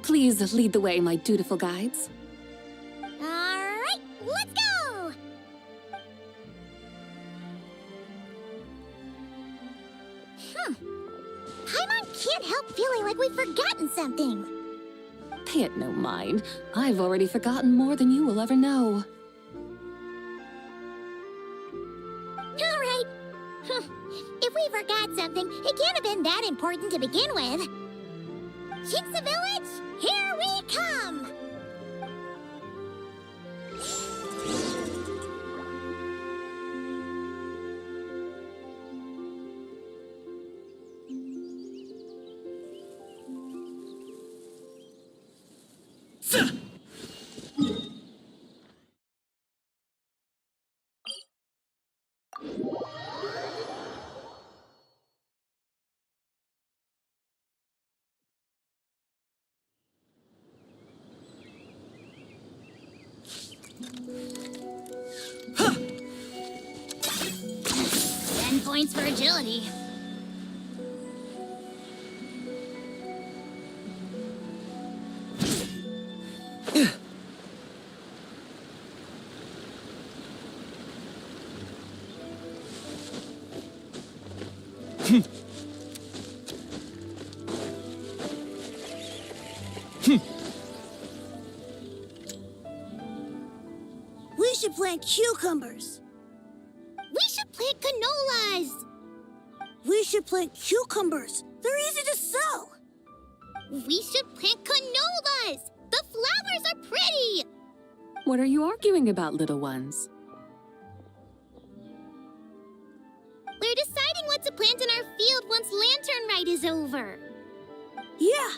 Please lead the way, my dutiful guides. All right, let's go! Paimon can't help feeling like we've forgotten something. Pay it no mind. I've already forgotten more than you will ever know. All right, If we forgot something, it can't have been that important to begin with. Jinxa Village, here we come! Points for agility. We should plant cucumbers. We should plant canolas! We should plant cucumbers. They're easy to sell. We should plant canolas! The flowers are pretty! What are you arguing about, little ones? We're deciding what to plant in our field once Lanternlit is over. Yeah.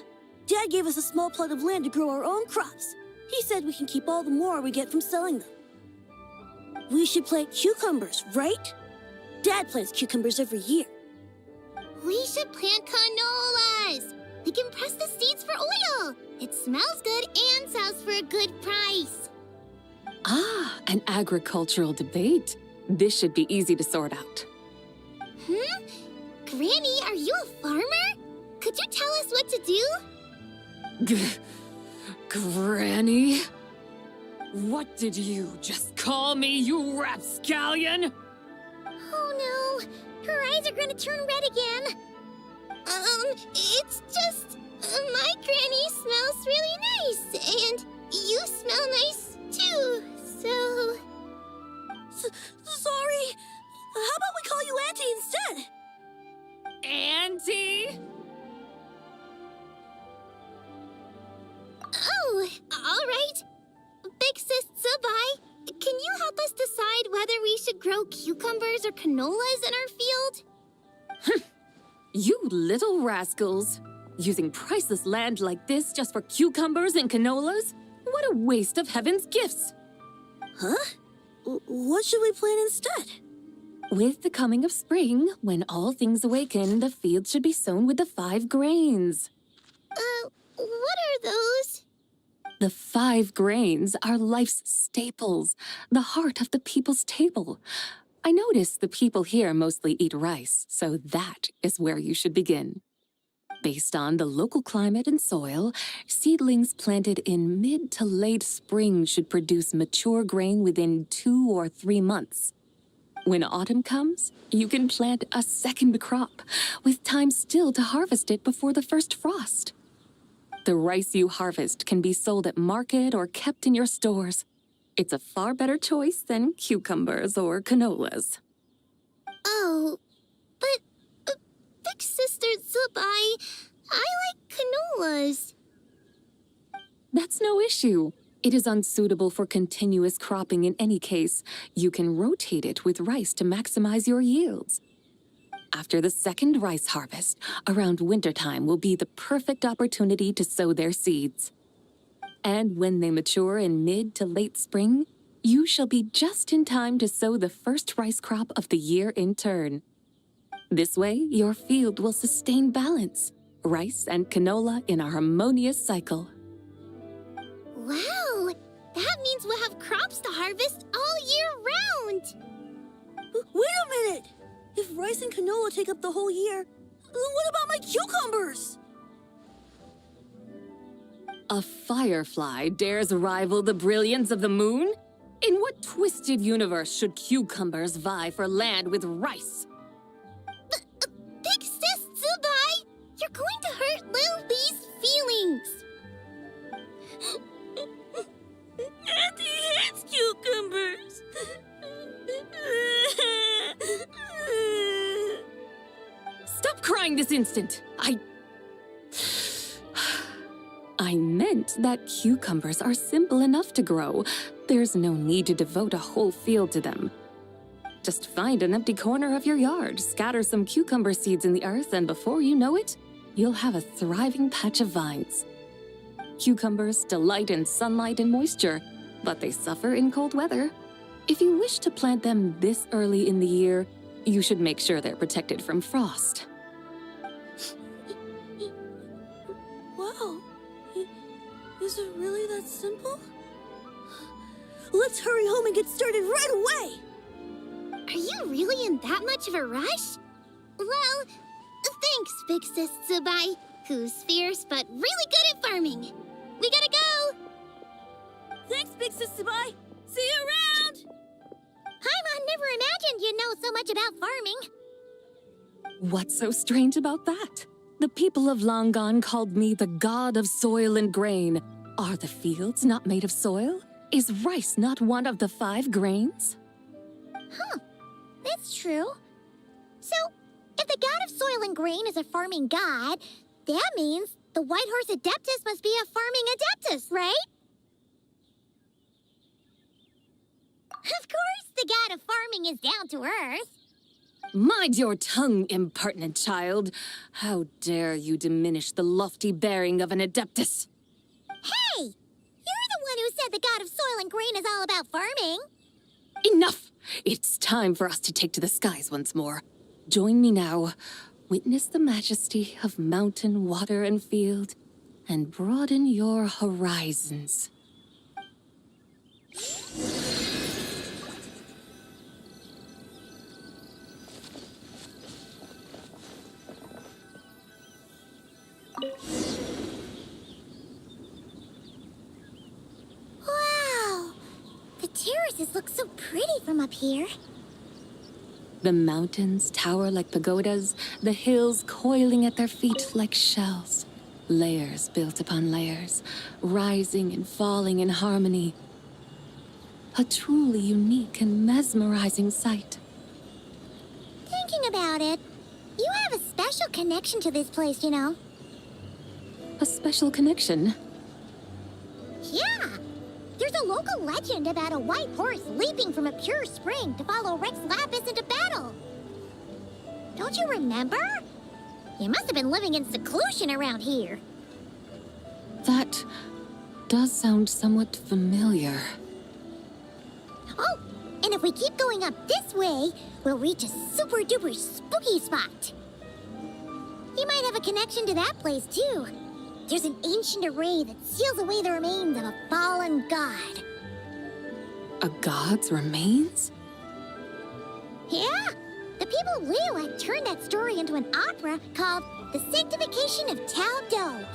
Dad gave us a small plot of land to grow our own crops. He said we can keep all the more we get from selling them. We should plant cucumbers, right? Dad plants cucumbers every year. We should plant canolas! We can press the seeds for oil! It smells good and sells for a good price. Ah, an agricultural debate. This should be easy to sort out. Granny, are you a farmer? Could you tell us what to do? Granny? What did you just call me, you rapscallion? Oh no, her eyes are gonna turn red again. It's just... my granny smells really nice, and you smell nice too, so... Sorry. How about we call you Auntie instead? Auntie? Oh, all right. Big Sis Zubai, can you help us decide whether we should grow cucumbers or canolas in our field? You little rascals! Using priceless land like this just for cucumbers and canolas? What a waste of heaven's gifts! Huh? What should we plant instead? With the coming of spring, when all things awaken, the field should be sown with the 5 grains. What are those? The 5 grains are life's staples, the heart of the people's table. I notice the people here mostly eat rice, so that is where you should begin. Based on the local climate and soil, seedlings planted in mid to late spring should produce mature grain within 2 or 3 months. When autumn comes, you can plant a second crop, with time still to harvest it before the first frost. The rice you harvest can be sold at market or kept in your stores. It's a far better choice than cucumbers or canolas. Oh, but Big Sister Zubai, I like canolas. That's no issue. It is unsuitable for continuous cropping in any case. You can rotate it with rice to maximize your yields. After the second rice harvest, around wintertime will be the perfect opportunity to sow their seeds. And when they mature in mid to late spring, you shall be just in time to sow the first rice crop of the year in turn. This way, your field will sustain balance, rice and canola in a harmonious cycle. Wow, that means we'll have crops to harvest all year round. Wait a minute! If rice and canola take up the whole year, what about my cucumbers? A firefly dares rival the brilliance of the moon? In what twisted universe should cucumbers vie for land with rice? Big Sis Zubai, you're going to hurt Lil Lee's feelings. Auntie hates cucumbers. crying this instant! I meant that cucumbers are simple enough to grow. There's no need to devote a whole field to them. Just find an empty corner of your yard, scatter some cucumber seeds in the earth, and before you know it, you'll have a thriving patch of vines. Cucumbers delight in sunlight and moisture, but they suffer in cold weather. If you wish to plant them this early in the year, you should make sure they're protected from frost. Wow. Is it really that simple? Let's hurry home and get started right away! Are you really in that much of a rush? Well, thanks, Big Sis Zubai, who's fierce but really good at farming. We gotta go! Thanks, Big Sis Zubai! See you around! Paimon never imagined you'd know so much about farming. What's so strange about that? The people of Langan called me the god of soil and grain. Are the fields not made of soil? Is rice not one of the 5 grains? Huh. That's true. So, if the god of soil and grain is a farming god, that means the White Horse Adeptus must be a farming adeptus, right? Of course, the god of farming is down to earth. Mind your tongue, impertinent child. How dare you diminish the lofty bearing of an adeptus? Hey! You're the one who said the god of soil and grain is all about farming. Enough! It's time for us to take to the skies once more. Join me now. Witness the majesty of mountain, water, and field, and broaden your horizons. Wow! The terraces look so pretty from up here. The mountains tower like pagodas, the hills coiling at their feet like shells. Layers built upon layers, rising and falling in harmony. A truly unique and mesmerizing sight. Thinking about it, you have a special connection to this place, you know. A special connection? Yeah! There's a local legend about a white horse leaping from a pure spring to follow Rex Lapis into battle. Don't you remember? You must have been living in seclusion around here. That does sound somewhat familiar. Oh, and if we keep going up this way, we'll reach a super-duper spooky spot. You might have a connection to that place, too. There's an ancient array that seals away the remains of a fallen god. A god's remains? Yeah! The people of Liyue turned that story into an opera called The Sanctification of Tao Do.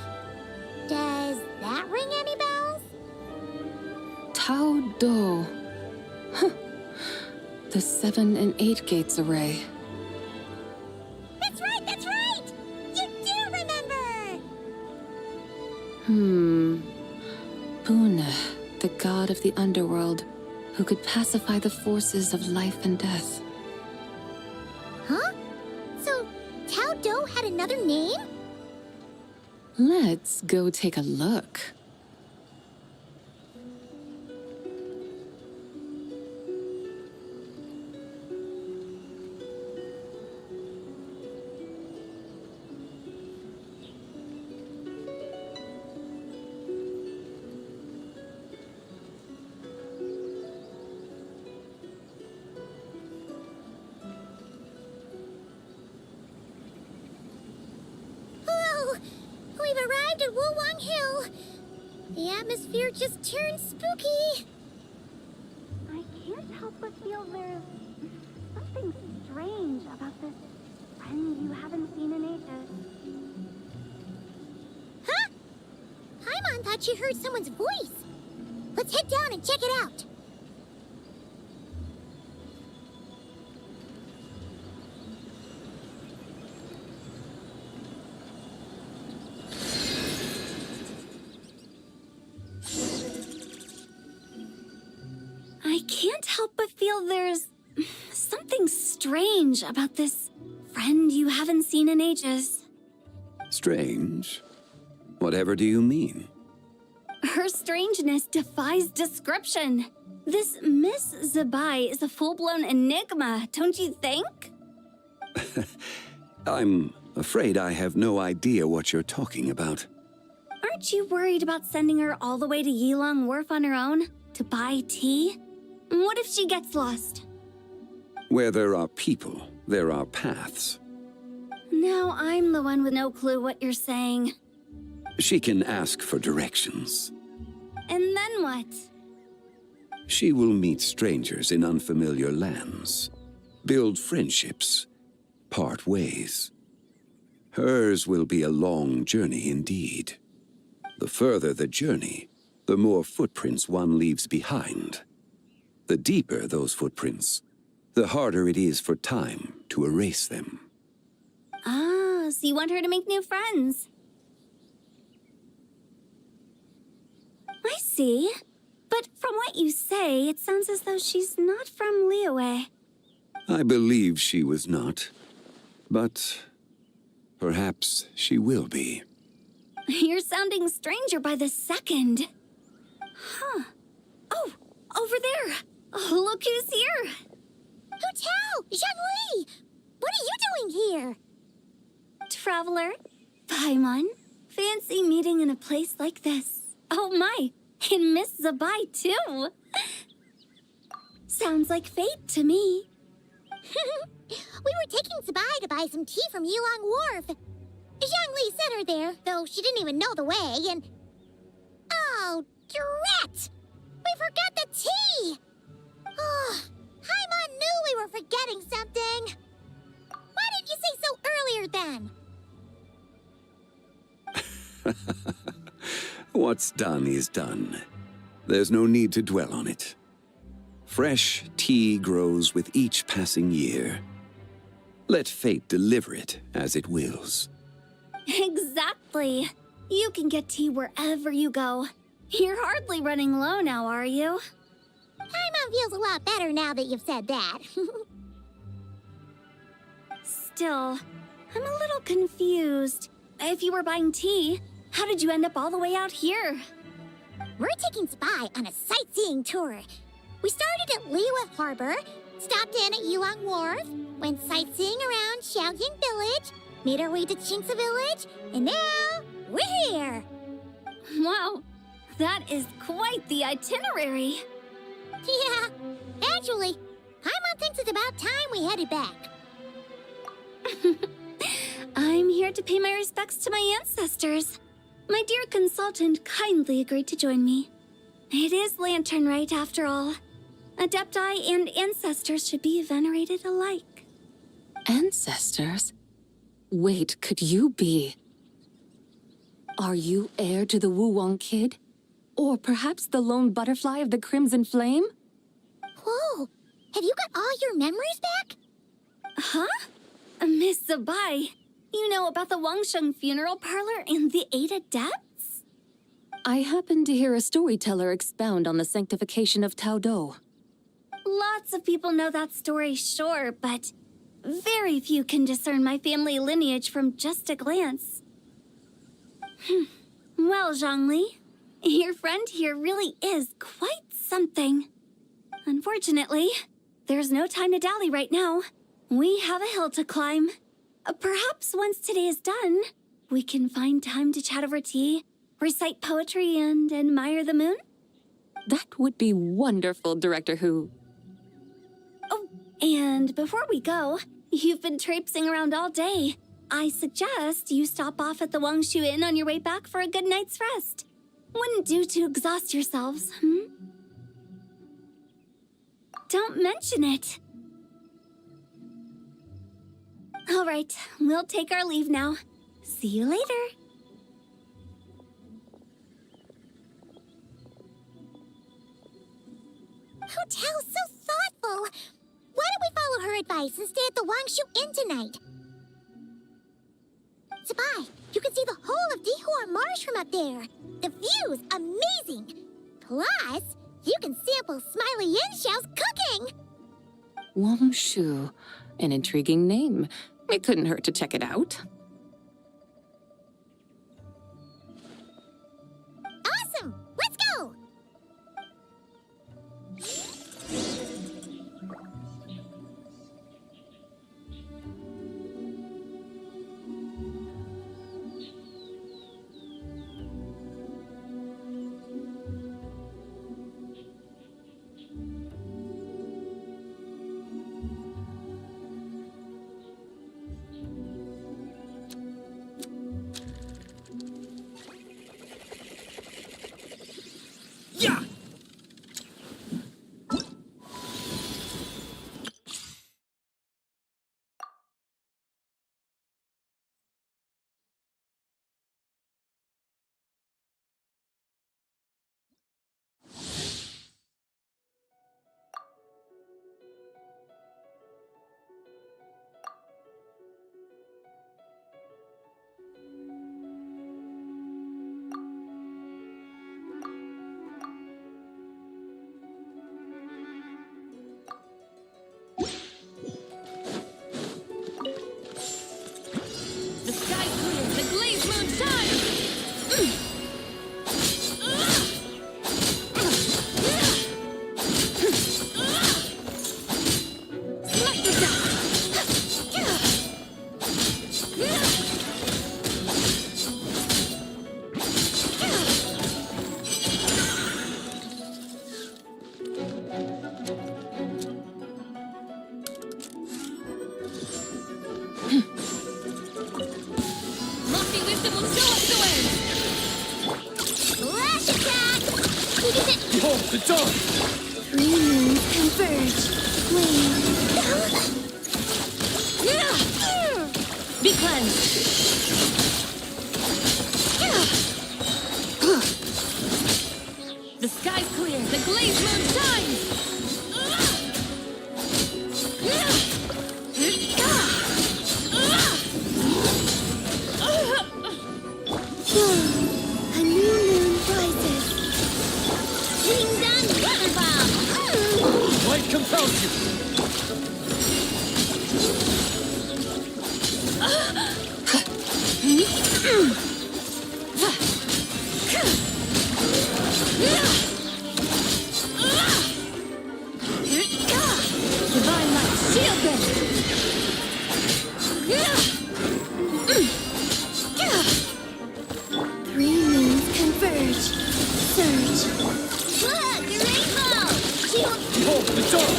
Does that ring any bells? Tao Do. Huh. The 7 and 8 gates array. That's right, that's right! You do remember! Buna, the god of the underworld, who could pacify the forces of life and death. Huh? So, Tao Do had another name? Let's go take a look. We've arrived at Wulwang Hill. The atmosphere just turned spooky. I can't help but feel there's something strange about this friend you haven't seen in ages. Huh? Paimon thought she heard someone's voice. Let's head down and check it out. I can't help but feel there's something strange about this friend you haven't seen in ages. Strange? Whatever do you mean? Her strangeness defies description. This Miss Zabai is a full-blown enigma, don't you think? I'm afraid I have no idea what you're talking about. Aren't you worried about sending her all the way to Yilong Wharf on her own to buy tea? What if she gets lost? Where there are people, there are paths. Now I'm the one with no clue what you're saying. She can ask for directions. And then what? She will meet strangers in unfamiliar lands, build friendships, part ways. Hers will be a long journey indeed. The further the journey, the more footprints one leaves behind. The deeper those footprints, the harder it is for time to erase them. Ah, so you want her to make new friends? I see. But from what you say, it sounds as though she's not from Liyue. I believe she was not, but perhaps she will be. You're sounding stranger by the second. Huh. Oh, over there. Oh, look who's here. Hu Zhongli! What are you doing here? Traveler, Paimon, fancy meeting in a place like this. Oh my, and Miss Zabai too. Sounds like fate to me. We were taking Zabai to buy some tea from Yilong Wharf. Zhongli sent her there, though she didn't even know the way, and... Oh, drat! We forgot the tea! Oh, Paimon knew we were forgetting something. Why didn't you say so earlier then? What's done is done. There's no need to dwell on it. Fresh tea grows with each passing year. Let fate deliver it as it wills. Exactly. You can get tea wherever you go. You're hardly running low now, are you? Paimon feels a lot better now that you've said that. Still, I'm a little confused. If you were buying tea, how did you end up all the way out here? We're taking Zabai on a sightseeing tour. We started at Liyue Harbor, stopped in at Yilong Wharf, went sightseeing around Xiaoying Village, made our way to Qingce Village, and now we're here. Wow, that is quite the itinerary. Yeah, actually, Paimon thinks it's about time we headed back. I'm here to pay my respects to my ancestors. My dear consultant kindly agreed to join me. It is Lanternlit after all. Adepti and ancestors should be venerated alike. Ancestors? Wait, could you be? Are you heir to the Wu-Wong kid? Or perhaps the lone butterfly of the Crimson Flame? Whoa, have you got all your memories back? Huh? Miss Zabai, you know about the Wangsheng funeral parlor and the 8 adepts? I happened to hear a storyteller expound on the sanctification of Tao Do. Lots of people know that story, sure, but very few can discern my family lineage from just a glance. Well, Zhongli, your friend here really is quite something. Unfortunately, there's no time to dally right now. We have a hill to climb. Perhaps once today is done, we can find time to chat over tea, recite poetry, and admire the moon? That would be wonderful, Director Hu. Oh, and before we go, you've been traipsing around all day. I suggest you stop off at the Wangshu Inn on your way back for a good night's rest. Wouldn't do to exhaust yourselves, Don't mention it. All right, we'll take our leave now. See you later. Hotel's so thoughtful. Why don't we follow her advice and stay at the Wangshu Inn tonight? Zabai, you can see the whole of Dihua Marsh from up there. The view's amazing. Plus, you can sample Smiley Yin Xiao's cooking. Wangshu, an intriguing name. It couldn't hurt to check it out. Awesome! Let's go! Yeah! The sky clear, the glaze moon shines! Select the Lofty wisdom will show us the way! Flash attack! Behold the dawn! Three moons converge. Be cleansed! The sky's clear, the glaze moon shines! A new moon rises. Ding dong, weather bomb! Light compels you! Divine light, shield them! Three moons converge. Surge. Look, the rainbow! Behold the dawn!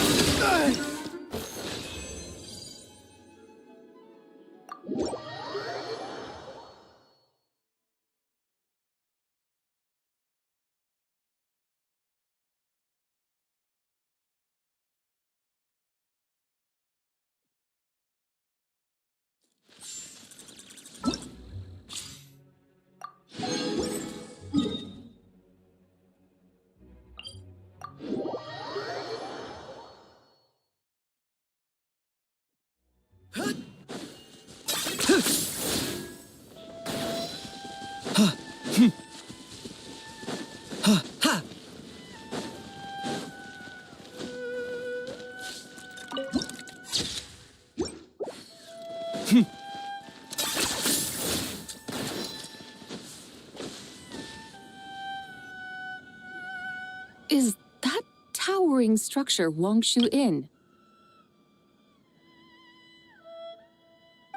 Is that towering structure Wangshu Inn?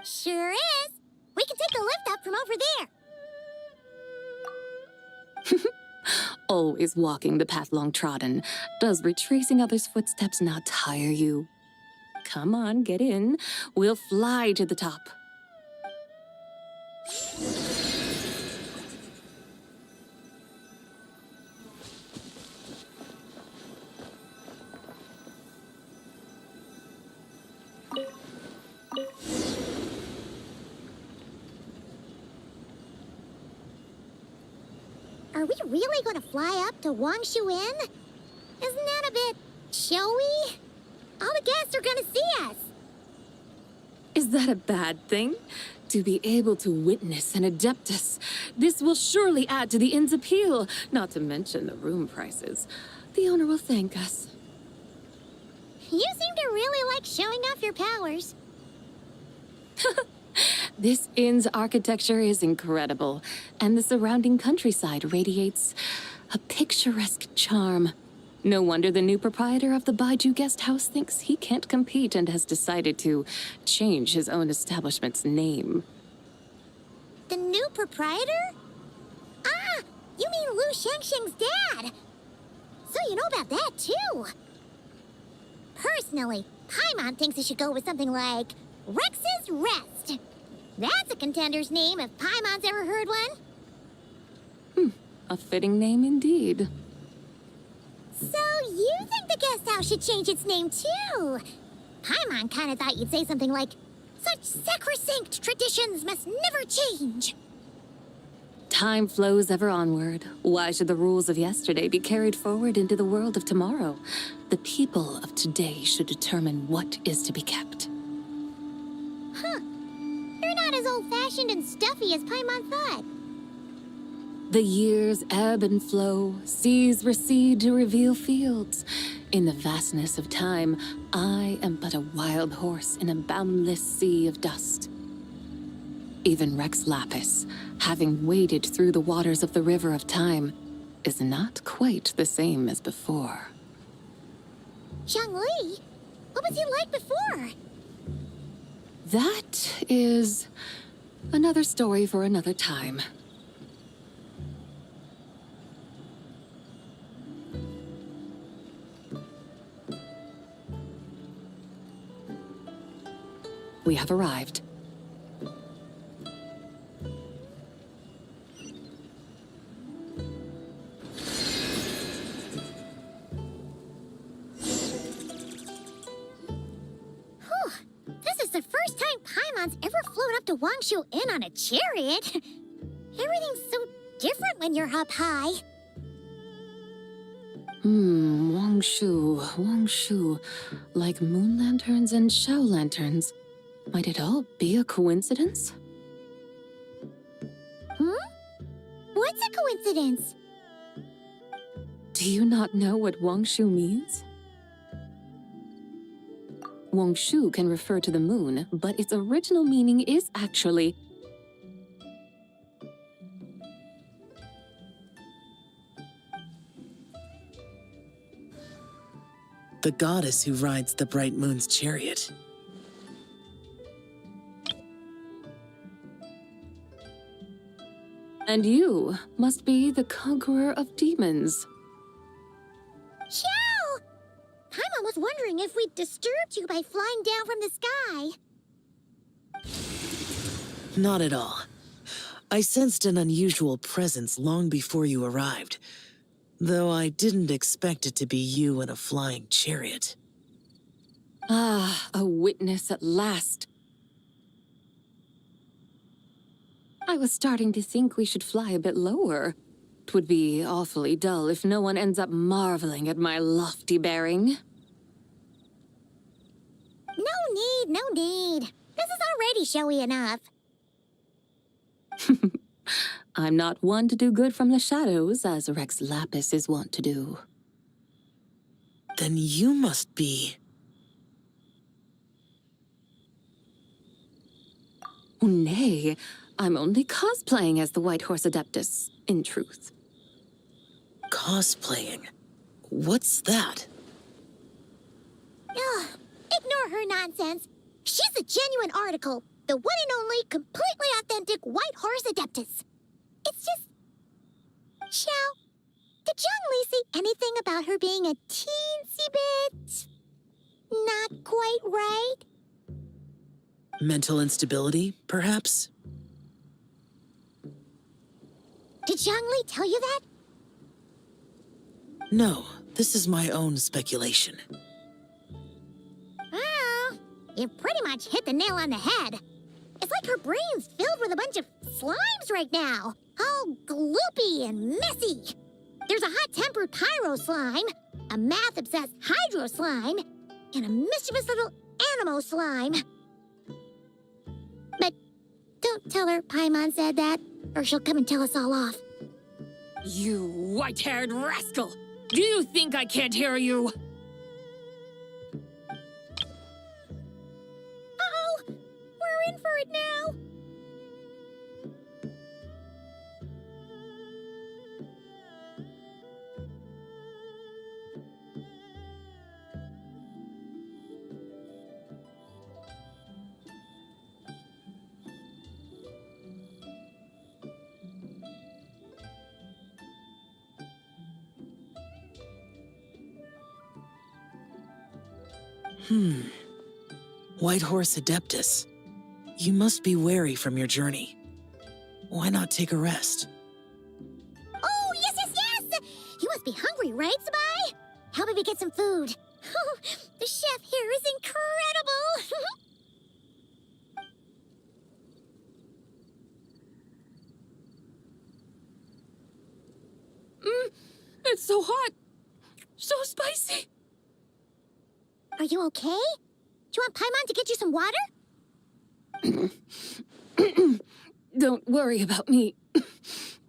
Sure is! We can take a lift up from over there! Always walking the path long trodden. Does retracing others' footsteps not tire you? Come on, get in. We'll fly to the top. Are we really gonna fly up to Wangshu Inn? Isn't that a bit showy? All the guests are gonna see us! Is that a bad thing? To be able to witness an Adeptus. This will surely add to the inn's appeal, not to mention the room prices. The owner will thank us. You seem to really like showing off your powers. This inn's architecture is incredible, and the surrounding countryside radiates a picturesque charm. No wonder the new proprietor of the Baiju Guest House thinks he can't compete and has decided to change his own establishment's name. The new proprietor? Ah, you mean Lu Shengsheng's dad. So you know about that, too. Personally, Paimon thinks it should go with something like Rex's Rest. That's a contender's name if Paimon's ever heard one. A fitting name indeed. So you think the guest house should change its name, too? Paimon kind of thought you'd say something like, such sacrosanct traditions must never change. Time flows ever onward. Why should the rules of yesterday be carried forward into the world of tomorrow? The people of today should determine what is to be kept. Huh. You're not as old-fashioned and stuffy as Paimon thought. The years ebb and flow, seas recede to reveal fields. In the vastness of time, I am but a wild horse in a boundless sea of dust. Even Rex Lapis, having waded through the waters of the river of time, is not quite the same as before. Zhongli? What was he like before? That is another story for another time. We have arrived. This is the first time Paimon's ever flown up to Wangshu Inn on a chariot. Everything's so different when you're up high. Wangshu. Like moon lanterns and shao lanterns. Might it all be a coincidence? What's a coincidence? Do you not know what Wangshu means? Wangshu can refer to the moon, but its original meaning is actually the goddess who rides the bright moon's chariot. And you must be the conqueror of demons. Xiao! Paimon was wondering if we'd disturbed you by flying down from the sky. Not at all. I sensed an unusual presence long before you arrived, though I didn't expect it to be you in a flying chariot. Ah, a witness at last. I was starting to think we should fly a bit lower. It would be awfully dull if no one ends up marveling at my lofty bearing. No need. This is already showy enough. I'm not one to do good from the shadows, as Rex Lapis is wont to do. Then you must be... Nay, I'm only cosplaying as the White Horse Adeptus, in truth. Cosplaying? What's that? Ugh, ignore her nonsense. She's a genuine article. The one and only, completely authentic White Horse Adeptus. It's just... Xiao, did Zhongli say anything about her being a teensy bit... not quite right? Mental instability, perhaps? Did Zhongli tell you that? No, this is my own speculation. Well, you pretty much hit the nail on the head. It's like her brain's filled with a bunch of slimes right now. All gloopy and messy. There's a hot-tempered pyro slime, a math-obsessed hydro slime, and a mischievous little animo slime. But don't tell her Paimon said that, or she'll come and tell us all off. You white-haired rascal! Do you think I can't hear you? Uh-oh! We're in in for it now. White Horse Adeptus. You must be weary from your journey. Why not take a rest? Oh, yes, yes, yes! You must be hungry, right, Sabai? How about we get some food? The chef here is incredible! It's so hot! So spicy! Are you okay? Do you want Paimon to get you some water? Don't worry about me.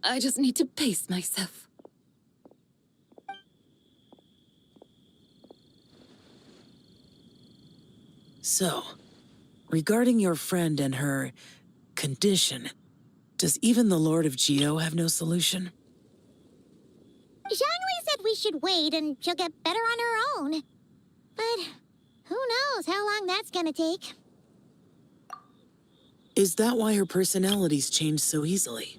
I just need to pace myself. So, regarding your friend and her condition, does even the Lord of Geo have no solution? Zhangli said we should wait and she'll get better on her own. But who knows how long that's gonna take. Is that why her personalities change so easily?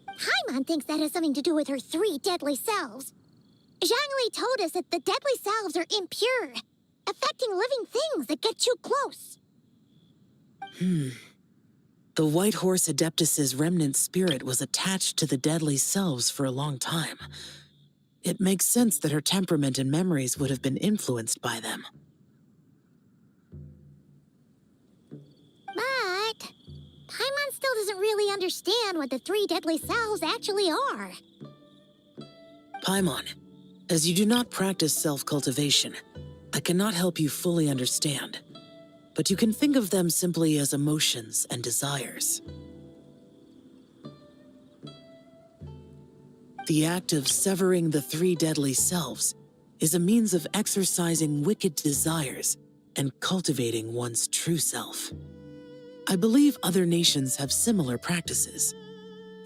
Paimon thinks that has something to do with her 3 deadly selves. Zhangli told us that the deadly selves are impure, affecting living things that get too close. The White Horse Adeptus's remnant spirit was attached to the deadly selves for a long time. It makes sense that her temperament and memories would have been influenced by them. But Paimon still doesn't really understand what the 3 deadly selves actually are. Paimon, as you do not practice self-cultivation, I cannot help you fully understand. But you can think of them simply as emotions and desires. The act of severing the 3 deadly selves is a means of exercising wicked desires and cultivating one's true self. I believe other nations have similar practices.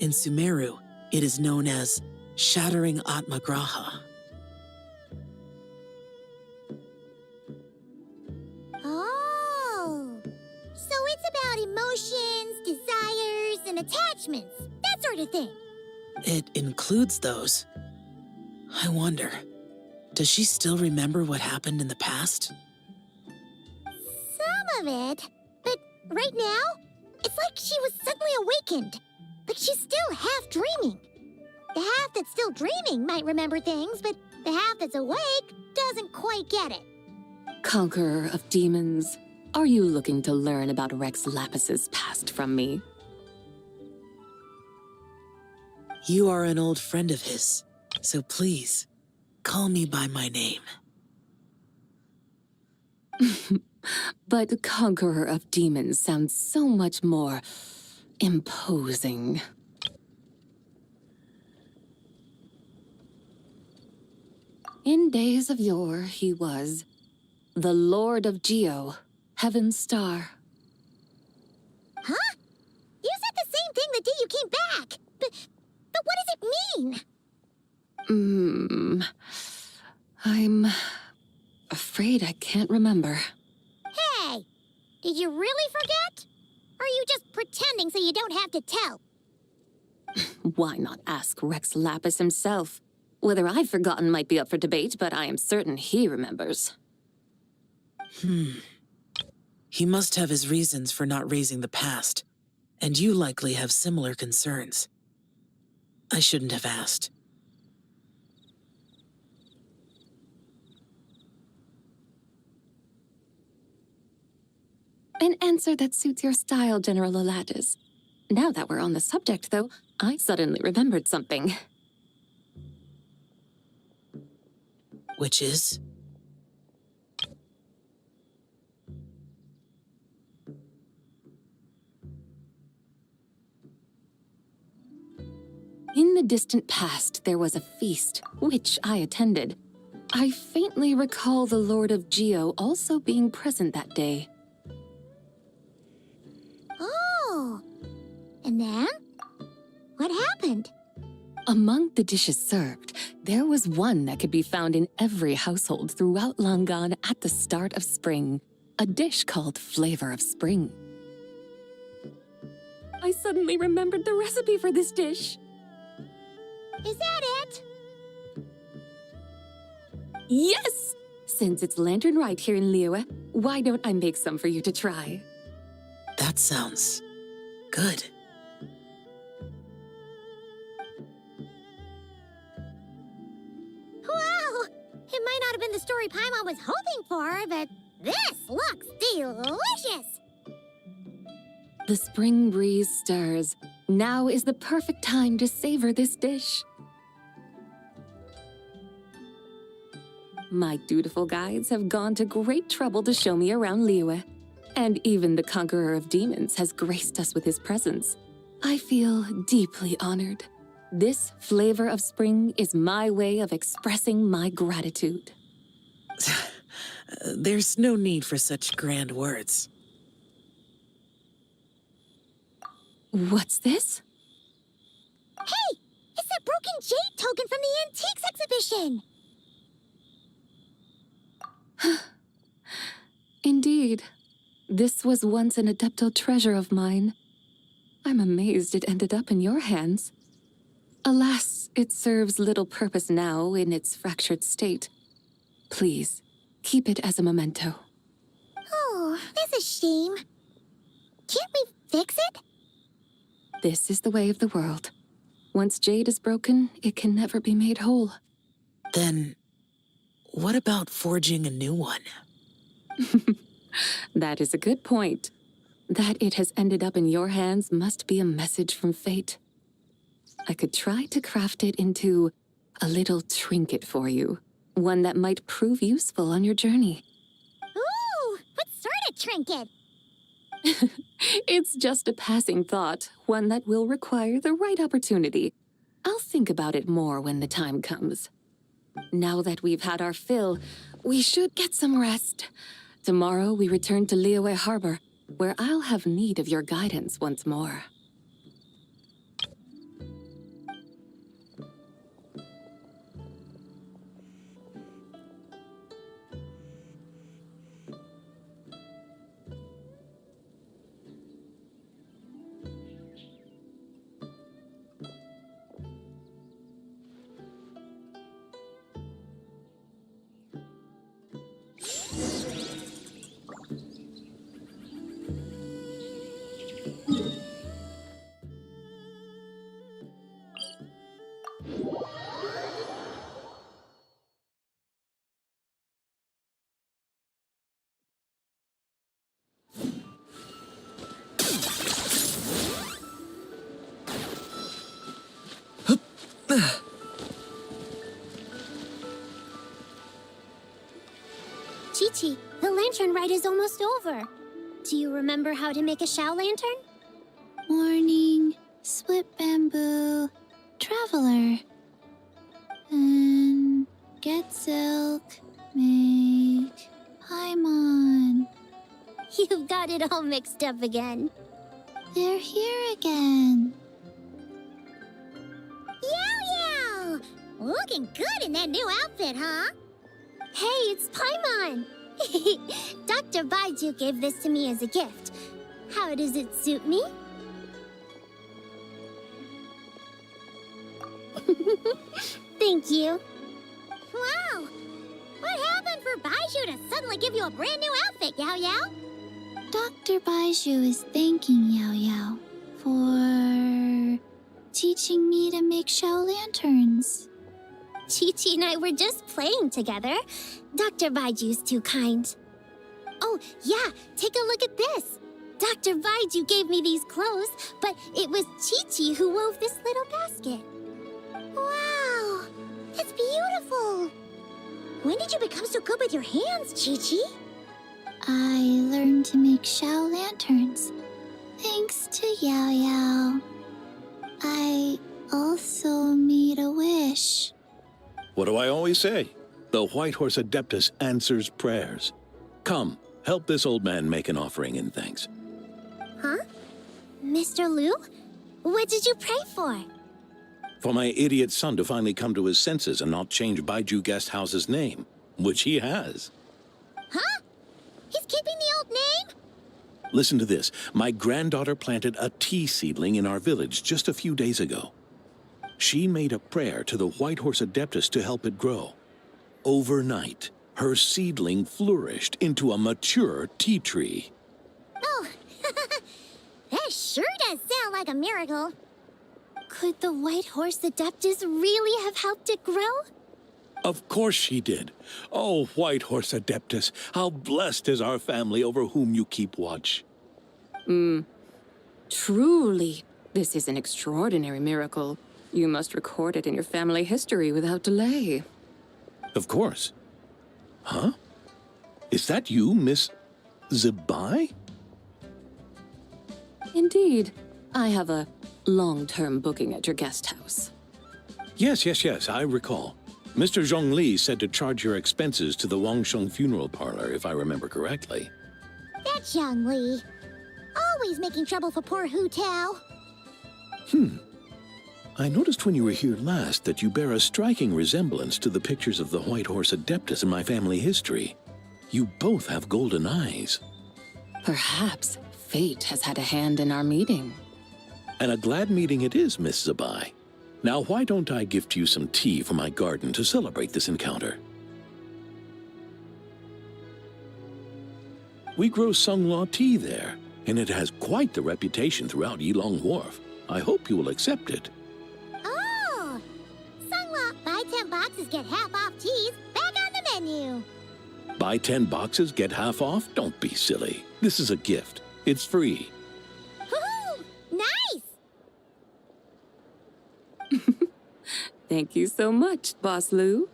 In Sumeru, it is known as shattering Atmagraha. Oh, so it's about emotions, desires, and attachments, that sort of thing. It includes those. I wonder, does she still remember what happened in the past? Some of it, but right now, it's like she was suddenly awakened. Like she's still half dreaming. The half that's still dreaming might remember things, but the half that's awake doesn't quite get it. Conqueror of demons, are you looking to learn about Rex Lapis's past from me? You are an old friend of his, so please, call me by my name. But Conqueror of Demons sounds so much more imposing. In days of yore, he was the Lord of Geo, Heaven's Star. Huh? You said the same thing the day you came back. But what does it mean? I'm afraid I can't remember. Hey, did you really forget? Or are you just pretending so you don't have to tell? Why not ask Rex Lapis himself? Whether I've forgotten might be up for debate, but I am certain he remembers. He must have his reasons for not raising the past, and you likely have similar concerns. I shouldn't have asked. An answer that suits your style, General Alatis. Now that we're on the subject, though, I suddenly remembered something. Which is? In the distant past, there was a feast, which I attended. I faintly recall the Lord of Geo also being present that day. Oh. And then? What happened? Among the dishes served, there was one that could be found in every household throughout Langan at the start of spring, a dish called Flavor of Spring. I suddenly remembered the recipe for this dish. Is that it? Yes! Since it's Lanternlit here in Liyue, why don't I make some for you to try? That sounds good. Wow! It might not have been the story Paimon was hoping for, but this looks delicious! The spring breeze stirs. Now is the perfect time to savor this dish. My dutiful guides have gone to great trouble to show me around Liyue, and even the conqueror of demons has graced us with his presence. I feel deeply honored. This flavor of spring is my way of expressing my gratitude. There's no need for such grand words. What's this? Hey! It's that broken jade token from the antiques exhibition! Indeed. This was once an Adeptal treasure of mine. I'm amazed it ended up in your hands. Alas, it serves little purpose now in its fractured state. Please, keep it as a memento. Oh, that's a shame. Can't we fix it? This is the way of the world. Once jade is broken, it can never be made whole. Then, what about forging a new one? That is a good point. That it has ended up in your hands must be a message from fate. I could try to craft it into a little trinket for you. One that might prove useful on your journey. Ooh! What sort of trinket? It's just a passing thought, one that will require the right opportunity. I'll think about it more when the time comes. Now that we've had our fill, we should get some rest. Tomorrow we return to Liyue Harbor, where I'll have need of your guidance once more. Chi-Chi, the lantern ride is almost over. Do you remember how to make a Shao lantern? Morning, split bamboo, traveler. And get silk, make Paimon. You've got it all mixed up again. They're here again. Yow! Looking good in that new outfit, huh? Hey, it's Paimon! Dr. Baiju gave this to me as a gift. How does it suit me? Thank you. Wow! What happened for Baiju to suddenly give you a brand new outfit, Yao Yao? Dr. Baiju is thanking Yao Yao for teaching me to make Shao lanterns. Chi-Chi and I were just playing together. Dr. Baiju's too kind. Oh, yeah, take a look at this. Dr. Baiju gave me these clothes, but it was Chi-Chi who wove this little basket. Wow, that's beautiful. When did you become so good with your hands, Chi-Chi? I learned to make Shao lanterns, thanks to Yao Yao. I also made a wish. What do I always say? The White Horse Adeptus answers prayers. Come, help this old man make an offering in thanks. Huh? Mr. Liu? What did you pray for? For my idiot son to finally come to his senses and not change Baiju Guest House's name, which he has. Huh? He's keeping the old name? Listen to this. My granddaughter planted a tea seedling in our village just a few days ago. She made a prayer to the White Horse Adeptus to help it grow. Overnight, her seedling flourished into a mature tea tree. Oh, that sure does sound like a miracle. Could the White Horse Adeptus really have helped it grow? Of course she did. Oh, White Horse Adeptus, how blessed is our family over whom you keep watch. Truly, this is an extraordinary miracle. You must record it in your family history without delay. Of course. Huh? Is that you, Miss Zebai? Indeed. I have a long-term booking at your guest house. Yes, I recall. Mr. Zhongli said to charge your expenses to the Wangsheng Funeral Parlor, if I remember correctly. That's Young Li. Always making trouble for poor Hu Tao. I noticed when you were here last that you bear a striking resemblance to the pictures of the White Horse Adeptus in my family history. You both have golden eyes. Perhaps fate has had a hand in our meeting. And a glad meeting it is, Miss Zabai. Now, why don't I gift you some tea from my garden to celebrate this encounter? We grow Sunghua tea there, and it has quite the reputation throughout Yilong Wharf. I hope you will accept it. Oh! Sunghua, buy 10 boxes, get half off teas, back on the menu. Buy 10 boxes, get half off? Don't be silly. This is a gift. It's free. Woohoo! Nice! Thank you so much, Boss Liu.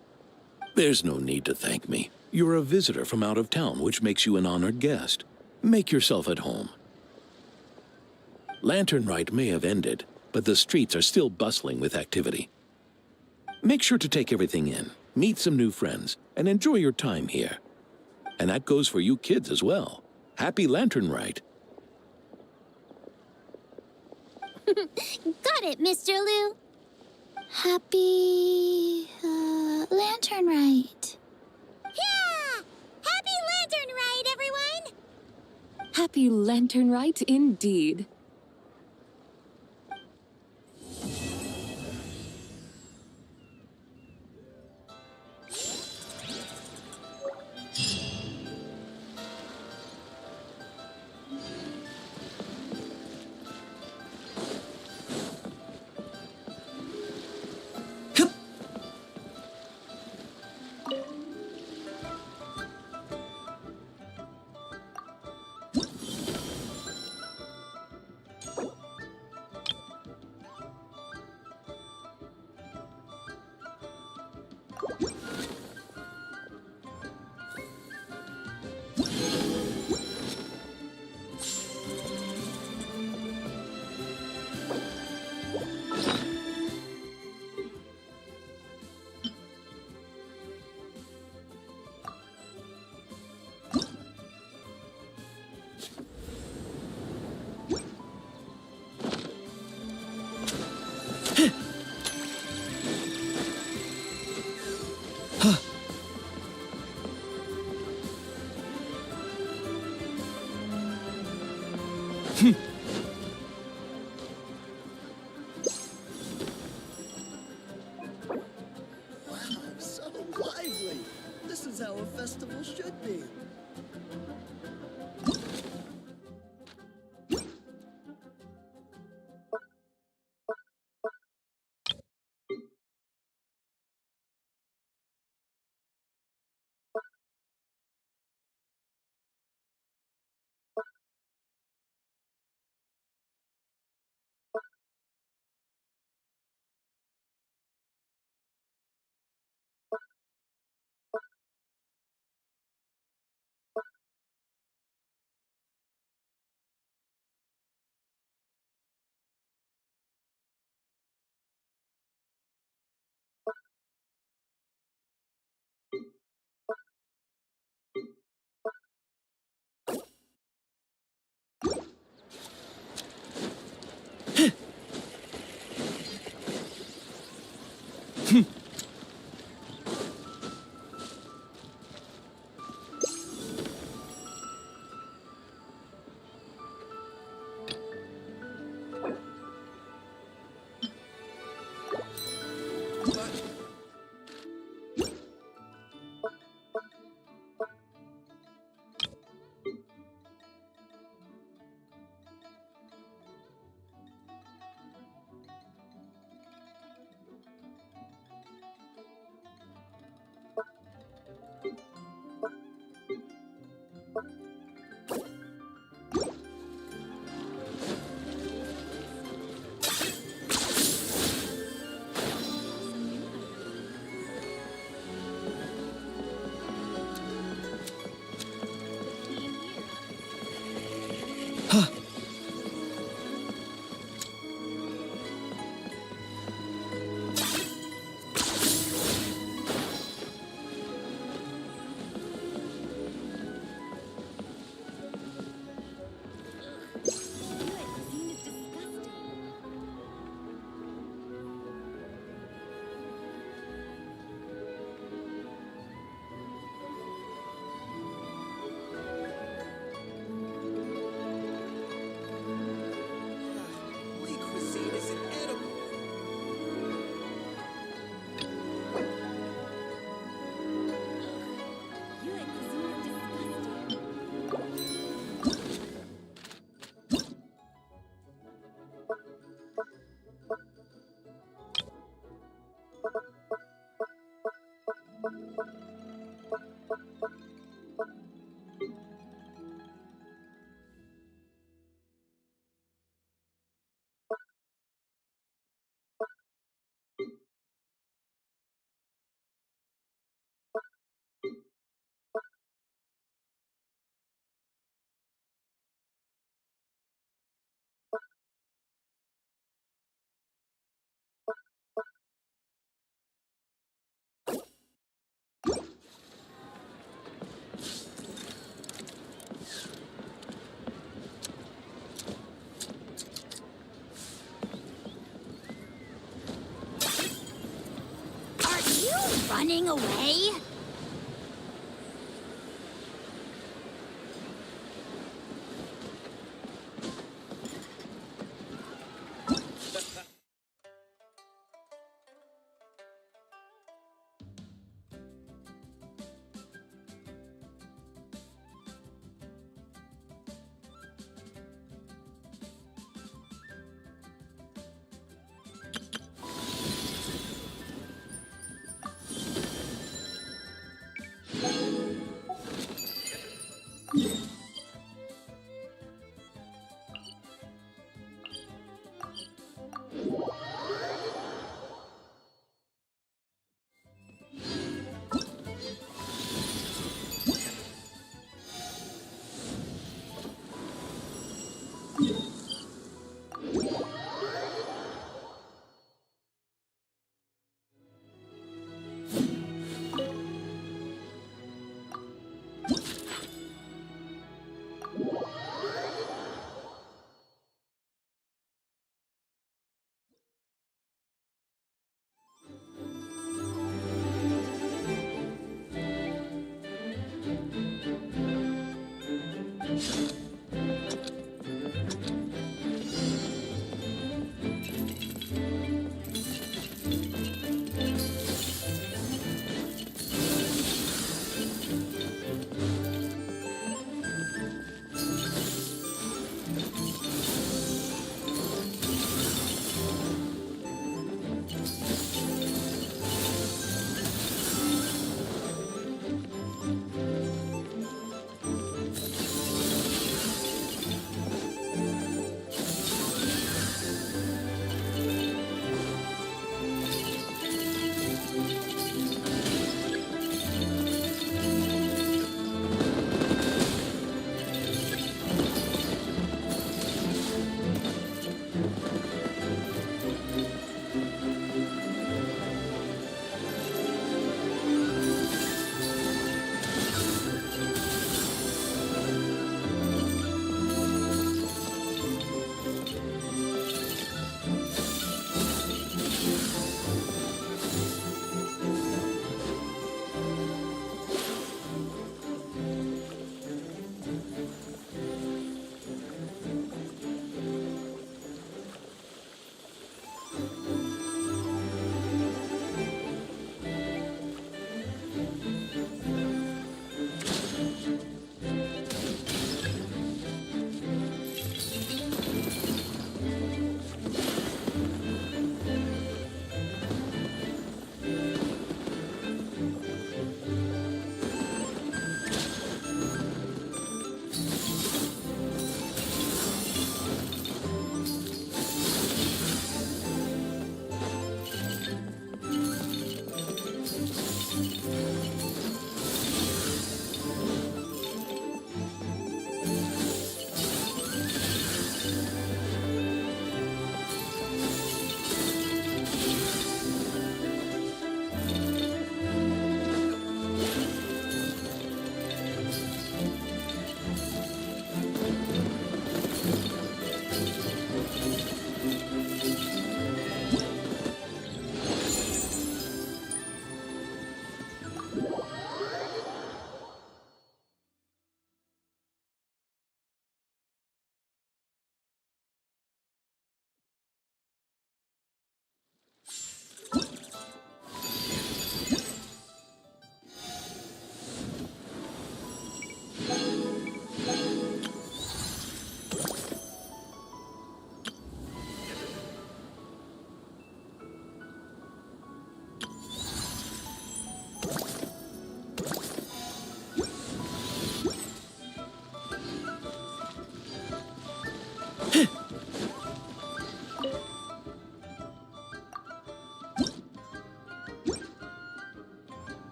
There's no need to thank me. You're a visitor from out of town, which makes you an honored guest. Make yourself at home. Lantern Rite may have ended, but the streets are still bustling with activity. Make sure to take everything in, meet some new friends, and enjoy your time here. And that goes for you kids as well. Happy Lantern Rite. Got it, Mr. Liu. Happy... Lantern Rite. Yeah! Happy Lantern Rite, everyone! Happy Lantern Rite indeed. So lively! This is how a festival should be. Are you running away?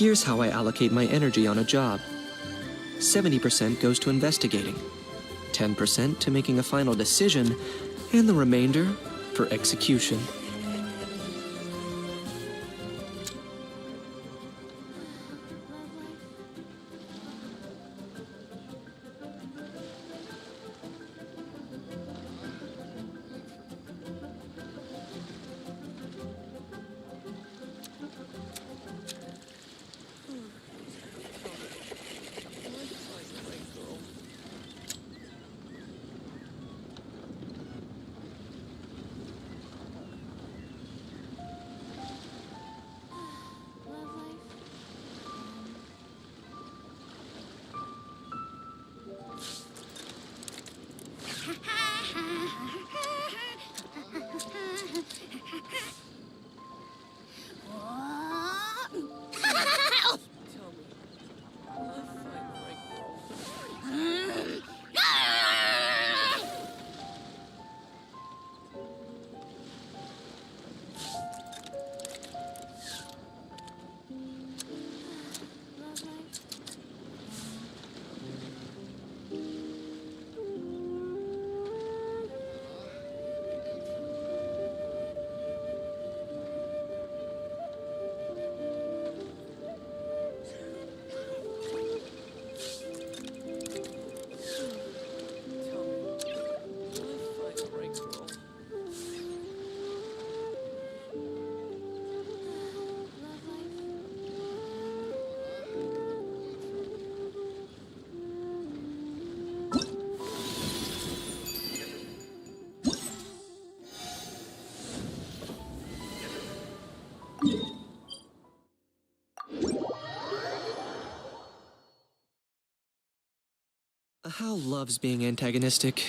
Here's how I allocate my energy on a job. 70% goes to investigating, 10% to making a final decision, and the remainder for execution. Hal loves being antagonistic.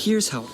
Here's how.